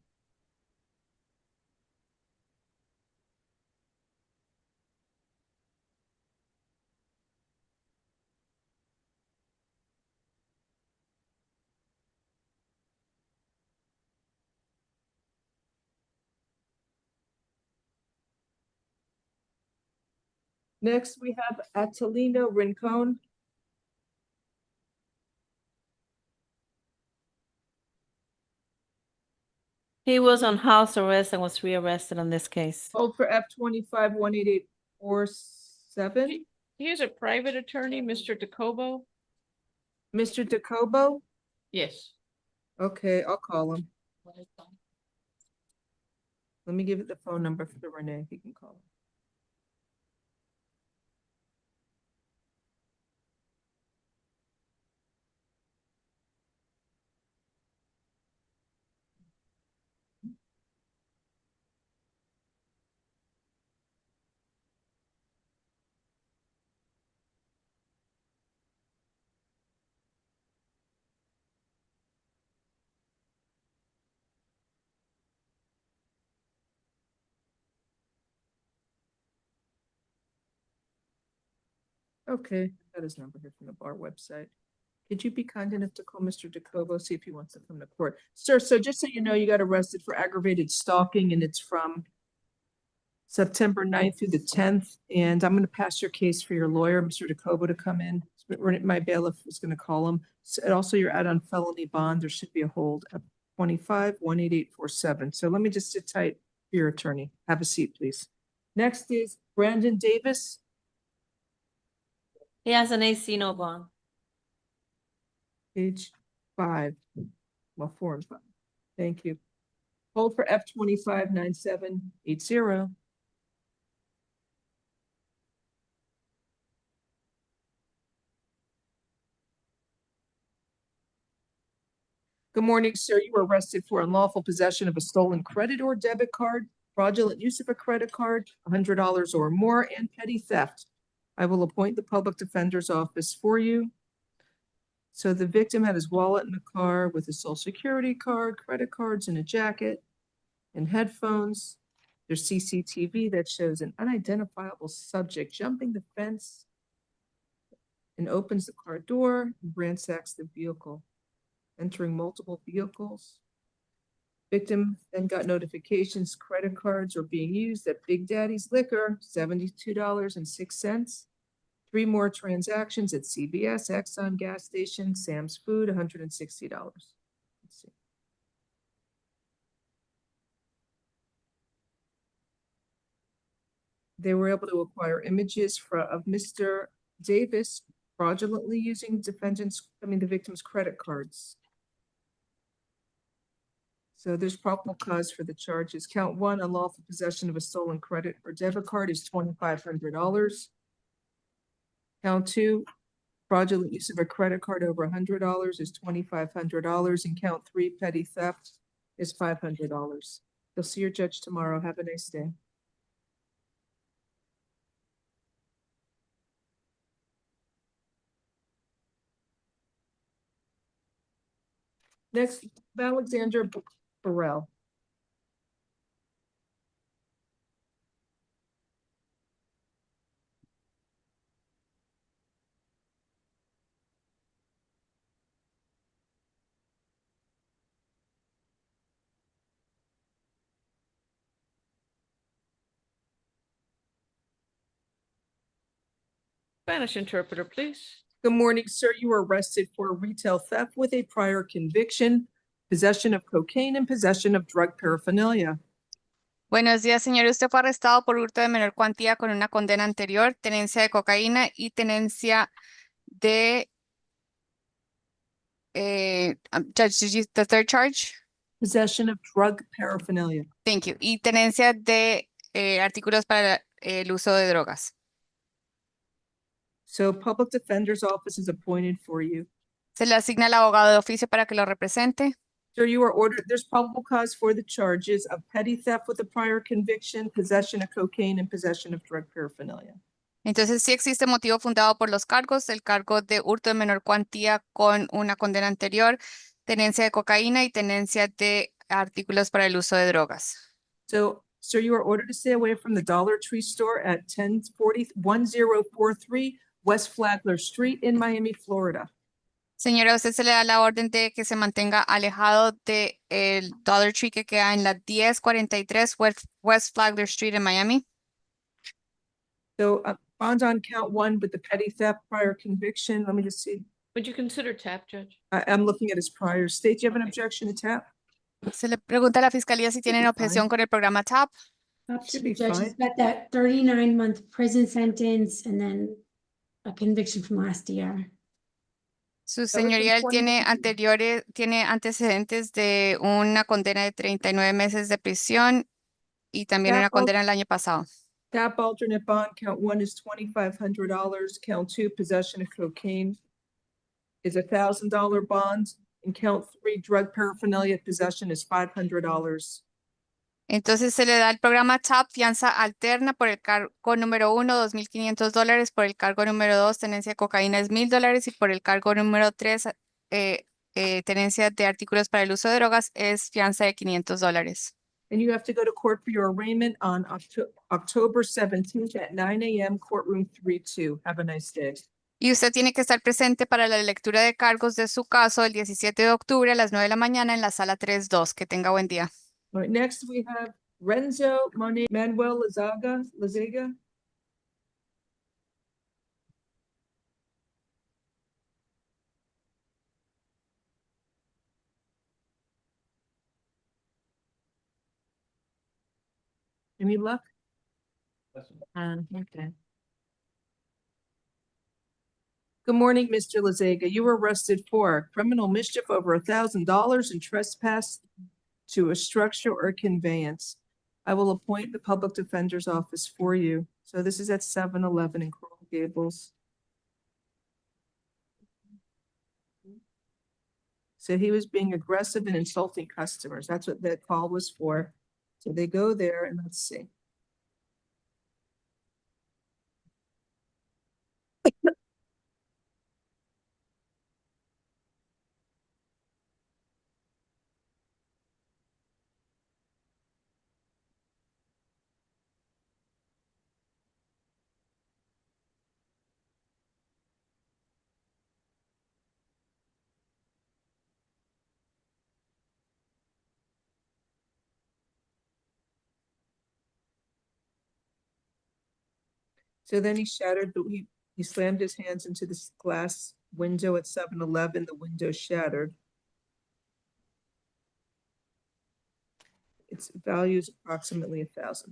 Next, we have Atalino Rincon. He was on house arrest and was rearrested on this case. Hold for F25 18847. Here's a private attorney, Mr. DeCobo. Mr. DeCobo? Yes. Okay, I'll call him. Let me give it the phone number for the Renee. He can call him. Okay, got his number here from the bar website. Could you be kind enough to call Mr. DeCobo, see if he wants to come to court? Sir, so just so you know, you got arrested for aggravated stalking and it's from September 9th through the 10th. And I'm going to pass your case for your lawyer, Mr. DeCobo, to come in. My bailiff is going to call him. So, and also you're out on felony bond. There should be a hold of 25 18847. So let me just sit tight for your attorney. Have a seat, please. Next is Brandon Davis. He has an AC, no bond. Page 5. Well, 4 and 5. Thank you. Hold for F259780. Good morning, sir. You were arrested for unlawful possession of a stolen credit or debit card, fraudulent use of a credit card, $100 or more, and petty theft. I will appoint the public defender's office for you. So the victim had his wallet in the car with his social security card, credit cards, and a jacket, and headphones. There's CCTV that shows an unidentifiable subject jumping the fence and opens the car door and ransacks the vehicle, entering multiple vehicles. Victim then got notifications credit cards are being used at Big Daddy's Liquor, $72.06. 3 more transactions at CVS, Exxon gas station, Sam's Food, $160. Let's see. They were able to acquire images of Mr. Davis fraudulently using the victim's credit cards. So there's probable cause for the charges. Count 1, unlawful possession of a stolen credit or debit card is $2,500. Count 2, fraudulent use of a credit card over $100 is $2,500. And count 3, petty theft is $500. You'll see your judge tomorrow. Have a nice day. Next, Alexander Burrell. Spanish interpreter, please. Good morning, sir. You were arrested for retail theft with a prior conviction, possession of cocaine, and possession of drug paraphernalia. Buenos días, señor. Usted fue arrestado por hurto de menor cuantía con una condena anterior, tenencia de cocaína y tenencia de... Judge, the third charge? Possession of drug paraphernalia. Thank you. Y tenencia de artículos para el uso de drogas. So public defender's office is appointed for you. Se le asigna el abogado de oficio para que lo represente. Sir, you are ordered, there's probable cause for the charges of petty theft with a prior conviction, possession of cocaine, and possession of drug paraphernalia. Entonces sí existe motivo fundado por los cargos, el cargo de hurto de menor cuantía con una condena anterior, tenencia de cocaína y tenencia de artículos para el uso de drogas. So, sir, you are ordered to stay away from the Dollar Tree store at 1043 West Flagler Street in Miami, Florida. Señora, usted se le da la orden de que se mantenga alejado de el Dollar Tree que queda en la 1043 West Flagler Street en Miami. So, bond on count 1 with the petty theft prior conviction. Let me just see. Would you consider TAP, Judge? I'm looking at his prior state. Do you have an objection to TAP? Se le pregunta a la fiscalía si tienen objeción con el programa TAP. Should be Judge, fine. he's got that 39-month prison sentence and then a conviction from last year. Su señoría, él tiene antecedentes de una condena de 39 meses de prisión y también una condena el año pasado. TAP alternate bond, count 1 is $2,500. Count 2, possession of cocaine is $1,000 bond. And count 3, drug paraphernalia possession is $500. Entonces se le da el programa TAP, fianza alterna por el cargo número 1, $2,500, por el cargo número 2, tenencia de cocaína es $1,000 y por el cargo número 3, tenencia de artículos para el uso de drogas es fianza de $500. And you have to go to court for your arraignment on October 17th at 9 a.m. courtroom 3-2. Have a nice day. Y usted tiene que estar presente para la lectura de cargos de su caso el 17 de octubre a las 9 de la mañana en la sala 3-2. Que tenga buen día. All right, next we have Renzo Manuel Lizaga. Any luck? Okay. Good morning, Mr. Lizega. You were arrested for criminal mischief over $1,000 and trespass to a structure or conveyance. I will appoint the public defender's office for you. So this is at 7-Eleven in Coral Gables. So he was being aggressive and insulting customers. That's what that call was for. So they go there and let's see. So then he shattered, he slammed his hands into this glass window at 7-Eleven. The window shattered. Its value is approximately $1,000.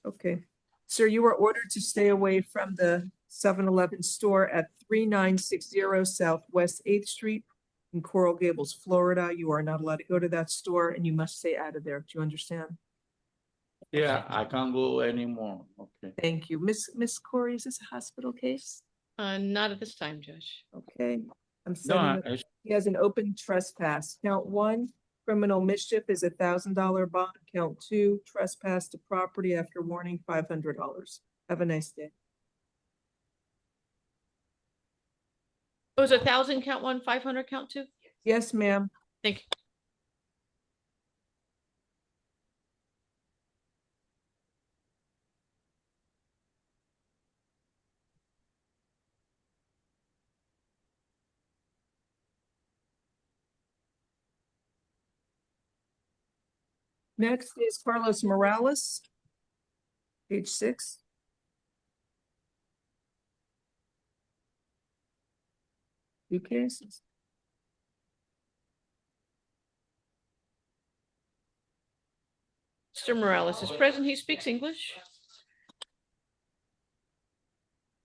Okay. Sir, you were ordered to stay away from the 7-Eleven store at 3960 Southwest 8th Street in Coral Gables, Florida. You are not allowed to go to that store and you must stay out of there. Do you understand? Yeah, I can't go anymore. Okay. Thank you. Miss Corey, is this a hospital case? Not at this time, Judge. Okay. I'm No, setting up. He has an open trespass. Count 1, criminal mischief is $1,000 bond. Count 2, trespass to property after warning, $500. Have a nice day. It was 1,000 count 1, 500 count 2? Yes, ma'am. Thank you. Next is Carlos Morales, page 6. Two cases. Mr. Morales is present. He speaks English.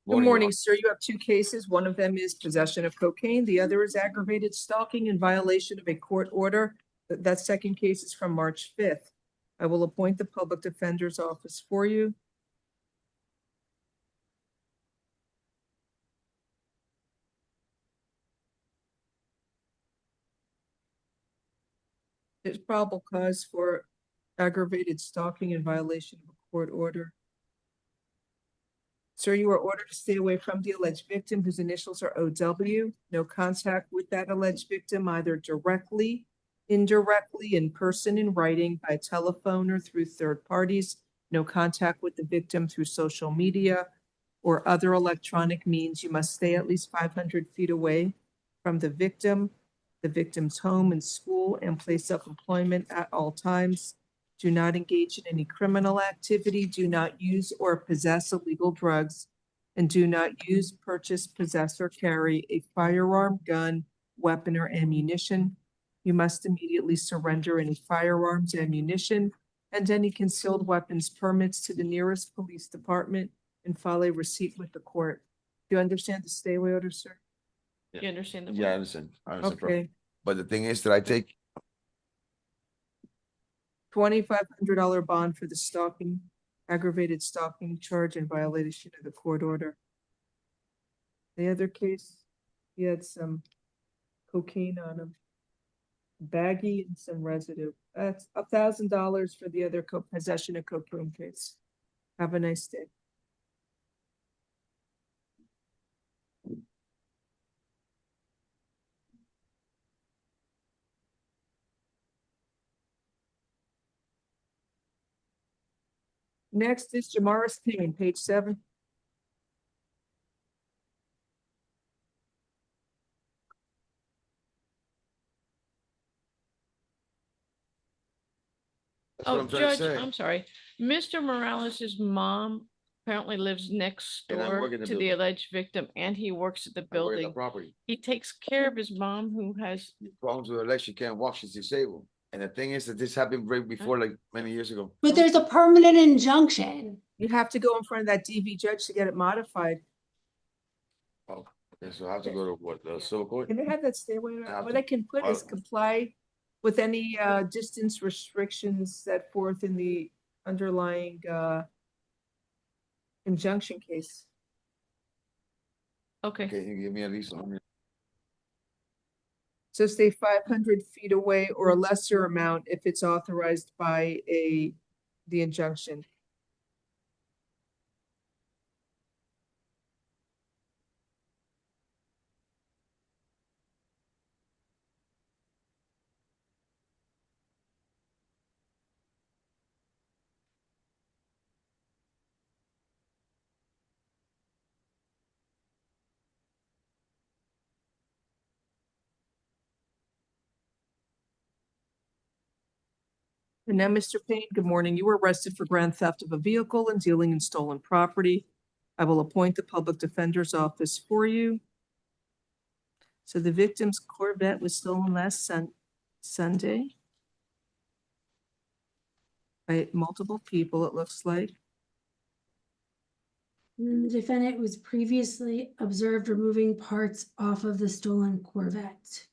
Good morning, sir. You have 2 cases. One of them is possession of cocaine. The other is aggravated stalking in violation of a court order. That second case is from March 5th. I will appoint the public defender's office for you. There's probable cause for aggravated stalking in violation of a court order. Sir, you are ordered to stay away from the alleged victim whose initials are OW. No contact with that alleged victim, either directly, indirectly, in person, in writing, by telephone, or through third parties. No contact with the victim through social media or other electronic means. You must stay at least 500 feet away from the victim's home and school and place of employment at all times. Do not engage in any criminal activity. Do not use or possess illegal drugs. And do not use, purchase, possess, or carry a firearm, gun, weapon, or ammunition. You must immediately surrender any firearms, ammunition, and any concealed weapons permits to the nearest police department and file a receipt with the court. Do you understand the stay away order, sir? You understand the Yeah, I understand. Okay. But the thing is that I take $2,500 bond for the stalking, aggravated stalking charge in violation of the court order. The other case, he had some cocaine on him, baggie and some residue. That's $1,000 for the other possession of cocaine case. Have a nice day. Next is Jamaris Payne, page 7. Oh, Judge, I'm sorry. Mr. Morales's mom apparently lives next And I door work in the to the building. alleged victim, and he works at the I work in the building. property. He takes care of his mom who has, Problems with her leg, she can't walk, she's disabled. And the thing is that this happened right before, like many years ago. But there's a permanent injunction. You have to go in front of that DV judge to get it modified. Oh, And so I have to go to what, the civil court? Can they have that stay away? I have What to I can put is file- comply with any distance restrictions set forth in the underlying injunction case. Okay. Can you give me at least 100? So stay 500 feet away or a lesser amount if it's authorized by the injunction. And now, Mr. Payne, good morning. You were arrested for grand theft of a vehicle and dealing in stolen property. I will appoint the public defender's office for you. So the victim's Corvette was stolen last Sunday by multiple people, it looks like. And then the defendant was previously observed removing parts off of the stolen Corvette.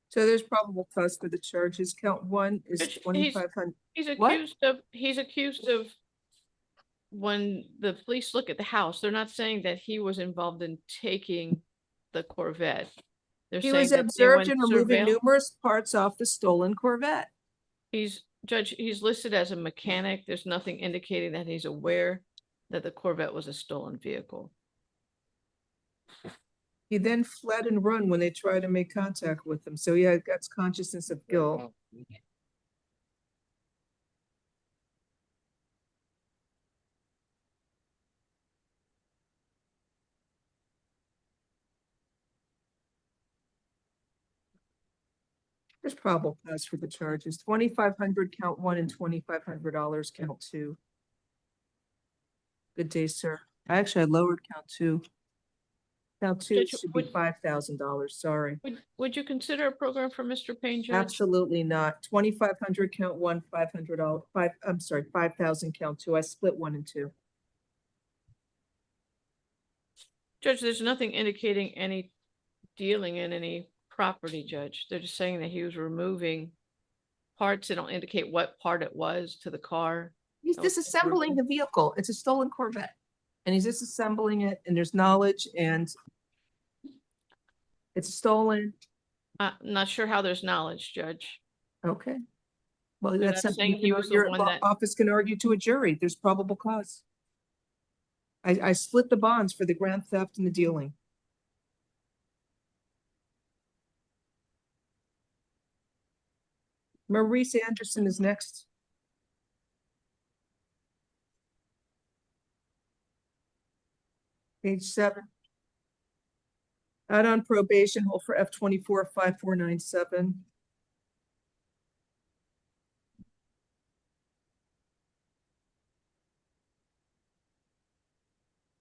So there's probable cause for the charges. Count one is Judge, 2,500. He's What? accused of when the police look at the house, they're not saying that he was involved in taking the Corvette. They're He saying was that they observed went in removing surveil- numerous parts off the stolen Corvette. He's listed as a mechanic. There's nothing indicating that he's aware that the Corvette was a stolen vehicle. He then fled and run when they tried to make contact with him. So yeah, that's consciousness of guilt. There's probable cause for the charges. 2,500 count one and $2,500 count two. Good day, sir. I lowered count two. Count two Judge, should be $5,000. Sorry. Would you consider a program for Mr. Payne, Judge? Absolutely not. 2,500 count one, $5,000 count two. I split one and two. Judge, there's nothing indicating any dealing in any property, Judge. They're just saying that he was removing parts. They don't indicate what part it was to the car. He's disassembling the vehicle. It's a stolen Corvette. And he's disassembling it and there's knowledge and it's stolen. Not sure how there's knowledge, Judge. Okay. Well, They're that's not something saying he was the your one law that- office can argue to a jury. There's probable cause. I split the bonds for the grand theft and the dealing. Maurice Anderson is next. Page 7. Out on probation, hold for F24 5497.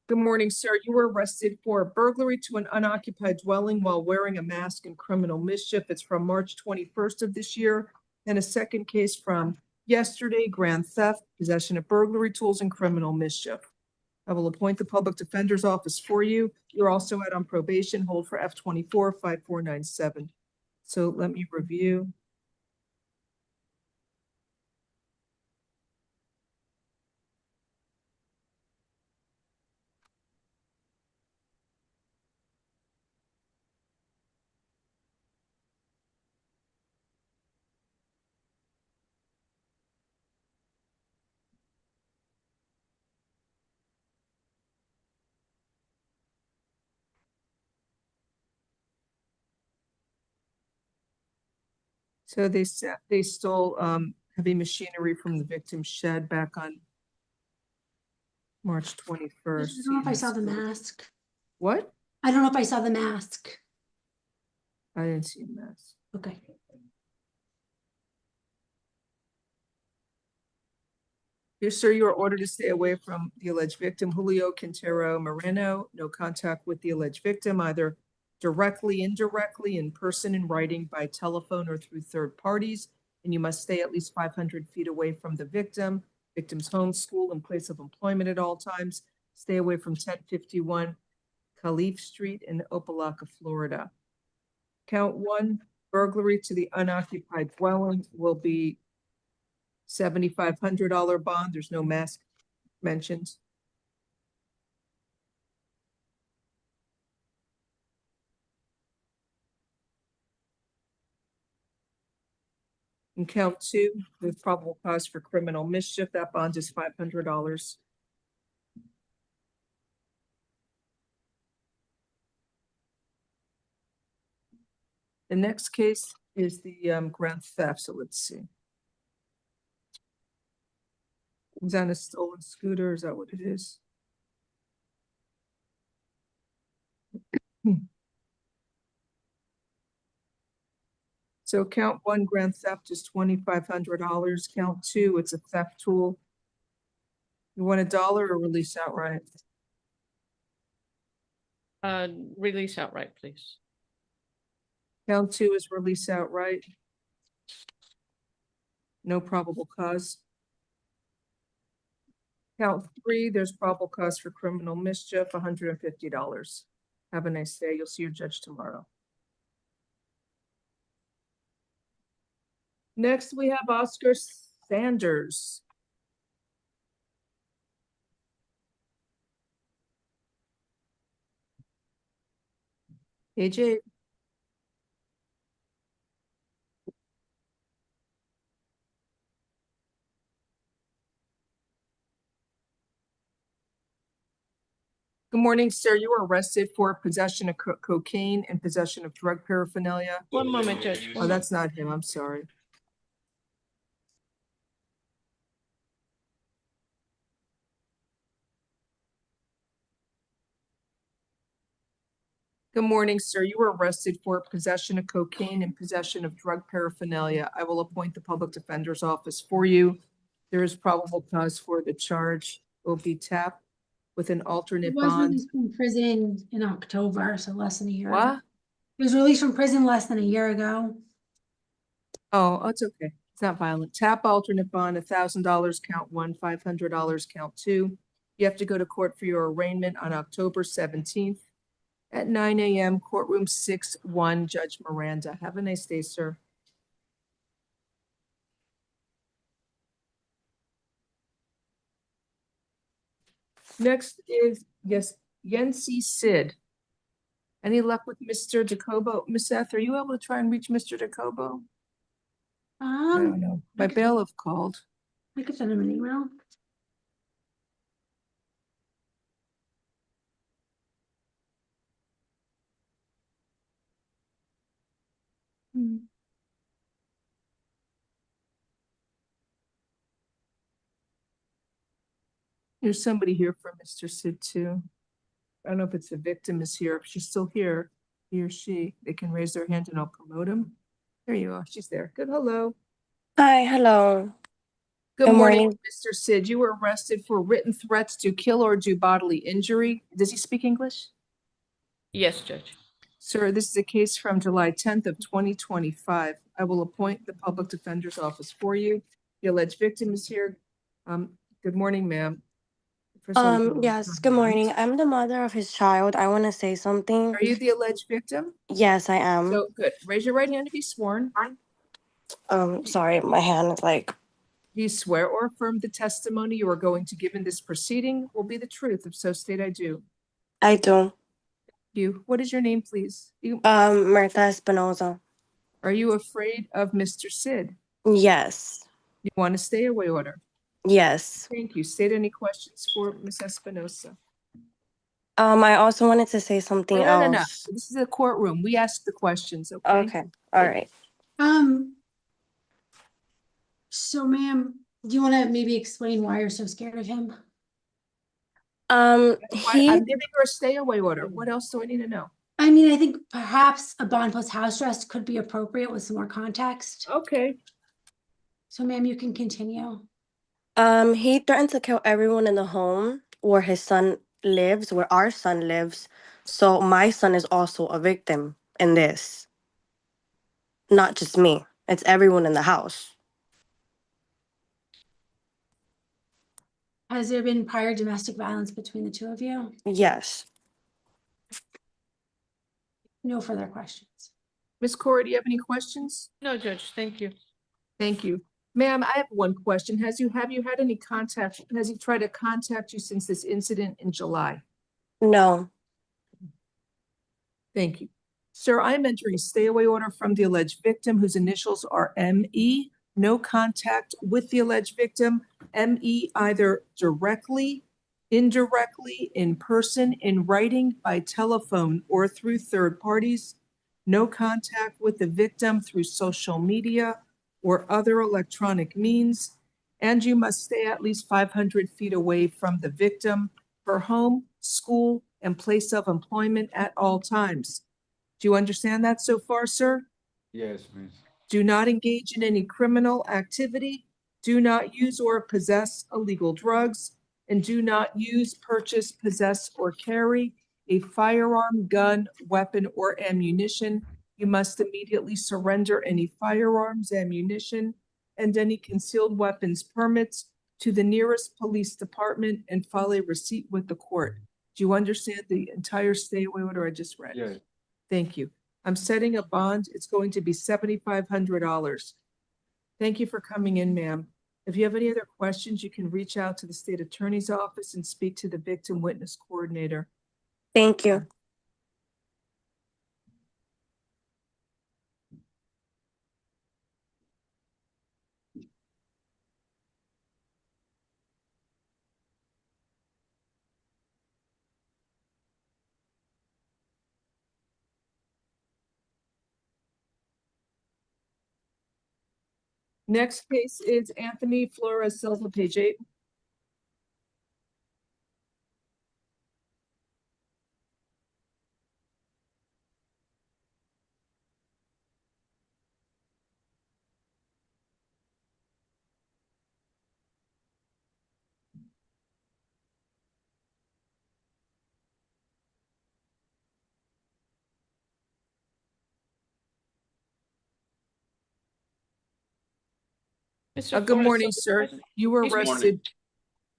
Good morning, sir. You were arrested for burglary to an unoccupied dwelling while wearing a mask and criminal mischief. It's from March 21st of this year. And a second case from yesterday, grand theft, possession of burglary tools and criminal mischief. I will appoint the public defender's office for you. You're also out on probation, hold for F24 5497. So let me review. So they stole heavy machinery from the victim's shed back on March 21st. I don't know if I saw the mask. What? I don't know if I saw the mask. I didn't see a mask. Okay. Yes, sir, you are ordered to stay away from the alleged victim, Julio Quintero Moreno. No contact with the alleged victim, either directly, indirectly, in person, in writing, by telephone, or through third parties. And you must stay at least 500 feet away from the victim's home, school, and place of employment at all times. Stay away from 1051 Calif Street in Opelika, Florida. Count 1, burglary to the unoccupied dwelling, will be $7,500 bond. There's no mask mentioned. And count 2, with probable cause for criminal mischief, that bond is $500. The next case is the grand theft. So let's see. Was on a stolen scooter? Is that what it is? So count 1, grand theft, is $2,500. Count 2, it's a theft tool. You want $1 or release outright? Release outright, please. Count 2 is release outright. No probable cause. Count 3, there's probable cause for criminal mischief, $150. Have a nice day. You'll see your judge tomorrow. Next, we have Oscar Sanders. AJ. Good morning, sir. You were arrested for possession of cocaine and possession of drug paraphernalia. One moment, Judge. Oh, that's not him. I'm sorry. Good morning, sir. You were arrested for possession of cocaine and possession of drug paraphernalia. I will appoint the public defender's office for you. There is probable cause for the charge. Will be tapped with an He alternate was bond. released from prison in October, so less than a year ago. What? He was released from prison less than a year ago. Oh, it's okay. It's not violent. Tap alternate bond, $1,000, count 1, $500, count 2. You have to go to court for your arraignment on October 17th at 9 a.m. Courtroom 6-1, Judge Miranda. Have a nice day, sir. Next is, yes, Yensi Sid. Any luck with Mr. Jacobo? Miss Seth, are you able to try and reach Mr. Jacobo? I don't know. My bailiff called. I could send him an email. There's somebody here for Mr. Sid too. I don't know if it's the victim is here. If she's still here, he or she, they can raise their hand and I'll promote him. There you are. She's there. Good. Hello. Hi, hello. Good morning, Mr. Sid. You were arrested for written threats to kill or do bodily injury. Does he speak English? Yes, Judge. Sir, this is a case from July 10th of 2025. I will appoint the public defender's office for you. The alleged victim is here. Good morning, ma'am. First of all, you can Yes, raise good your hand. morning. I'm the mother of his child. I want to say something. Are you the alleged victim? Yes, I am. So good. Raise your right hand to be sworn. Sorry, my hand is like, Do you swear or affirm the testimony you are going to give in this proceeding will be the truth? If so, state I do. I do. You. What is your name, please? Martha Espinoza. Are you afraid of Mr. Sid? Yes. You want a stay away order? Yes. Thank you. State any questions for Ms. Espinosa? I also wanted to say something No. else. This is a courtroom. We ask the questions, okay? Okay. All right. So ma'am, do you want to maybe explain why you're so scared of him? I'm He giving her a stay away order. What else do I need to know? I mean, I think perhaps a bond plus house arrest could be appropriate with some more context. Okay. So ma'am, you can continue. he threatened to kill everyone in the home where his son lives, where our son lives. So my son is also a victim in this. Not just me. It's everyone in the house. Has there been prior domestic violence between the two of you? Yes. No further questions. Ms. Corey, do you have any questions? No, Judge, thank you. Thank you. Ma'am, I have one question. Have you had any contact? Has he tried to contact you since this incident in July? No. Thank you. Sir, I am entering a stay away order from the alleged victim whose initials are ME. No contact with the alleged victim. ME either directly, indirectly, in person, in writing, by telephone, or through third parties. No contact with the victim through social media or other electronic means. And you must stay at least 500 feet away from the victim, her home, school, and place of employment at all times. Do you understand that so far, sir? Yes, miss. Do not engage in any criminal activity. Do not use or possess illegal drugs. And do not use, purchase, possess, or carry a firearm, gun, weapon, or ammunition. You must immediately surrender any firearms, ammunition, and any concealed weapons permits to the nearest police department and file a receipt with the court. Do you understand the entire stay away order I just read? Yes. Thank you. I'm setting a bond. It's going to be $7,500. Thank you for coming in, ma'am. If you have any other questions, you can reach out to the state attorney's office and speak to the victim witness coordinator. Thank you. Next case is Anthony Flores Silva, page 8. Mr. Good Flores, morning, so- sir. You were Good morning. arrested.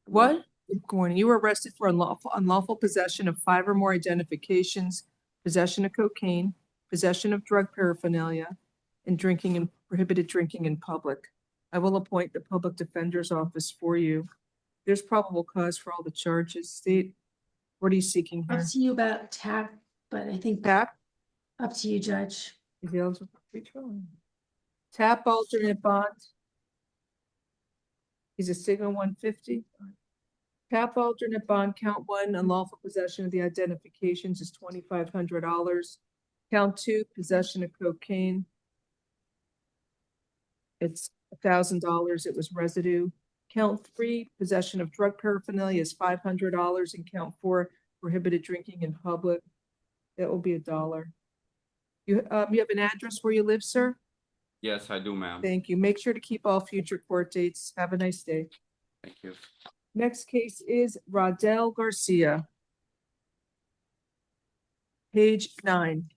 What? Good morning. You were arrested for unlawful possession of 5 or more identifications, possession of cocaine, possession of drug paraphernalia, and prohibited drinking in public. I will appoint the public defender's office for you. There's probable cause for all the charges. State, what are you seeking here? Up to you about TAP, but I think TAP? up to you, Judge. Is he eligible for free trial? TAP alternate bond. He's a Sigma 150. TAP alternate bond, count 1, unlawful possession of the identifications is $2,500. Count 2, possession of cocaine. It's $1,000. It was residue. Count 3, possession of drug paraphernalia is $500, and count 4, prohibited drinking in public. That will be $1. You have an address where you live, sir? Yes, I do, ma'am. Thank you. Make sure to keep all future court dates. Have a nice day. Thank you. Next case is Rodel Garcia. Page 9.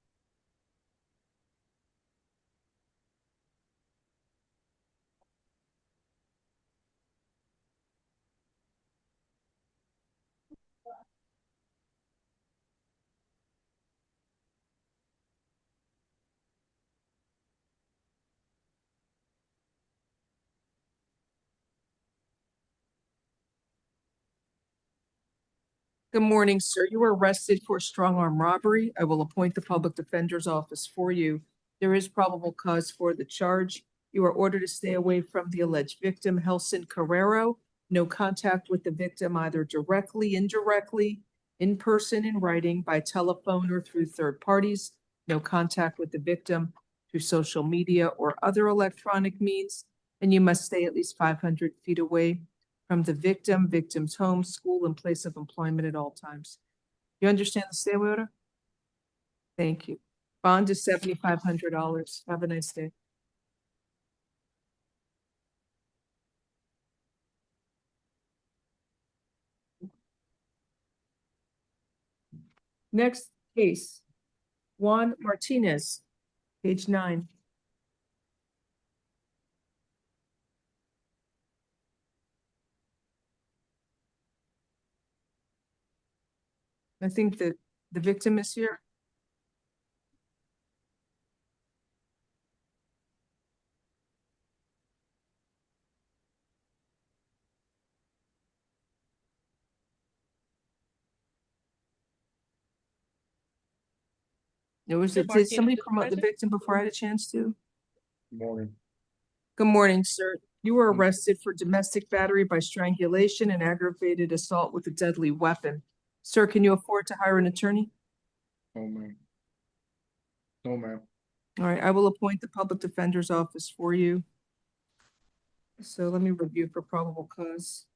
Good morning, sir. You were arrested for strong arm robbery. I will appoint the public defender's office for you. There is probable cause for the charge. You are ordered to stay away from the alleged victim, Helson Carrero. No contact with the victim either directly, indirectly, in person, in writing, by telephone, or through third parties. No contact with the victim through social media or other electronic means. and you must stay at least 500 feet away from the victim, victim's home, school, and place of employment at all times. You understand the stay away order? Thank you. Bond is $7,500. Have a nice day. Next case, Juan Martinez, page 9. I think that the victim is here. Did somebody promote the victim before I had a chance to? Morning. Good morning, sir. You were arrested for domestic battery by strangulation and aggravated assault with a deadly weapon. Sir, can you afford to hire an attorney? No, ma'am. No, ma'am. All right, I will appoint the public defender's office for you. So let me review for probable cause.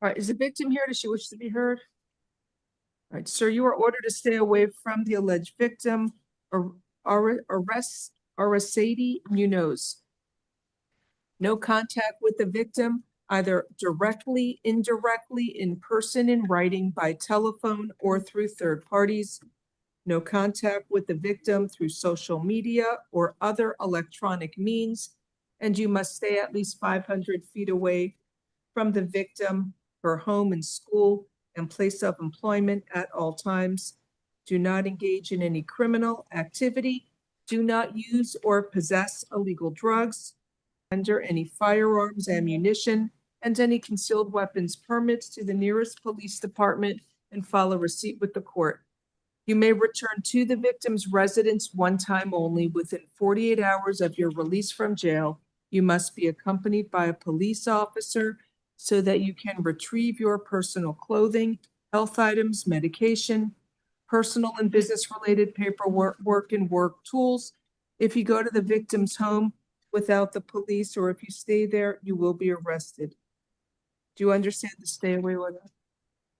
All right, is the victim here? Does she wish to be heard? All right, sir, you are ordered to stay away from the alleged victim, Araceli Munoz. No contact with the victim, either directly, indirectly, in person, in writing, by telephone, or through third parties. No contact with the victim through social media or other electronic means, and you must stay at least 500 feet away from the victim, her home and school, and place of employment at all times. Do not engage in any criminal activity. Do not use or possess illegal drugs, tender any firearms, ammunition, and any concealed weapons permits to the nearest police department, and file a receipt with the court. You may return to the victim's residence one time only within 48 hours of your release from jail. You must be accompanied by a police officer so that you can retrieve your personal clothing, health items, medication, personal and business-related paperwork and work tools. If you go to the victim's home without the police, or if you stay there, you will be arrested. Do you understand the stay away order?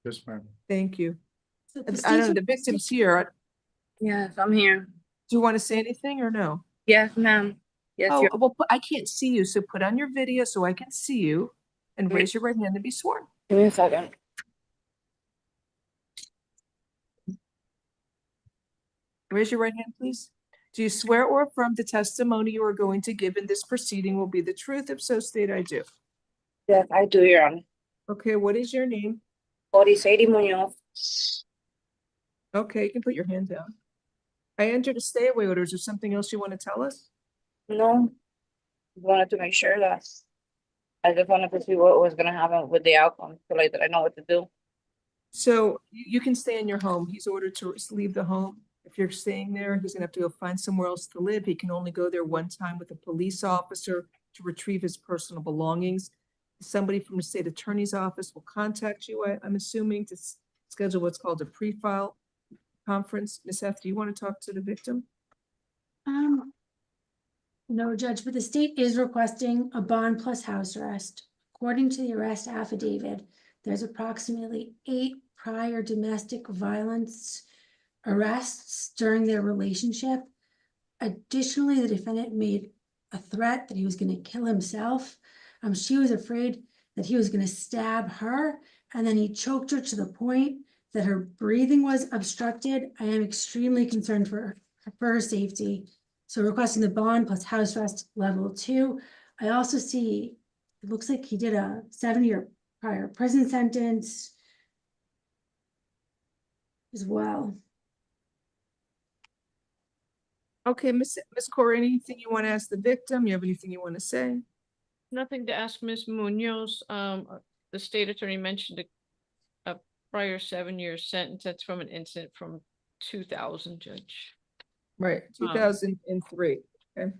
Yes, ma'am. Thank you. So I don't know, the victim's here. Yes, I'm here. Do you want to say anything or no? Yes, ma'am. Yes, Oh, you're. well, I can't see you, so put on your video so I can see you and raise your right hand to be sworn. Give me a second. Raise your right hand, please. Do you swear or affirm the testimony you are going to give in this proceeding will be the truth? If so, state I do. Yes, I do, Your Honor. Okay, what is your name? Oriceli Munoz. Okay, you can put your hand down. I entered a stay away order. Is there something else you want to tell us? No, wanted to make sure that I just wanted to see what was gonna happen with the outcome, so like that I know what to do. So you can stay in your home. He's ordered to leave the home. If you're staying there, he's gonna have to go find somewhere else to live. He can only go there one time with a police officer to retrieve his personal belongings. Somebody from the state attorney's office will contact you, I'm assuming, to schedule what's called a pre-file conference. Ms. F, do you want to talk to the victim? No, Judge, but the state is requesting a bond plus house arrest. According to the arrest affidavit, there's approximately 8 prior domestic violence arrests during their relationship. Additionally, the defendant made a threat that he was going to kill himself. She was afraid that he was going to stab her, and then he choked her to the point that her breathing was obstructed. I am extremely concerned for her safety. So requesting the bond plus house arrest level 2. I also see it looks like he did a 7-year prior prison sentence as well. Okay, Miss Corey, anything you want to ask the victim? You have anything you want to say? Nothing to ask Ms. Munoz. The state attorney mentioned a prior 7-year sentence. That's from an incident from 2000, Judge. Right, 2003. Okay.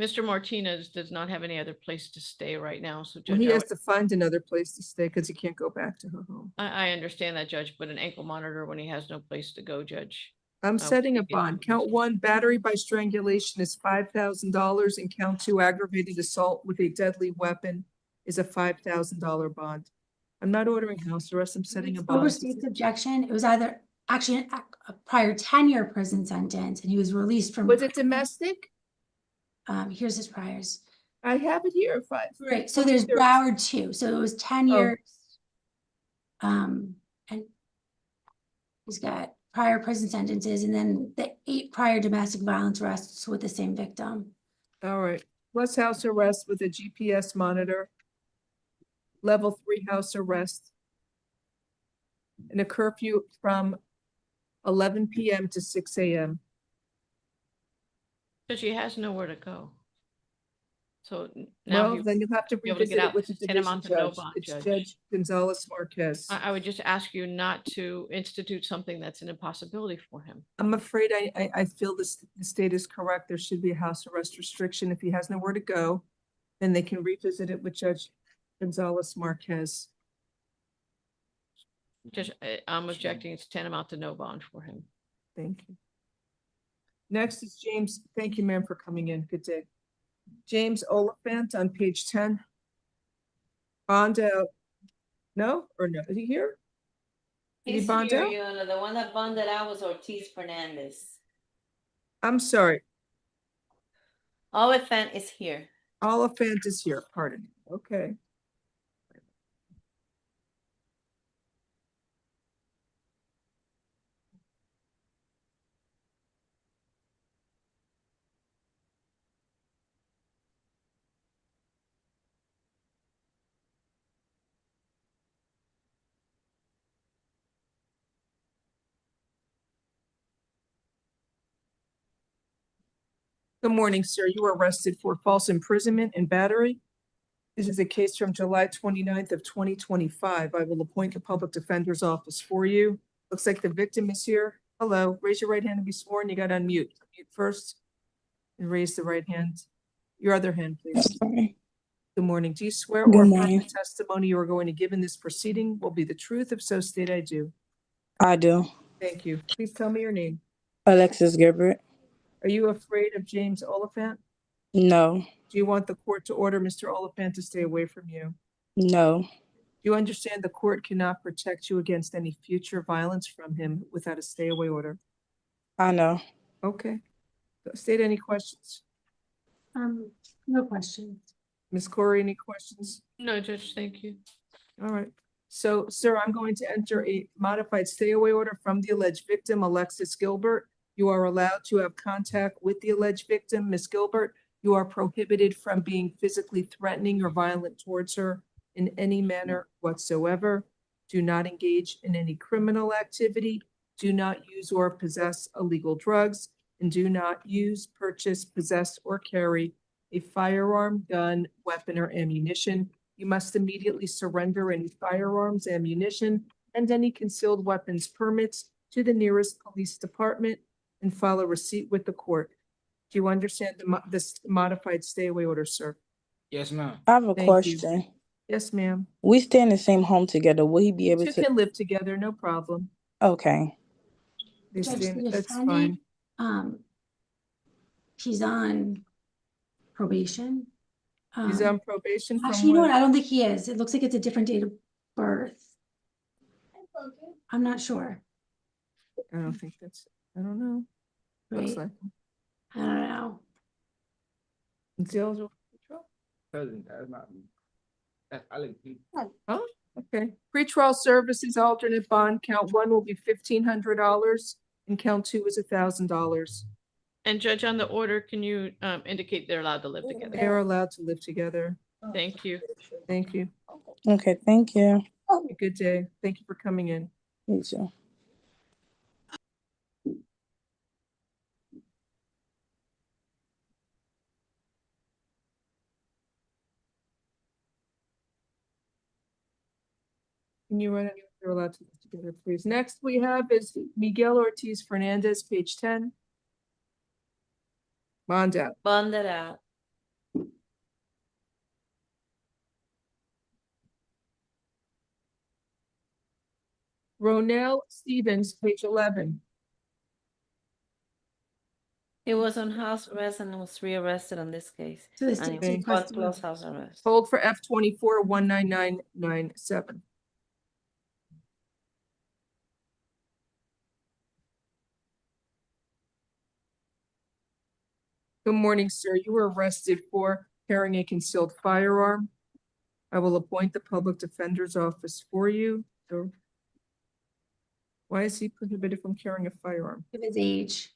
Mr. Martinez does not have any other place to stay right now, so Well, Judge, he has to find another place to stay because he can't go back to her home. I understand that, Judge, but an ankle monitor when he has no place to go, Judge. I'm setting a we can- bond. Count 1, battery by strangulation is $5,000, and count 2, aggravated assault with a deadly weapon is a $5,000 bond. I'm not ordering house arrest. I'm setting a Over bond. state's objection, it was either actually a prior 10-year prison sentence, and he was released from. Was it domestic? Here's his priors. I have it here. Right, so there's Broward too, so it was 10 years. And he's got prior prison sentences, and then the 8 prior domestic violence arrests with the same victim. All right, plus house arrest with a GPS monitor. Level 3 house arrest. And a curfew from 11 p.m. to 6 a.m. Because she has nowhere to go. So now Well, then you'll have to be able to revisit get it out with the division tantamount to no judge. bond, It's Judge. Judge Gonzalez Marquez. I would just ask you not to institute something that's an impossibility for him. I'm afraid I feel the state is correct. There should be a house arrest restriction. If he has nowhere to go, then they can revisit it with Judge Gonzalez Marquez. Judge, I'm objecting. It's tantamount to no bond for him. Thank you. Next is James. Thank you, ma'am, for coming in. Good day. James Oliphant on page 10. Bond out. No, or no? Is he here? Did he He's bond here, out? Your Honor. The one that bonded out was Ortiz Fernandez. I'm sorry. Oliphant is here. Oliphant is here. Pardon me. Okay. Good morning, sir. You were arrested for false imprisonment and battery. This is a case from July 29th of 2025. I will appoint the public defender's office for you. Looks like the victim is here. Hello, raise your right hand to be sworn. You got to unmute. Mute first and raise the right hand. Your other hand, please. Sorry. Good morning. Do you swear Good or affirm morning. the testimony you are going to give in this proceeding will be the truth? If so, state I do. I do. Thank you. Please tell me your name. Alexis Gilbert. Are you afraid of James Oliphant? No. Do you want the court to order Mr. Oliphant to stay away from you? No. Do you understand the court cannot protect you against any future violence from him without a stay away order? I know. Okay. State any questions? No questions. Ms. Corey, any questions? No, Judge, thank you. All right. So, sir, I'm going to enter a modified stay away order from the alleged victim, Alexis Gilbert. You are allowed to have contact with the alleged victim, Ms. Gilbert. You are prohibited from being physically threatening or violent towards her in any manner whatsoever. Do not engage in any criminal activity. Do not use or possess illegal drugs, and do not use, purchase, possess, or carry a firearm, gun, weapon, or ammunition. You must immediately surrender any firearms, ammunition, and any concealed weapons permits to the nearest police department and file a receipt with the court. Do you understand this modified stay away order, sir? Yes, ma'am. I have a Thank you. question. Yes, ma'am. We stay in the same home together. Will he be able You to? can live together, no problem. Okay. They Judge, stay in- the That's defendant, fine. He's on probation. He's on probation from Actually, you know what? what? I don't think he is. It looks like it's a different date of birth. I'm not sure. I don't think that's, I don't know. Looks Wait. like. I don't know. It's eligible for Cousin, that's not me. That's Alex. Oh, okay. Pretrial services alternate bond, count 1 will be $1,500 and count 2 is $1,000. And Judge, on the order, can you indicate they're allowed to live together? They are allowed to live together. Thank you. Thank you. Okay, thank you. Have a good day. Thank you for coming in. You too. Can you run it? You're allowed to put together, please. Next we have is Miguel Ortiz Fernandez, page 10. Bond out. Bond it out. Ronell Stevens, page 11. He was on house arrest and was rearrested on this case. So this And takes he you was plus on close house arrest. Hold for F24 19997. Good morning, sir. You were arrested for carrying a concealed firearm. I will appoint the public defender's office for you. So why is he prohibited from carrying a firearm? of his age.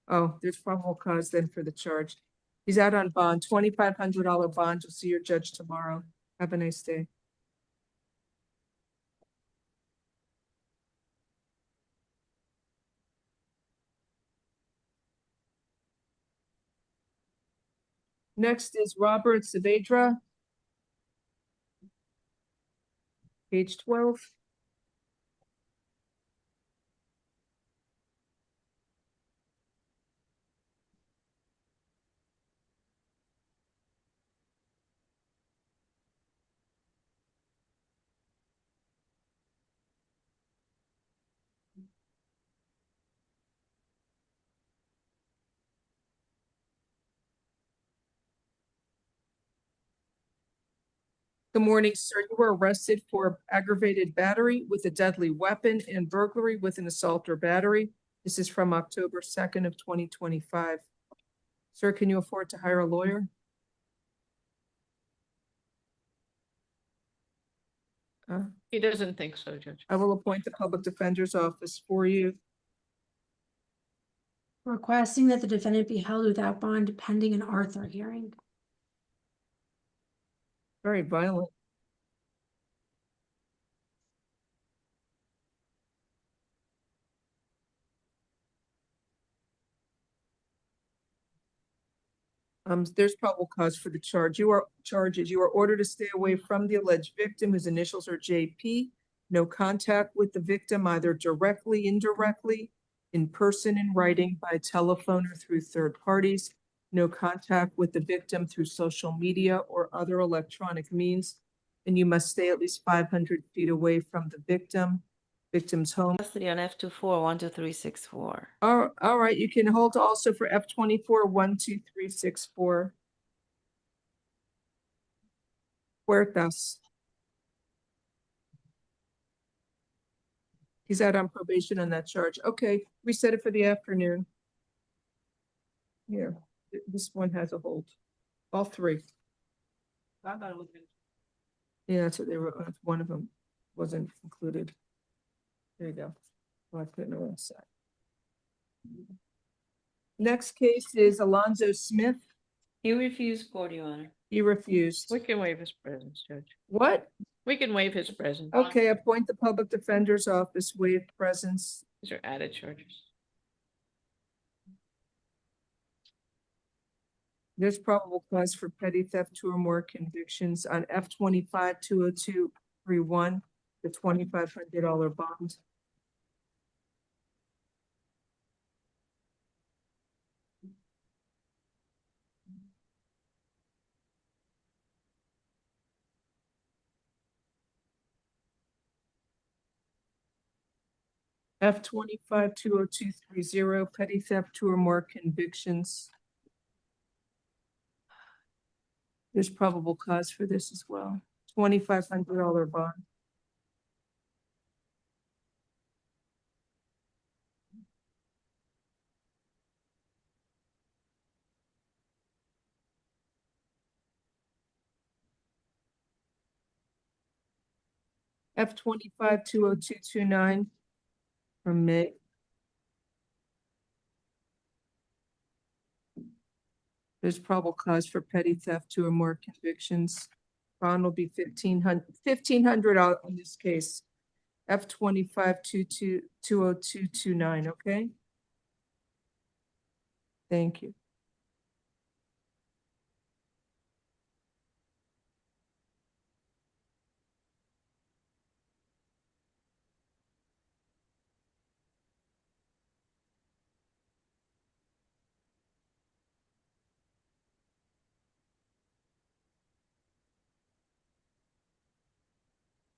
Oh, there's probable cause then for the charge. He's out on bond, $2,500 bond. You'll see your judge tomorrow. Have a nice day. Next is Robert Saavedra. Page 12. Good morning, sir. You were arrested for aggravated battery with a deadly weapon and burglary with an assault or battery. This is from October 2nd of 2025. Sir, can you afford to hire a lawyer? He doesn't think so, Judge. I will appoint the public defender's office for you. Requesting that the defendant be held without bond pending an Arthur hearing. Very violent. There's probable cause for the charge. You are ordered to stay away from the alleged victim whose initials are JP. No contact with the victim, either directly, indirectly, in person, in writing, by telephone, or through third parties. No contact with the victim through social media or other electronic means. And you must stay at least 500 feet away from the victim's home. Custody on F24 12364. All right, you can hold also for F24 12364. Huertas. He's out on probation on that charge. Okay, we set it for the afternoon. Here, this one has a hold. All three. Yeah, that's what they wrote. One of them wasn't included. There you go. Oh, I put it in the wrong side. Next case is Alonzo Smith. He refused court, Your Honor. He refused. We can waive his presence, Judge. What? We can waive his presence. Okay, appoint the public defender's office, waive presence. These are added charges. There's probable cause for petty theft, 2 or more convictions on F25 20231, the $2,500 bond. F25 20230, petty theft, 2 or more convictions. There's probable cause for this as well. $2,500 bond. F25 20229 from May. There's probable cause for petty theft, 2 or more convictions. Bond will be 1,500 out in this case. F 25220229, okay? Thank you.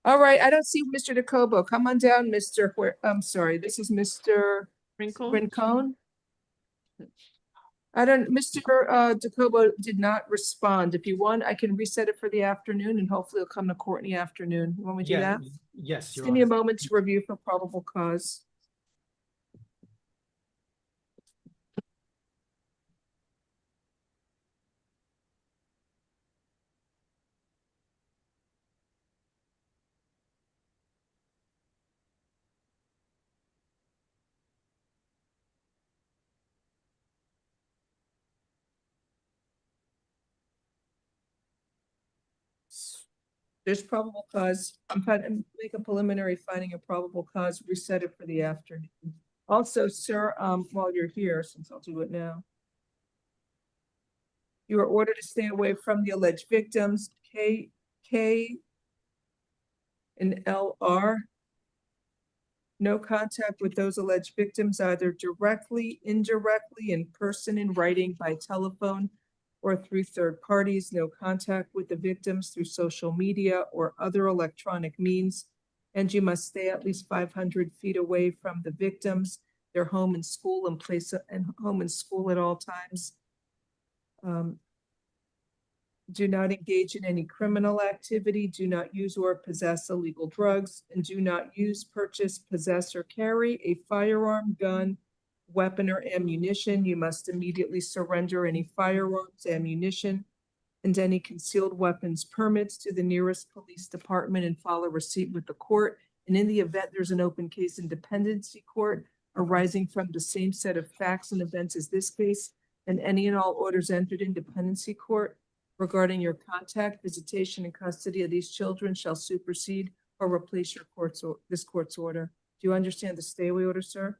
All right, I don't see Mr. DeCobo. Come on down, Mr. I'm sorry, this is Mr. Rincon. Mr. DeCobo did not respond. If you want, I can reset it for the afternoon and hopefully he'll come to court in the afternoon. You want me to do that? Yes. Just Your give me a Honor. moment to review for probable cause. There's probable cause. I'm trying to make a preliminary finding of probable cause, reset it for the afternoon. Also, sir, while you're here, since I'll do it now. You are ordered to stay away from the alleged victims, K and LR. No contact with those alleged victims, either directly, indirectly, in person, in writing, by telephone, or through third parties. No contact with the victims through social media or other electronic means. And you must stay at least 500 feet away from the victims, their home and school, and home and school at all times. Do not engage in any criminal activity, do not use or possess illegal drugs, and do not use, purchase, possess, or carry a firearm, gun, weapon, or ammunition. You must immediately surrender any firearms, ammunition, and any concealed weapons permits to the nearest police department and file a receipt with the court. And in the event there's an open case in dependency court arising from the same set of facts and events as this case, and any and all orders entered in dependency court regarding your contact, visitation, and custody of these children shall supersede or replace this court's order. Do you understand the stay away order, sir?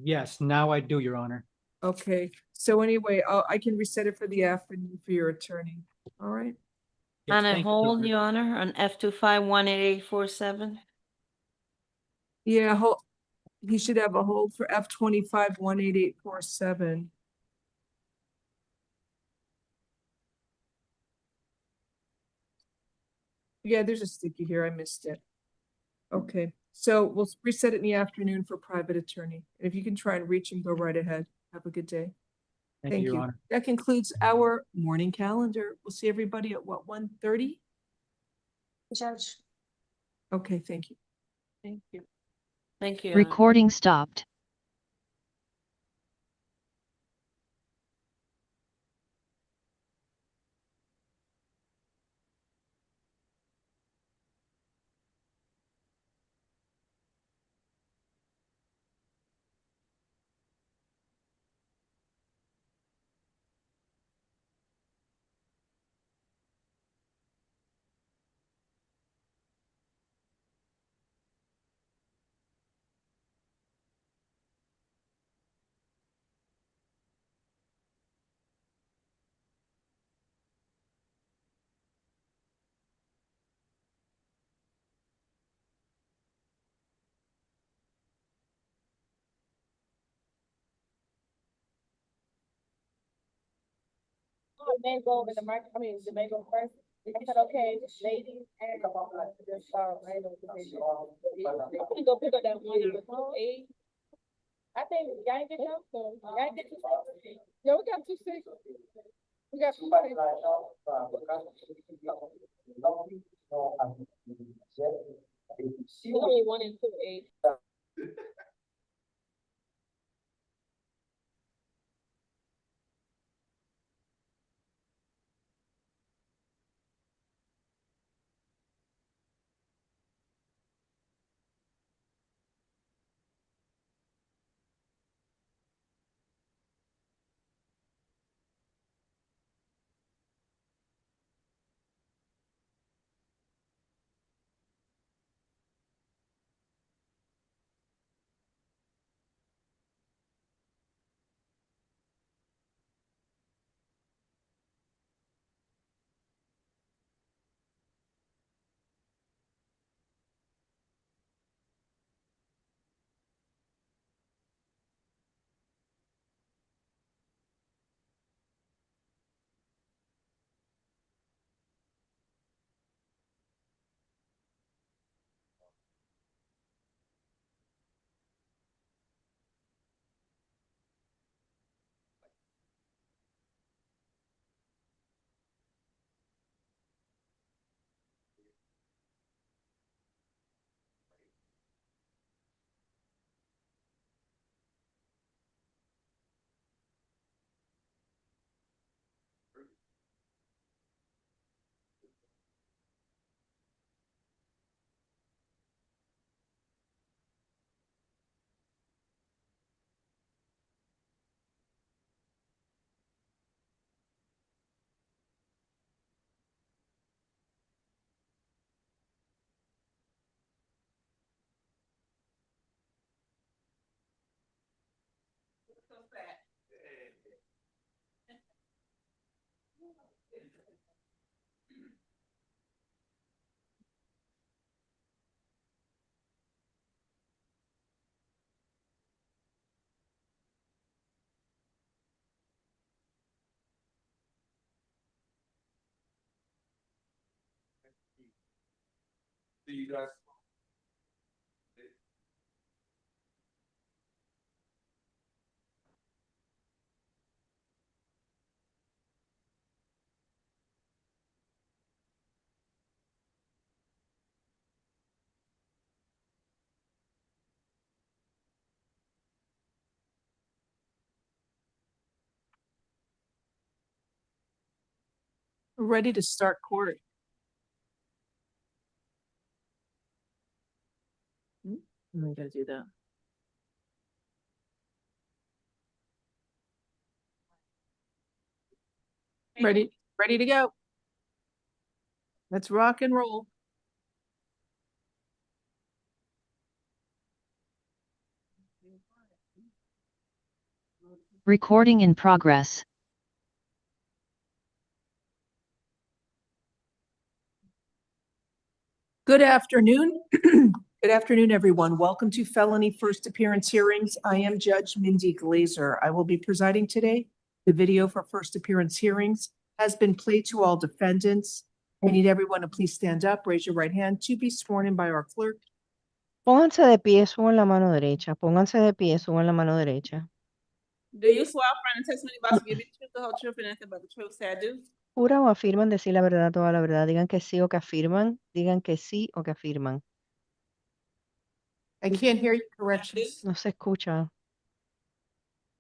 Yes, now I do, Your Honor. Okay, so anyway, I can reset it for the afternoon for your attorney. All right. Yes, On a thank you, hold, Your Your Honor, on F25188847. Yeah, he should have a hold for F25188847. Yeah, there's a sticky here. I missed it. Okay, so we'll reset it in the afternoon for private attorney. And if you can try and reach him, go right ahead. Have a good day. Thank you, Your Honor. That concludes our morning calendar. We'll see everybody at what, 1:30? Judge. Okay, thank you. Thank you. Thank you. Your Honor. Recording stopped. May go in the mic, the may go first. I said, okay, ladies and just we go pick up that one out of 8. I think y'all ain't get y'all, so y'all ain't get 2 6. Yeah, we got 2 6. We got 2 6. Only 1 and 2 8. See you guys. We're ready to start court. We gotta do that. Ready to go. Let's rock and roll. Recording in progress. Good afternoon. Good afternoon, everyone. Welcome to Felony First Appearance Hearings. I am Judge Mindy GLAZER. I will be presiding today. The video for first appearance hearings has been played to all defendants. I need everyone to please stand up, raise your right hand to be sworn in by our clerk. Pónganse de pie, suban la mano derecha. Pónganse de pie, suban la mano derecha. Do you swear affirm and testimony about to give you the truth, the whole truth, and nothing but the truth, say I do? ¿Juran o afirman decir la verdad, toda la verdad? Digan que sí o que afirman. Digan que sí o que afirman. I can't hear you corrections. No se escucha.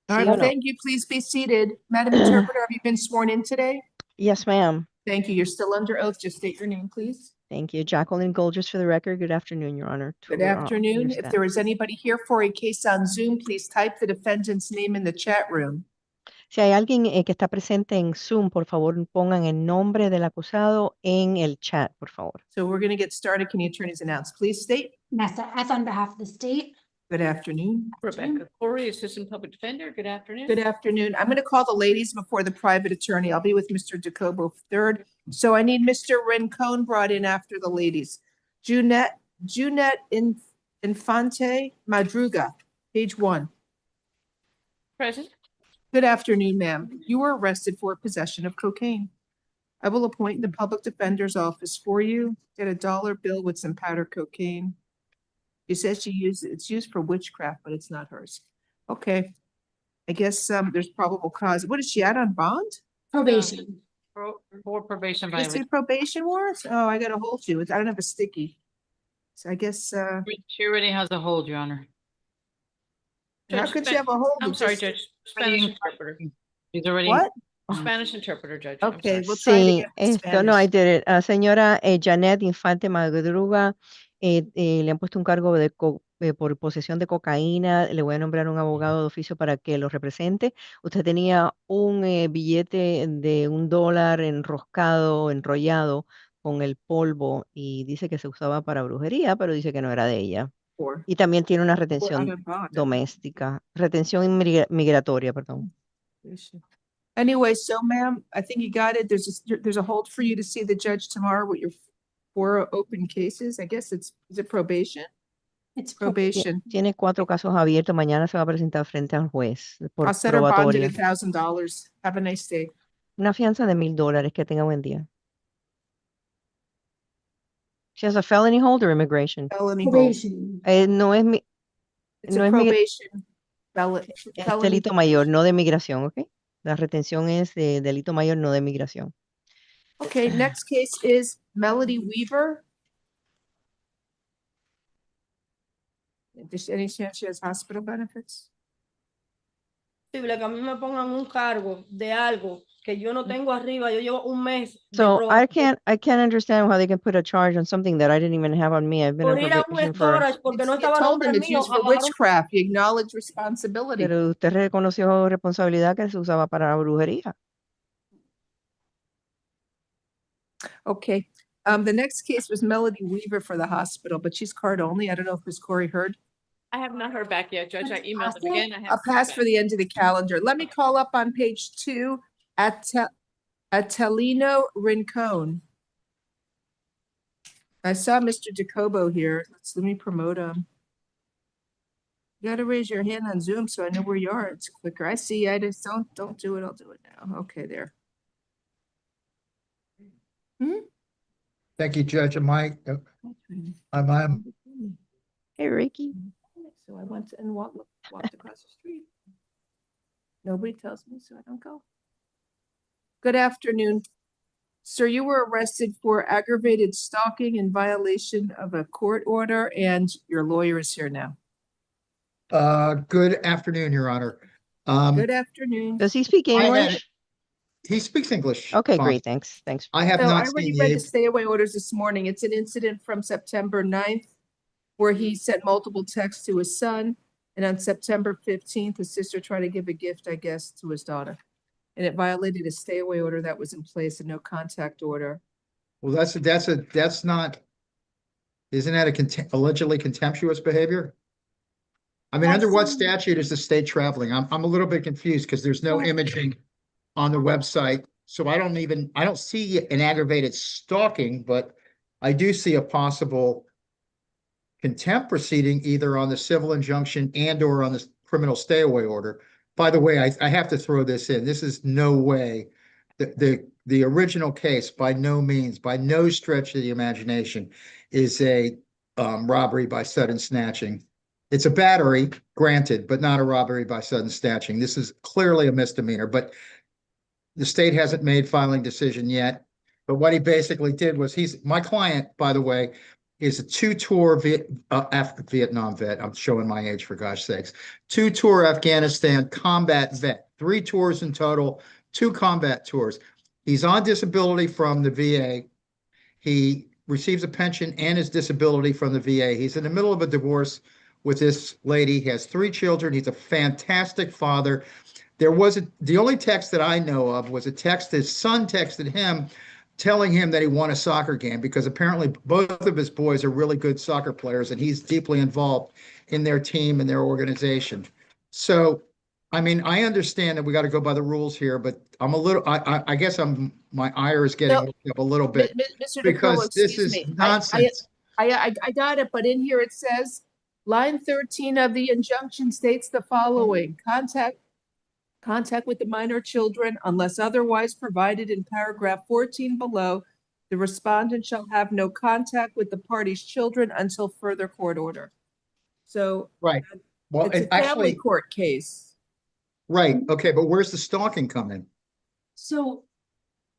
All ¿Sí right, o no? thank you. Please be seated. Madam Interpreter, have you been sworn in today? Yes, ma'am. Thank you. You're still under oath. Just state your name, please. Thank you. Jacqueline Golgers for the record. Good afternoon, Your Honor. Good To, afternoon. your If staff. there is anybody here for a case on Zoom, please type the defendant's name in the chat room. Si hay alguien que está presente en Zoom, por favor, pongan el nombre del acusado en el chat, por favor. So we're going to get started. Can the attorneys announce? Please state. Nessa F on behalf of the state. Good afternoon. Rebecca Corey, Assistant Public Defender. Good afternoon. Good afternoon. I'm going to call the ladies before the private attorney. I'll be with Mr. DeCobo third. So I need Mr. Rincon brought in after the ladies. Junette Infante Madruga, page 1. Present. Good afternoon, ma'am. You were arrested for possession of cocaine. I will appoint the public defender's office for you. Get a dollar bill with some powder cocaine. She says it's used for witchcraft, but it's not hers. Okay. I guess there's probable cause. What is she out on bond? Probation. For probation Is violation. it probation warrants? Oh, I gotta hold you. I don't have a sticky. So I guess She already has a hold, Your Honor. how Judge could Spa- you have a hold? I'm with sorry, just- Judge. Spanish interpreter. He's already. What? Spanish interpreter, Judge. I'm Okay, sorry. we'll try it Sí, again in esto no, I Spanish. did it. Señora Janet Infante Madruga, le han puesto un cargo por posesión de cocaína. Le voy a nombrar un abogado de oficio para que lo represente. Usted tenía un billete de $1 enroscado, enrollado con el polvo y dice que se usaba para brujería, pero dice que no era de ella. Y también tiene una retención doméstica, retención migratoria, perdón. Anyway, so ma'am, I think you got it. There's a hold for you to see the judge tomorrow with your 4 open cases. I guess is it probation? It's Probation. Tiene 4 casos abiertos. Mañana se va a presentar frente al juez por I'll set her bond probatoria. at $1,000. Have a nice day. Una fianza de $1,000. Que tenga buen día. She has a felony hold or immigration? Felony hold. Probation. No es mi, It's no a es probation. es Felony delito mayor, no de migración, ¿ok? La retención es de delito mayor, no de migración. Okay, next case is Melody Weaver. Does any chance she has hospital benefits? Posible que a mí me pongan un cargo de algo que yo no tengo arriba. Yo llevo un mes de So robo. I can't understand how they can put a charge on something that I didn't even have on me. I've been Por on ir a un probation for. storage porque no You estaba told nombre him it's mío. used for agarraron- witchcraft. You acknowledge responsibility. Pero usted reconoció responsabilidad que se usaba para la brujería. Okay, the next case was Melody Weaver for the hospital, but she's card only. I don't know if Ms. Corey heard. I have not heard back yet, Judge. I Let's emailed pass them it. again. I I'll haven't heard pass back. for the end of the calendar. Let me call up on page 2 at Atelino Rincon. I saw Mr. Jacobo here. Let me promote him. You gotta raise your hand on Zoom so I know where you are. It's quicker. I see. I just don't do it. I'll do it now. Okay, there. Thank you, Judge. I'm Hey, Ricky. So I went and walked across the street. Nobody tells me, so I don't go. Good afternoon. Sir, you were arrested for aggravated stalking in violation of a court order, and your lawyer is here now. good afternoon, Your Honor. Good afternoon. Does he speak English? He speaks English. Okay, fine. great. Thanks. Thanks. I have So I not already seen read the the stay away orders this morning. It's an incident from September 9th where he sent multiple texts to his son. And on September 15th, his sister tried to give a gift, I guess, to his daughter. And it violated a stay away order that was in place, a no contact order. Well, that's not, isn't that a allegedly contemptuous behavior? I mean, under what statute is the state traveling? I'm a little bit confused because there's no imaging on the website. So I don't see an aggravated stalking, but I do see a possible contempt proceeding either on the civil injunction and or on the criminal stay away order. By the way, I have to throw this in. This is no way, the original case by no means, by no stretch of the imagination is a robbery by sudden snatching. It's a battery, granted, but not a robbery by sudden snatching. This is clearly a misdemeanor, but the state hasn't made filing decision yet. But what he basically did was my client, by the way, is a two-tour Vietnam vet. I'm showing my age for gosh sakes. Two-tour Afghanistan combat vet, 3 tours in total, 2 combat tours. He's on disability from the VA. He receives a pension and his disability from the VA. He's in the middle of a divorce with this lady. He has 3 children. He's a fantastic father. The only text that I know of was a text his son texted him telling him that he won a soccer game because apparently both of his boys are really good soccer players and he's deeply involved in their team and their organization. So, I mean, I understand that we got to go by the rules here, but I'm a little, I guess my ire is getting up a little bit Mr. because DeColo, this excuse is me. nonsense. I got it, but in here it says, line 13 of the injunction states the following: contact with the minor children, unless otherwise provided in paragraph 14 below, the respondent shall have no contact with the party's children until further court order. So Right. Well, it's a family actually, court case. right. Okay. But where's the stalking come in? So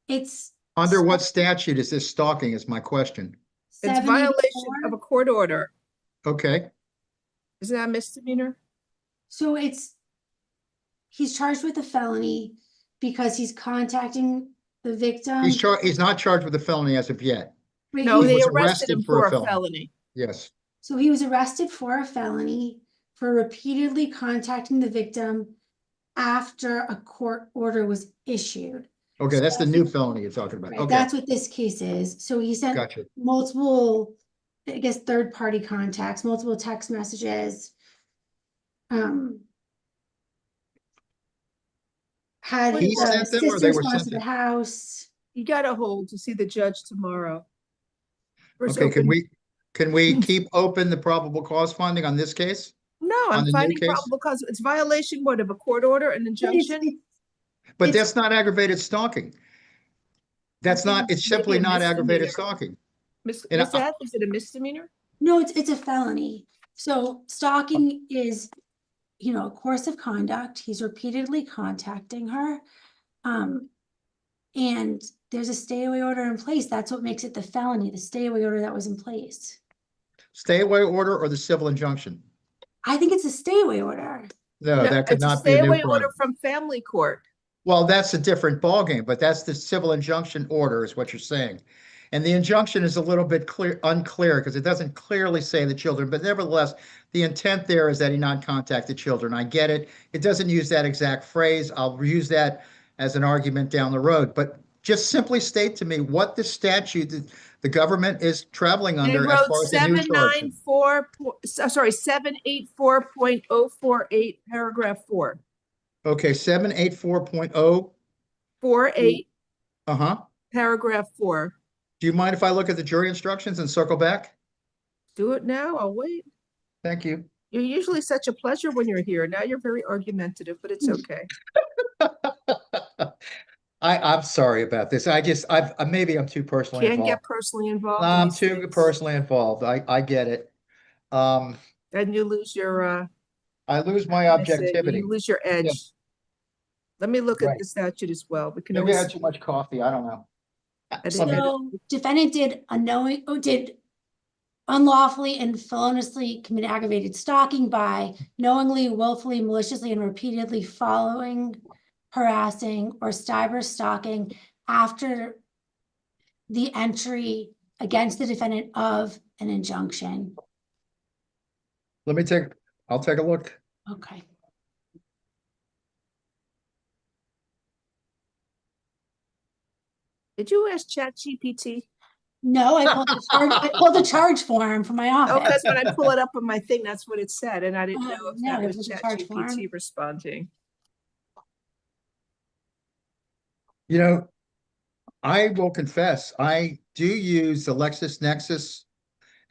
it's Under what statute is this stalking is my question. It's violation of a court order. Okay. Isn't that a misdemeanor? So he's charged with a felony because he's contacting the victim. He's not charged with a felony as of yet. Wait, No, he they was arrested him for a felony. Yes. So he was arrested for a felony for repeatedly contacting the victim after a court order was issued. Okay, that's the new felony you're talking about. Right, Okay. that's what this case is. So he sent Gotcha. multiple, I guess, third-party contacts, multiple text messages. Had He the sent them or they sisters were gone sent to to- the house. You got to hold to see the judge tomorrow. First Okay, open- can we keep open the probable cause finding on this case? No, on I'm the new finding case? probable cause. It's violation, what, of a court order, an injunction? But that's not aggravated stalking. It's simply not aggravated stalking. Miss And F, is it a misdemeanor? No, it's a felony. So stalking is, a course of conduct. He's repeatedly contacting her. And there's a stay away order in place. That's what makes it the felony, the stay away order that was in place. Stay away order or the civil injunction? I think it's a stay away order. No, that could It's a not be stay a new away crime. order from family court. Well, that's a different ballgame, but that's the civil injunction order is what you're saying. And the injunction is a little bit unclear because it doesn't clearly say the children, but nevertheless, the intent there is that he not contact the children. I get it. It doesn't use that exact phrase. I'll use that as an argument down the road. But just simply state to me what the statute that the government is traveling They under as wrote far as the new charge. 784.048, paragraph 4. Okay, 784.0. 48, Uh-huh. paragraph 4. Do you mind if I look at the jury instructions and circle back? Do it now. I'll wait. Thank you. You're usually such a pleasure when you're here. Now you're very argumentative, but it's okay. I'm sorry about this. Maybe I'm too personally Can't get involved. personally involved. in I'm these too things. personally involved. I get it. Then you lose your, I lose my what can I say? objectivity. You lose your edge. Yeah. Let me look at Right. the statute as well. We can Maybe I always. had too much coffee. I don't know. So defendant did unlawfully and feloniously commit aggravated stalking by knowingly, willfully, maliciously, and repeatedly following, harassing, or cyber stalking after the entry against the defendant of an injunction. I'll take a look. Okay. Did you ask ChatGPT? No, I pulled the charge form from my office. Oh, because when I pull it up on my thing, that's what it said, and I didn't know if no, that it was was a charge form. ChatGPT responding. You know, I will confess, I do use the LexisNexis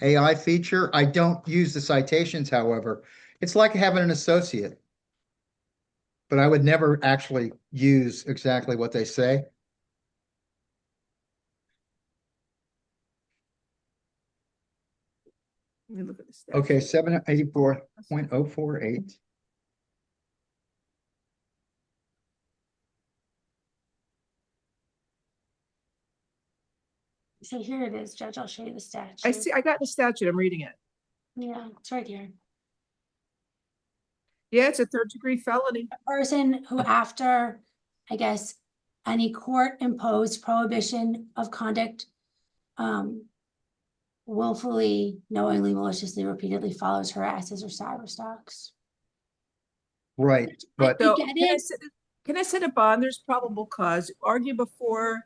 AI feature. I don't use the citations, however. It's like having an associate. But I would never actually use exactly what they say. Let me look at the statute. Okay, 784.048. So here it is, Judge. I'll show you the statute. I see. I got the statute. I'm reading it. Yeah, it's right here. Yeah, it's a third-degree felony. A person who, after, I guess, any court-imposed prohibition of conduct, willfully, knowingly, maliciously, repeatedly follows, harasses, or cyber stalks. Right, but So, get can I it? can I set a bond? There's probable cause. Argue before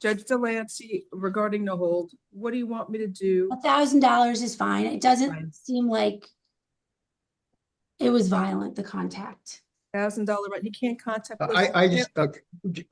Judge Delancey regarding the hold. What do you want me to do? $1,000 is fine. It doesn't seem like it was violent, the contact. $1,000, right? You can't contact. I just,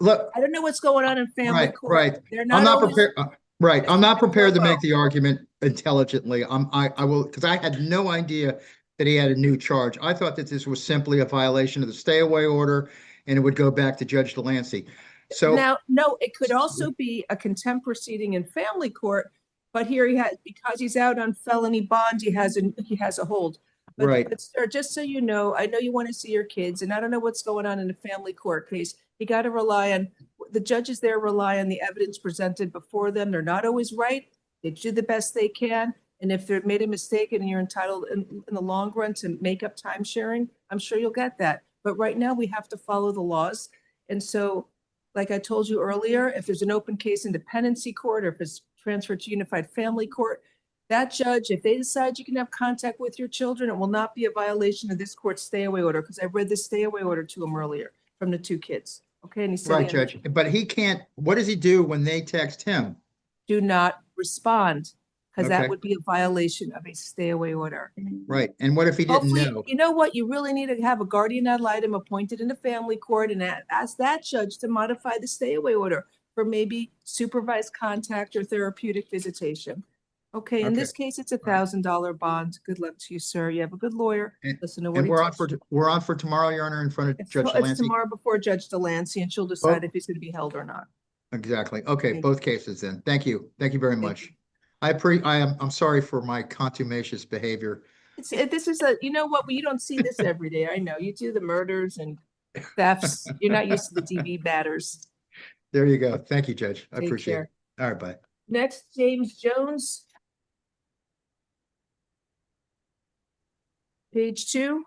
look, I don't know what's going on in family court. right. They're I'm not always- prepared. Right, I'm not prepared to Well, make the argument intelligently. I will, because I had no idea that he had a new charge. I thought that this was simply a violation of the stay away order and it would go back to Judge Delancey. So Now, no, it could also be a contempt proceeding in family court, but here he has, because he's out on felony bond, he has a hold. But, Right. but sir, just so you know, I know you want to see your kids, and I don't know what's going on in a family court case. You got to rely on, the judges there rely on the evidence presented before them. They're not always right. They do the best they can. And if they've made a mistake and you're entitled in the long run to make up time sharing, I'm sure you'll get that. But right now we have to follow the laws. And so, like I told you earlier, if there's an open case in dependency court, or if it's transferred to unified family court, that judge, if they decide you can have contact with your children, it will not be a violation of this court's stay away order, because I read the stay away order to him earlier from the 2 kids. Okay, and he said, right, Judge, but he can't, what does he do when they text him? do not respond, because Okay. that would be a violation of a stay away order. Right, and what if he didn't Hopefully, know? you know what? You really need to have a guardian ad litem appointed in the family court and ask that judge to modify the stay away order for maybe supervised contact or therapeutic visitation. Okay, in this case, it's $1,000 bond. Good luck to you, sir. You have a good lawyer. Listen to what And he we're on tells you. we're on for tomorrow, Your Honor, in front of Judge It's Delancey. tomorrow before Judge Delancey, and she'll decide if he's going to be held or not. Exactly. Okay, Thank both cases then. Thank you. Thank you very much. I'm sorry for my contumacious behavior. This is you know what? You don't see this every day. I know you do the murders and thefts. You're not used to the DV batters. There you go. Thank you, Judge. I Take appreciate care. it. All right, bye. Next, James Jones. Page 2.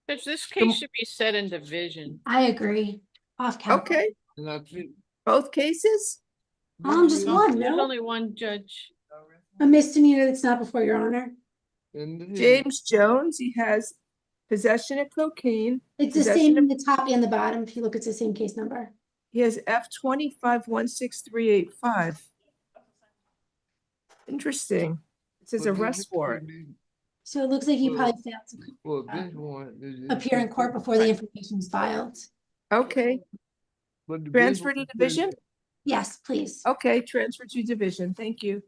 Judge, this case should be set in division. I agree. Off camera. Okay. Both cases? Just one, There's no? only one judge. A misdemeanor that's not before Your Honor. James Jones, he has possession of cocaine. It's the possession same of- in the top and the bottom. If you look, it's the same case number. He has F 25 16385. Interesting. It says arrest warrant. So it looks like he probably failed to appear in court before the information is filed. Okay. Transfer to division? Yes, please. Okay, transfer to division. Thank you.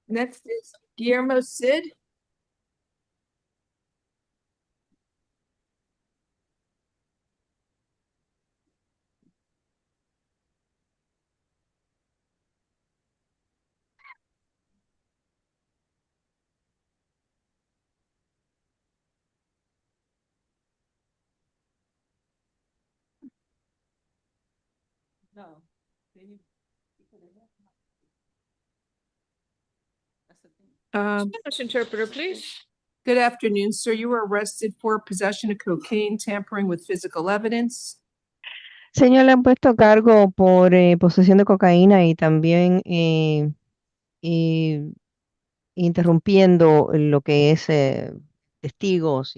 Next is Guillermo Sid. No. Spanish interpreter, please. Good afternoon, sir. You were arrested for possession of cocaine, tampering with physical evidence. Señor, le han puesto a cargo por posesión de cocaína y también interrumpiendo lo que es testigos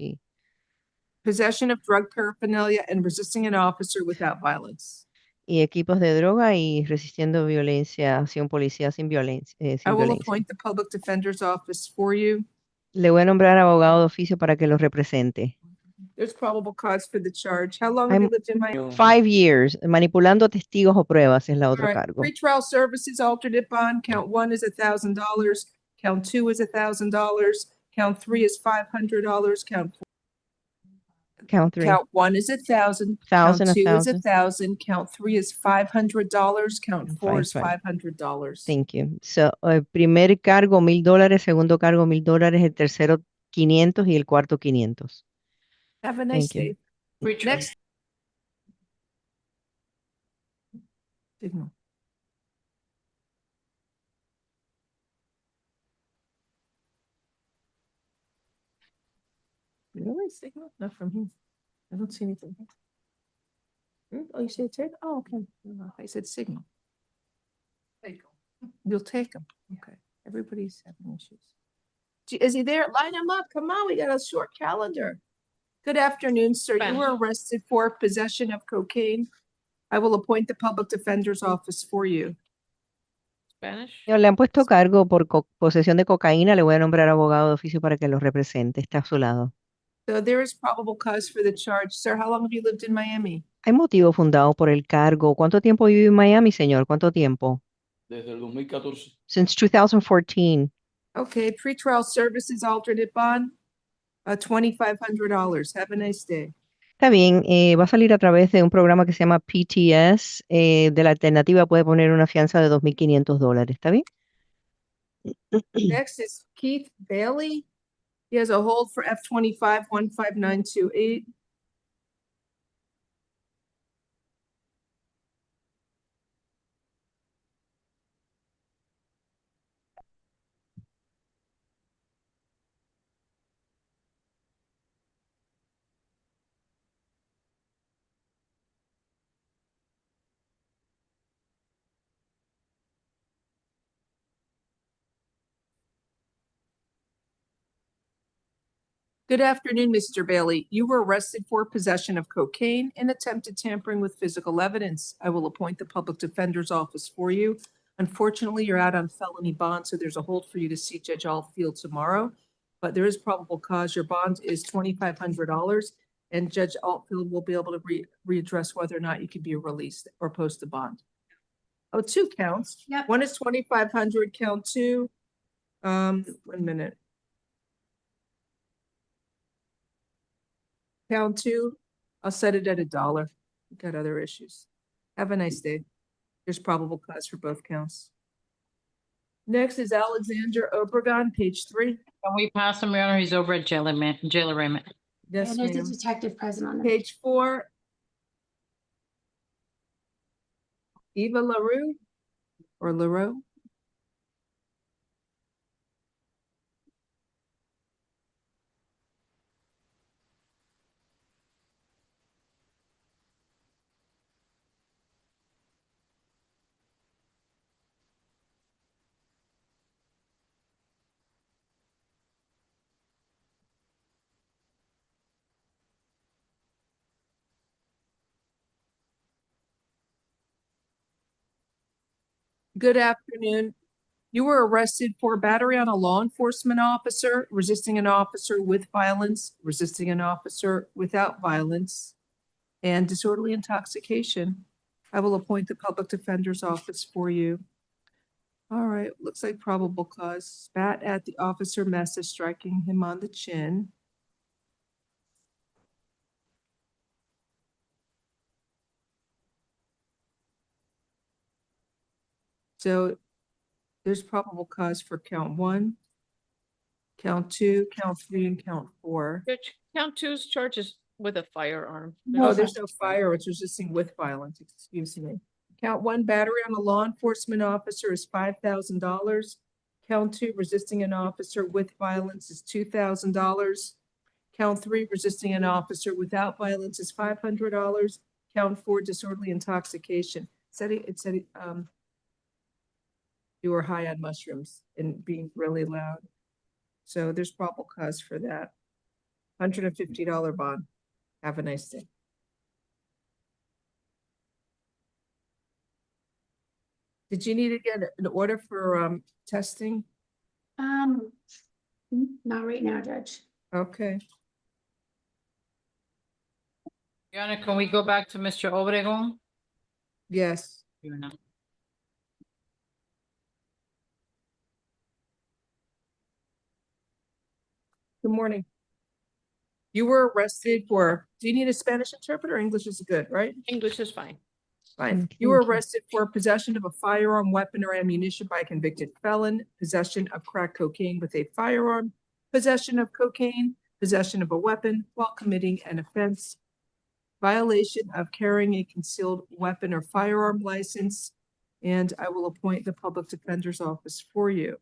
Possession of drug paraphernalia and resisting an officer without violence. y equipos de droga y resistiendo violencia hacia un policía sin violencia. I will appoint the public defender's office for you. Le voy a nombrar abogado de oficio para que lo represente. There's probable cause for the charge. How long have you lived in Miami? 5 years, manipulando testigos o pruebas es la All otro right. cargo. Pretrial services, alternate bond, count 1 is $1,000, count 2 is $1,000, count 3 is $500, Count 3. count 1 is 1,000, count 2 is 1,000, count 3 is $500, count 4 is $500. Thank you. So, el primer cargo $1,000, segundo cargo $1,000, el tercero 500 y el cuarto 500. Have a nice Thank you. day. Next. Signal. Really? Signal? Not from here. I don't see anything. Oh, you said take? Oh, okay. I said signal. Take 'em. You'll take them. Okay. Everybody's having issues. Is he there? Line him up. Come on, we got a short calendar. Good afternoon, sir. You were arrested for possession of cocaine. I will appoint the public defender's office for you. Spanish. Le han puesto cargo por posesión de cocaína, le voy a nombrar abogado de oficio para que lo represente. Está a su lado. So there is probable cause for the charge. Sir, how long have you lived in Miami? Hay motivo fundado por el cargo. ¿Cuánto tiempo vive en Miami, señor? ¿Cuánto tiempo? Desde el 2014. Since 2014. Okay, pretrial services, alternate bond, $2,500. Have a nice day. Está bien, va a salir a través de un programa que se llama PTS. De la alternativa puede poner una fianza de $2,500. ¿Está bien? Next is Keith Bailey. He has a hold for F 15928. Good afternoon, Mr. Bailey. You were arrested for possession of cocaine and attempted tampering with physical evidence. I will appoint the public defender's office for you. Unfortunately, you're out on felony bond, so there's a hold for you to see Judge Altfield tomorrow. But there is probable cause. Your bond is $2,500, and Judge Altfield will be able to readdress whether or not you can be released or post the bond. Oh, 2 counts. Yep. One is 2,500, count 2. 1 minute. Count 2, I'll set it at $1. We've got other issues. Have a nice day. There's probable cause for both counts. Next is Alexander Obregon, page 3. Can we pass him, Your Honor? He's over at jail arraignment. Yes, And there's a ma'am. detective present on the Page 4. Eva LaRue or LaRue. Good afternoon. You were arrested for battery on a law enforcement officer, resisting an officer with violence, resisting an officer without violence, and disorderly intoxication. I will appoint the public defender's office for you. All right, looks like probable cause. Spat at the officer, message striking him on the chin. So there's probable cause for count 1, count 2, count 3, and count 4. Judge, count two's charges with a firearm. Oh, there's no fire, it's resisting with violence, excuse me. Count 1, battery on a law enforcement officer is $5,000. Count 2, resisting an officer with violence is $2,000. Count 3, resisting an officer without violence is $500. Count 4, disorderly intoxication. It said you were high on mushrooms and being really loud. So there's probable cause for that. $150 bond. Have a nice day. Did you need to get an order for testing? Not right now, Judge. Okay. Your Honor, can we go back to Mr. Obregon? Yes. Your Honor. Good morning. You were arrested for, do you need a Spanish interpreter? English is good, right? English is fine. Fine. You were arrested for possession of a firearm, weapon, or ammunition by a convicted felon, possession of crack cocaine with a firearm, possession of cocaine, possession of a weapon while committing an offense, violation of carrying a concealed weapon or firearm license, and I will appoint the public defender's office for you.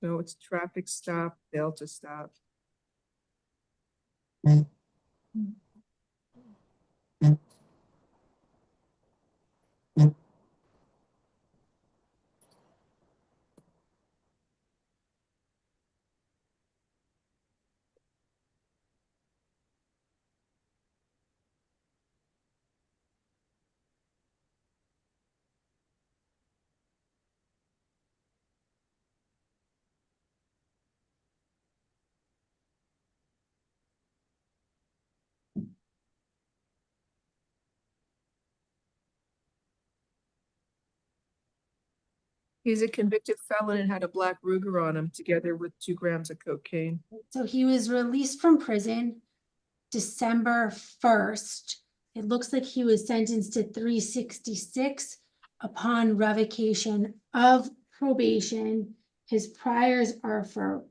So it's traffic stop, Delta stop. He's a convicted felon and had a black Ruger on him together with 2 grams of cocaine. So he was released from prison December 1st. It looks like he was sentenced to 366 upon revocation of probation. His priors are for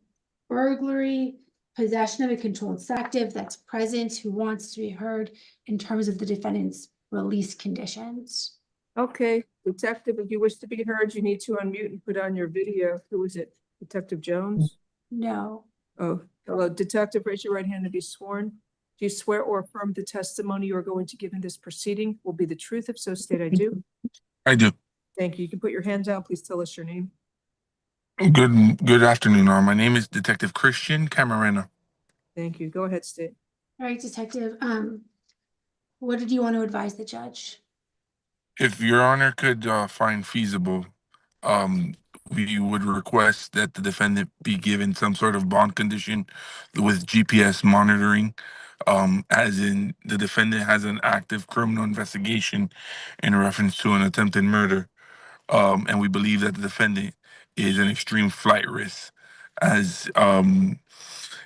burglary, possession of a controlled subject that's present who wants to be heard in terms of the defendant's release conditions. Okay, detective, if you wish to be heard, you need to unmute and put on your video. Who is it? Detective Jones? No. Oh, hello, detective, raise your right hand to be sworn. Do you swear or affirm the testimony you are going to give in this proceeding will be the truth? If so, state I do. I do. Thank you. You can put your hands out. Please tell us your name. Good afternoon. My name is Detective Christian Camarena. Thank you. Go ahead, state. All right, detective, what did you want to advise the judge? If Your Honor could find feasible, we would request that the defendant be given some sort of bond condition with GPS monitoring, as in the defendant has an active criminal investigation in reference to an attempted murder. And we believe that the defendant is an extreme flight risk, as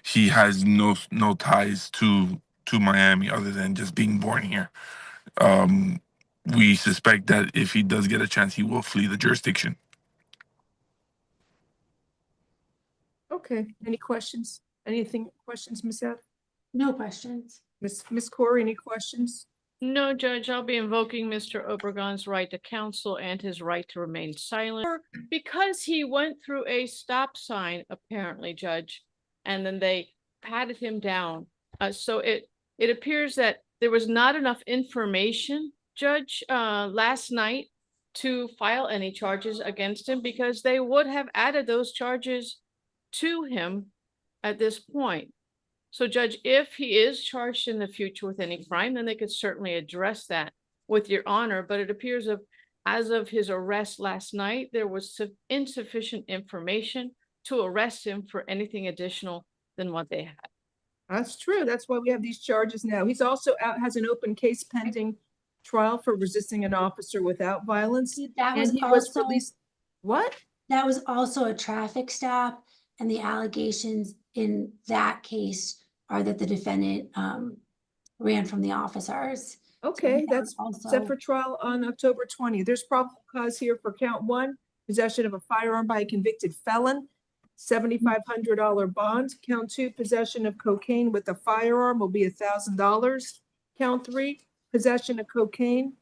he has no ties to Miami other than just being born here. We suspect that if he does get a chance, he will flee the jurisdiction. Okay, any questions? Questions, Ms. F? No questions. Miss Corey, any questions? No, Judge, I'll be invoking Mr. Obregon's right to counsel and his right to remain silent because he went through a stop sign, apparently, Judge, and then they patted him down. So it appears that there was not enough information, Judge, last night to file any charges against him because they would have added those charges to him at this point. So, Judge, if he is charged in the future with any crime, then they could certainly address that with your honor, but it appears as of his arrest last night, there was insufficient information to arrest him for anything additional than what they had. That's true. That's why we have these charges now. He's also out, has an open case pending trial for resisting an officer without violence. That was And he was also, released. What? that was also a traffic stop, and the allegations in that case are that the defendant ran from the officers. Okay, that's also set for trial on October 20th. There's probable cause here for count 1, possession of a firearm by a convicted felon, $7,500 bond. Count 2, possession of cocaine with a firearm will be $1,000. Count 3, possession of cocaine,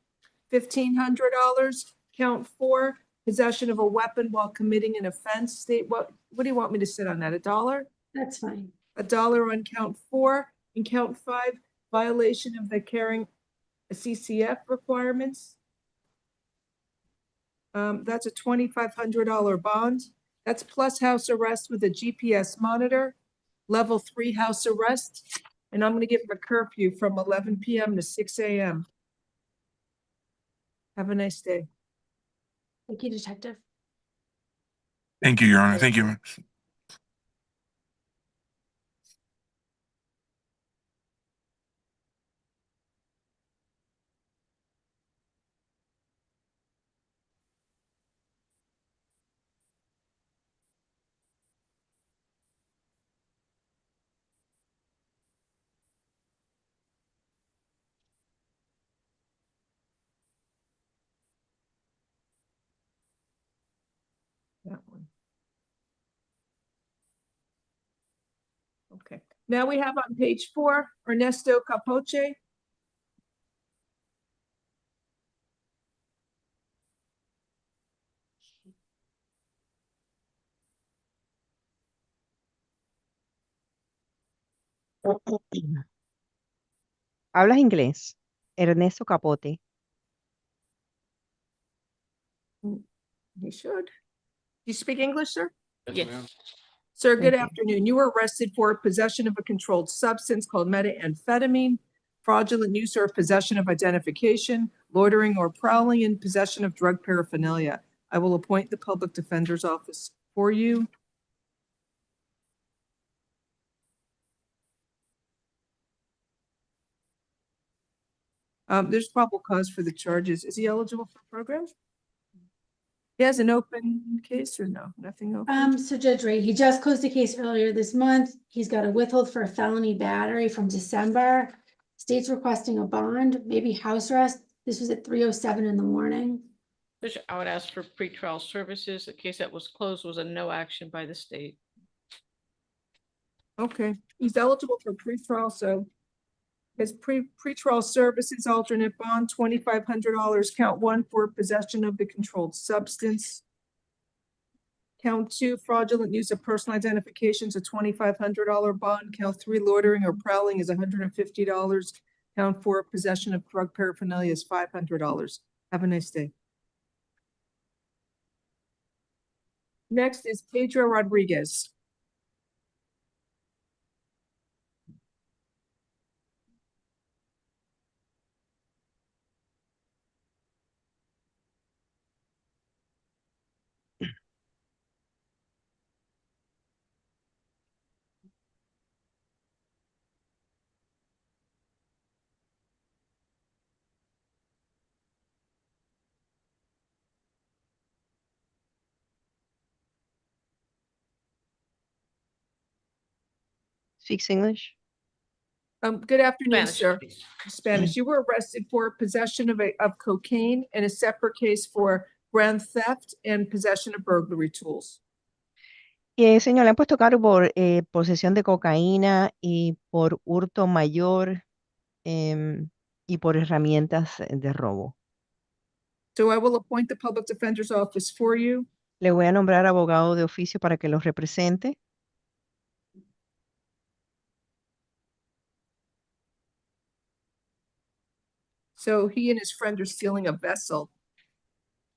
$1,500. Count 4, possession of a weapon while committing an offense. State, what do you want me to sit on that? $1? That's fine. $1 on count 4. And count 5, violation of the carrying a CCF requirements. That's a $2,500 bond. That's plus house arrest with a GPS monitor, level 3 house arrest. And I'm going to give him a curfew from 11 p.m. to 6 a.m. Have a nice day. Thank you, Detective. Thank you, Your Honor. Thank you. That one. Okay. Now we have on page 4, Ernesto Capoche. ¿Hablas inglés? Ernesto Capote. He should. Do you speak English, sir? Yes. Sir, good Thank you. afternoon. You were arrested for possession of a controlled substance called methamphetamine, fraudulent use or possession of identification, loitering or prowling, and possession of drug paraphernalia. I will appoint the public defender's office for you. There's probable cause for the charges. Is he eligible for programs? He has an open case or no? Nothing open? So Judge Ray, he just closed a case earlier this month. He's got a withhold for a felony battery from December. State's requesting a bond, maybe house arrest. This was at 3:07 in the morning. Which I would ask for pretrial services. The case that was closed was a no action by the state. Okay, he's eligible for pretrial, so his pretrial services alternate bond, $2,500, count 1 for possession of the controlled substance. Count 2, fraudulent use of personal identifications, a $2,500 bond. Count 3, loitering or prowling is $150. Count 4, possession of drug paraphernalia is $500. Have a nice day. Next is Pedro Rodriguez. Speaks English? Good afternoon, Spanish, sir. please. Spanish. You were arrested for possession of cocaine and a separate case for grand theft and possession of burglary tools. Señor, le han puesto cargo por posesión de cocaína y por hurto mayor y por herramientas de robo. So I will appoint the public defender's office for you. Le voy a nombrar abogado de oficio para que los represente. So he and his friend are stealing a vessel,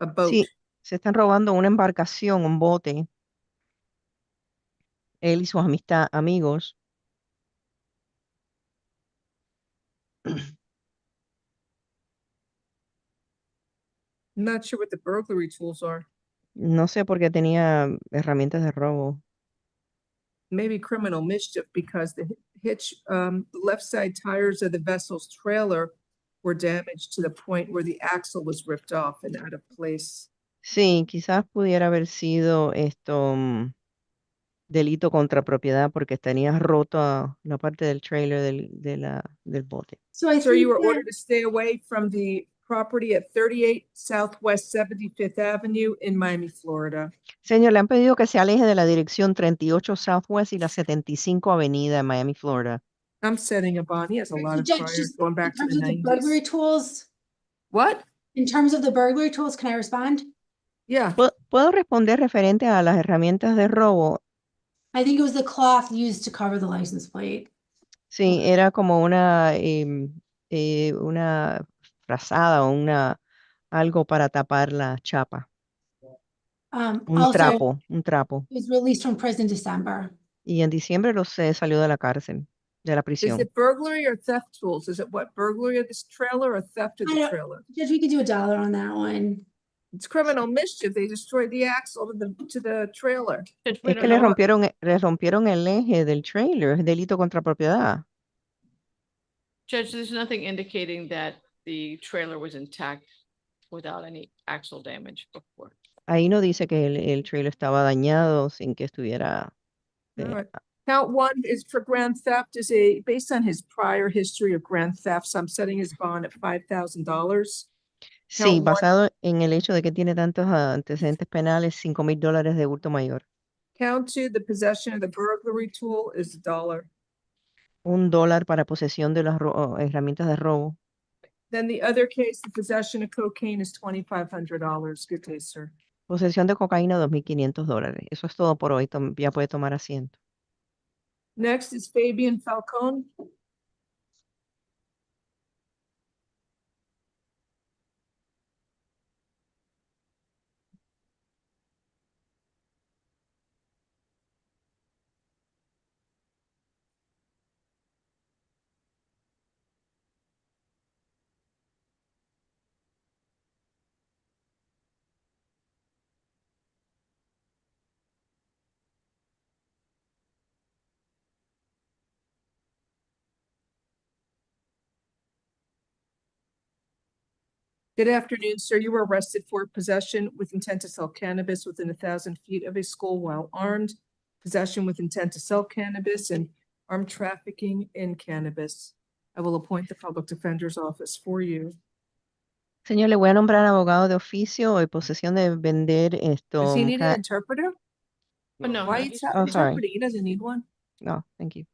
a boat. Sí, se están robando una embarcación, un bote. Él y sus amigos. I'm not sure what the burglary tools are. No sé por qué tenía herramientas de robo. Maybe criminal mischief because the the left side tires of the vessel's trailer were damaged to the point where the axle was ripped off and out of place. Sí, quizás pudiera haber sido delito contra propiedad porque tenía roto la parte del trailer del bote. So I Sir, you think were that- ordered to stay away from the property at 38 Southwest 75th Avenue in Miami, Florida. Señor, le han pedido que se aleje de la dirección 38 Southwest y la 75 Avenida en Miami, Florida. I'm setting a bond. He has a lot of Judge, priors just going back to in the terms of the burglary 90s. tools, What? in terms of the burglary tools, can I respond? Yeah. ¿Puedo responder referente a las herramientas de robo? I think it was the cloth used to cover the license plate. Sí, era como una frazada o algo para tapar la chapa. Un Also, trapo. he was released from prison December. Y en diciembre salió de la cárcel, de la Is prisión. it burglary or theft tools? Is it what, burglary of this trailer or theft of I the don't- trailer? Judge, we could do $1 on that one. It's criminal mischief. They destroyed the axle to the trailer. Es que le rompieron el eje del trailer, es delito contra propiedad. Judge, there's nothing indicating that the trailer was intact without any axle damage before. Ahí no dice que el trailer estaba dañado sin que estuviera. All right. Count one is for grand theft based on his prior history of grand thefts. I'm setting his bond at $5,000. Sí, basado en el hecho de que tiene tantos antecedentes penales, $5,000 de hurto mayor. Count two, the possession of the burglary tool is $1. $1 para posesión de las herramientas de robo. Then the other case, the possession of cocaine is $2,500. Good day, sir. Posesión de cocaína, $2,500. Eso es todo por hoy. Ya puede tomar asiento. Next is Fabian Falcone. Good afternoon, sir. You were arrested for possession with intent to sell cannabis within 1,000 feet of a school while armed, possession with intent to sell cannabis, and armed trafficking in cannabis. I will appoint the public defender's office for you. Señor, le voy a nombrar abogado de oficio en posesión de vender esto. Does he need an interpreter? But no, Why no, he's Oh, sorry. interpreting? He doesn't need one. No, thank you.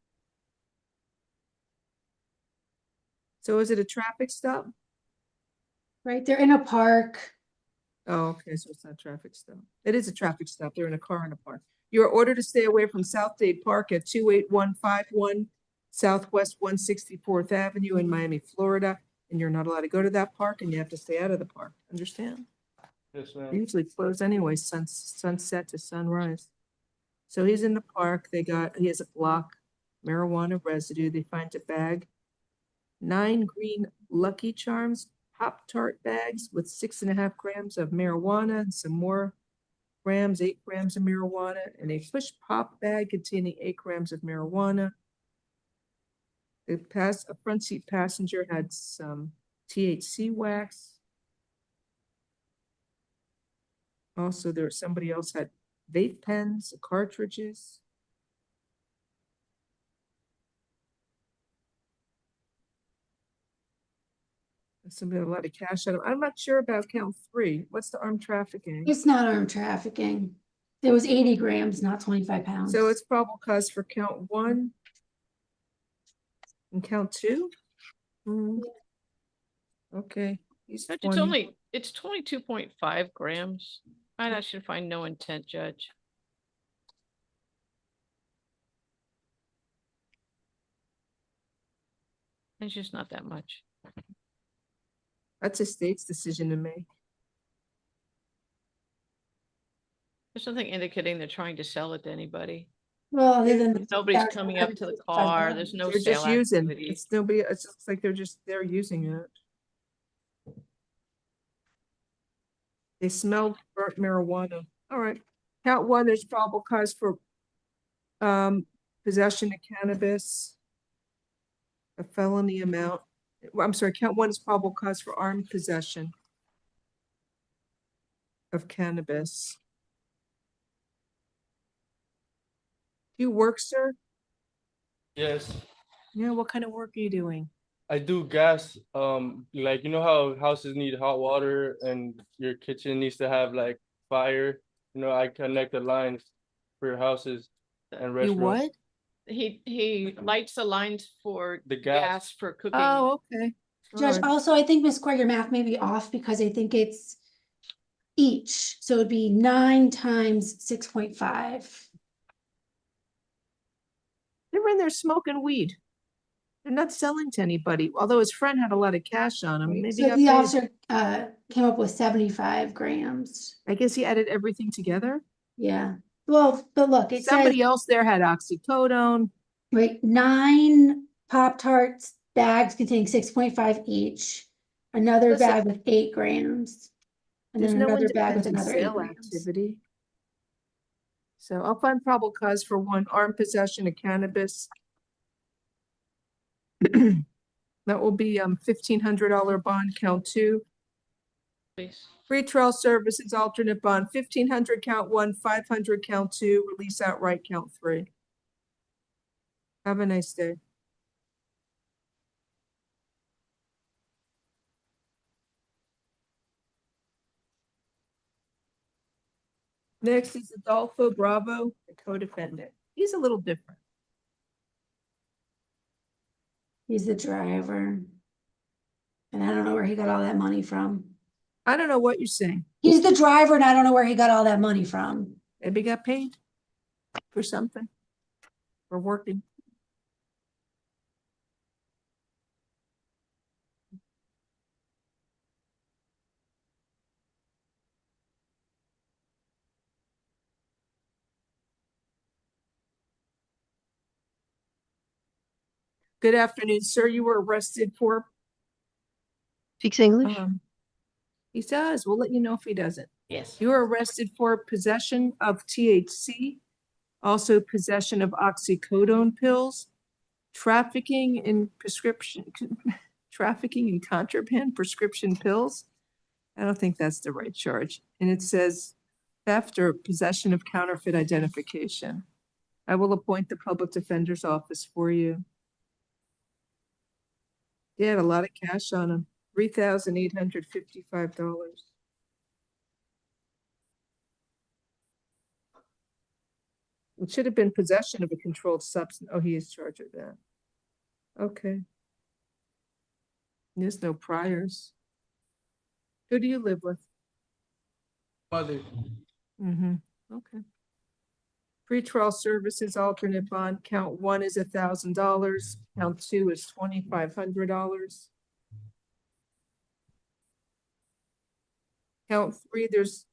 So is it a traffic stop? Right, they're in a park. Oh, okay, so it's not traffic stop. It is a traffic stop. They're in a car in a park. You are ordered to stay away from South Dade Park at 28151 Southwest 164th Avenue in Miami, Florida. And you're not allowed to go to that park and you have to stay out of the park. Understand? Yes, They usually close anyway, sunset to sunrise. So he's in the park. He has a block, marijuana residue. They find a bag, 9 green Lucky Charms Pop-Tart bags with 6.5 grams of marijuana and some more grams, 8 grams of marijuana, and a push pop bag containing 8 grams of marijuana. A front seat passenger had some THC wax. Also, somebody else had vape pens, cartridges. Somebody had a lot of cash on him. I'm not sure about count 3. What's the armed trafficking? It's not armed trafficking. There was 80 grams, not 25 pounds. So it's probable cause for count 1 and count 2? Okay. He's Judge, 20. it's 22.5 grams. I should find no intent, Judge. It's just not that much. That's a state's decision to make. There's nothing indicating they're trying to sell it to anybody. Well, other than Nobody's coming up to the car. There's no They're just sale using. activity. It's nobody. It looks like they're using it. They smelled burnt marijuana. All right. Count one, there's probable cause for possession of cannabis. A felony amount. Well, I'm sorry, count one is probable cause for armed possession of cannabis. Do you work, sir? Yes, Yeah, what kind of work are you doing? I do gas. Like you know how houses need hot water and your kitchen needs to have like fire. You know, I connect the lines for your houses and You restrooms. what? He lights the lines for The gas. gas for cooking. Oh, okay. All Judge, right. also, I think Ms. Square, your math may be off because I think it's each, so it'd be 9 times 6.5. They were in there smoking weed. They're not selling to anybody, although his friend had a lot of cash on him. Maybe So got the paid. officer came up with 75 grams. I guess he added everything together. Yeah. Well, but look, it says, Somebody else there had oxycodone. right, 9 Pop-Tarts bags containing 6.5 each. Another Listen, bag with 8 grams. And There's then no another bag with independent another 8 sale grams. activity. So I'll find probable cause for one, armed possession of cannabis. That will be $1,500 bond, count 2. Please. Free trial services, alternate bond, 1,500 count 1, 500 count 2, release outright count 3. Have a nice day. Next is Adolfo Bravo, the co-defendant. He's a little different. He's the driver. And I don't know where he got all that money from. I don't know what you're saying. He's the driver and I don't know where he got all that money from. Maybe got paid for something, for working. Good afternoon, sir. You were arrested for. Speaks English? He does. We'll let you know if he doesn't. Yes. You were arrested for possession of THC, also possession of oxycodone pills, trafficking in contraband prescription pills. I don't think that's the right charge. And it says theft or possession of counterfeit identification. I will appoint the public defender's office for you. He had a lot of cash on him, $3,855. It should have been possession of a controlled substance. Oh, he is charged with that. Okay. There's no priors. Who do you live with? Mother. Mm-hmm. Okay. Pretrial services, alternate bond, count 1 is $1,000, count 2 is $2,500. Count 3, there's,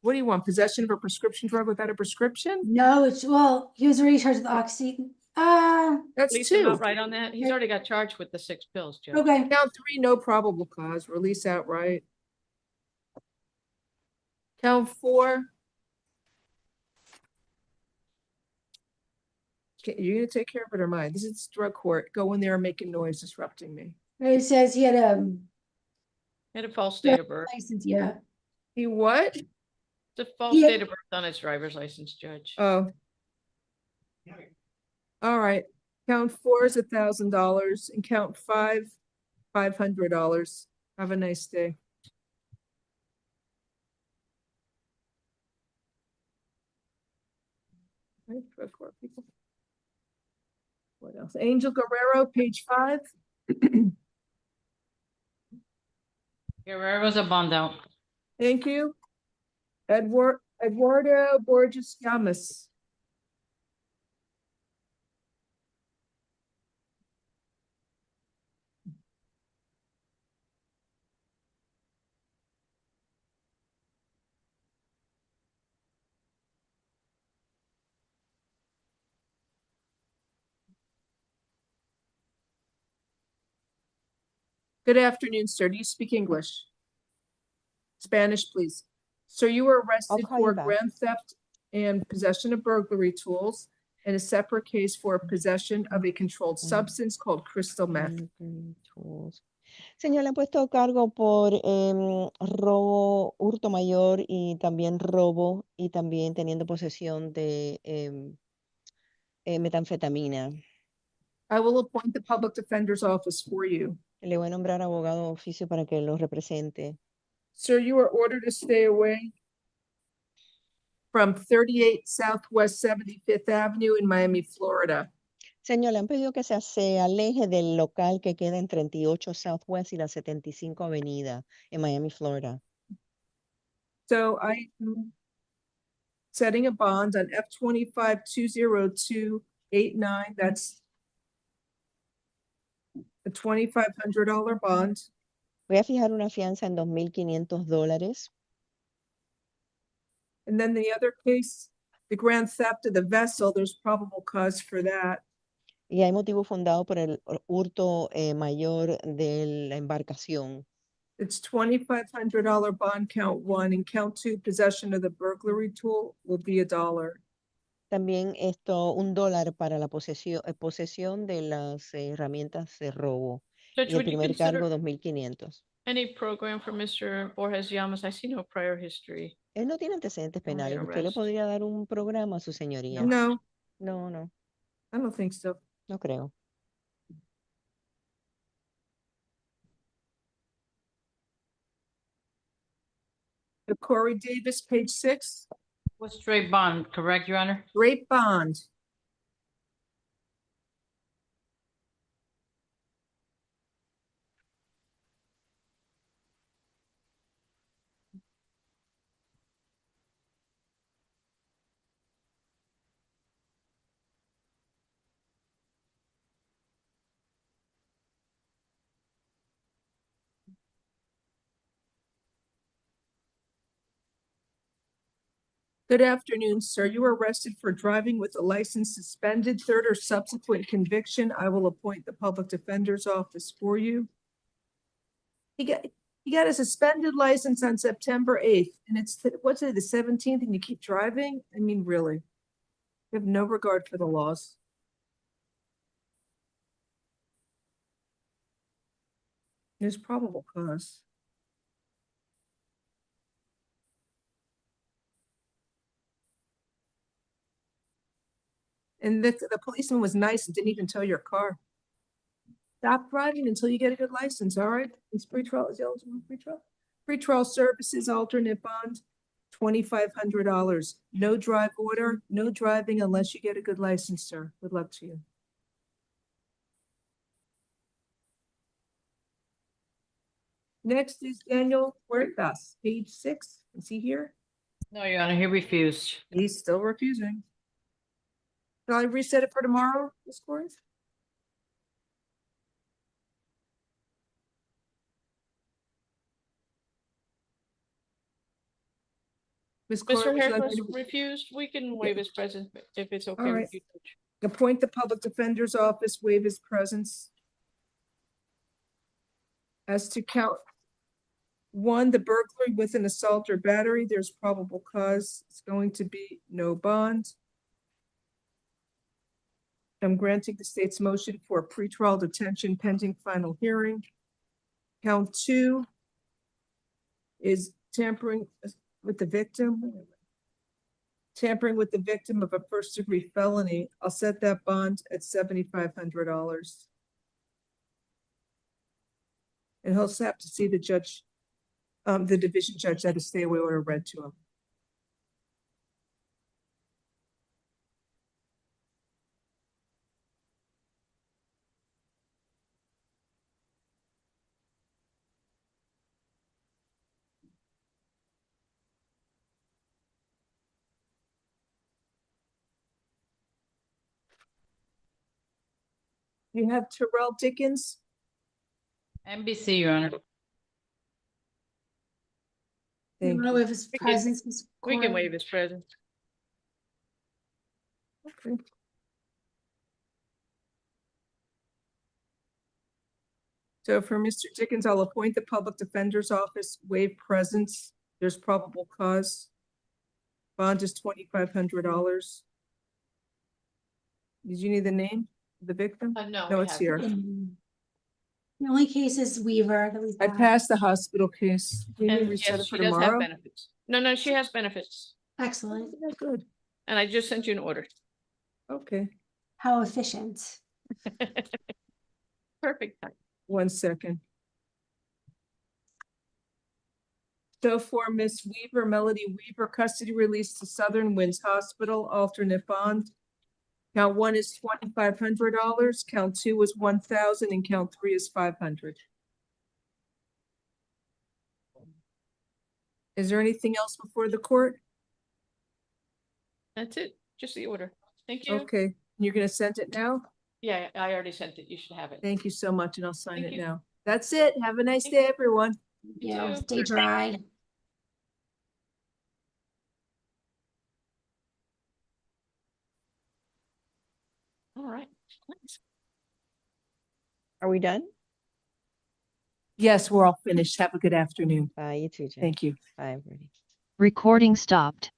what do you want? Possession of a prescription drug without a prescription? No, it's, well, he was already charged with oxy. That's Release him 2. outright on that. He's already got charged with the 6 pills, Judge. Okay. Count 3, no probable cause, release outright. Count 4. Okay, you're gonna take care of it or mine? This is drug court. Go in there and making noise, disrupting me. It says he had Had a false date of birth. license, yeah. He what? It's a false Yeah. date of birth on his driver's license, Judge. Oh. All right. Count 4 is $1,000 and count 5, $500. Have a nice day. Right, drug court people. What else? Angel Guerrero, page 5. Guerrero's a bond out. Thank you. Eduardo Borges Llamas. Good afternoon, sir. Do you speak English? Spanish, please. So you were I'll arrested call you for back. grand theft and possession of burglary tools and a separate case for possession of a controlled substance called crystal meth. Señor, le han puesto cargo por robo, hurto mayor y también robo y también teniendo posesión de metanfetamina. I will appoint the public defender's office for you. Le voy a nombrar abogado de oficio para que lo represente. Sir, you are ordered to stay away from 38 Southwest 75th Avenue in Miami, Florida. Señor, le han pedido que se aleje del local que queda en 38 Southwest y la 75 Avenida en Miami, Florida. So I am setting a bond on F25-20289. That's a $2,500 bond. Voy a fijar una fianza en $2,500. And then the other case, the grand theft of the vessel, there's probable cause for that. Y hay motivo fundado por el hurto mayor de la embarcación. It's $2,500 bond count 1, and count 2, possession of the burglary tool, will be $1. También esto, $1 para la posesión de las herramientas de robo. Judge, Y el would you primer consider cargo, $2,500. any program for Mr. Borges Llamas? I see no prior history. Él no tiene antecedentes All right, penales. ¿Usted le arrest. podría dar un programa a su señoría? No, No, I don't think so. no creo. The Corey Davis, page 6, Was straight bond, correct, Your Honor? great bond. Good afternoon, sir. You were arrested for driving with a license suspended, third or subsequent conviction. I will appoint the public defender's office for you. He got a suspended license on September 8th, and it's, what's it, the 17th, and you keep driving? I mean, really? You have no regard for the laws. There's probable cause. And the policeman was nice and didn't even tow your car. Stop driving until you get a good license, all right? It's pretrial, is eligible for pretrial? Pretrial services alternate bond, $2,500. No drive order, no driving unless you get a good license, sir. Good luck to you. Next is Daniel Huertas, page 6. Is he here? No, Your Honor, he refused. He's still refusing. Can I reset it for tomorrow, Ms. Corey? Ms. Corey, Mr. would you like me Harris to refused. We can waive his presence if it's okay All with right. you, Judge. appoint the public defender's office, waive his presence? As to count one, the burglary with an assault or battery, there's probable cause. It's going to be no bond. I'm granting the state's motion for pretrial detention pending final hearing. Count two is tampering with the victim. Tampering with the victim of a first-degree felony. I'll set that bond at $7,500. And he'll have to see the judge, the division judge, that a stay away order read to him. You have Terrell Dickens. NBC, Your Honor. Thank You know, you. if his presence was. We can waive his presence. Okay. So for Mr. Dickens, I'll appoint the public defender's office, waive presence. There's probable cause. Bond is $2,500. Did you need the name of the victim? No, No, we it's haven't. here. The only case is Weaver that we I got. passed the hospital case. We may And reset yes, it for she does have tomorrow. benefits. No, she has benefits. Excellent. Yeah, good. And I just sent you an order. Okay, How efficient. Perfect time. 1 second. So for Miss Weaver, Melody Weaver, custody release to Southern Winds Hospital, alternate bond. Count 1 is $2,500, count 2 is 1,000, and count 3 is 500. Is there anything else before the court? That's it. Just the order. Thank you. Okay, you're gonna send it now? Yeah, I already sent it. You should have it. Thank you so much, and I'll sign Thank it you. now. That's it. Have a nice day, everyone. Yeah, too. stay dry. All right. Thanks. Are we done? Yes, we're all finished. Have a good afternoon. Bye, you too, Jen. Thank you. Bye, everybody. Recording stopped.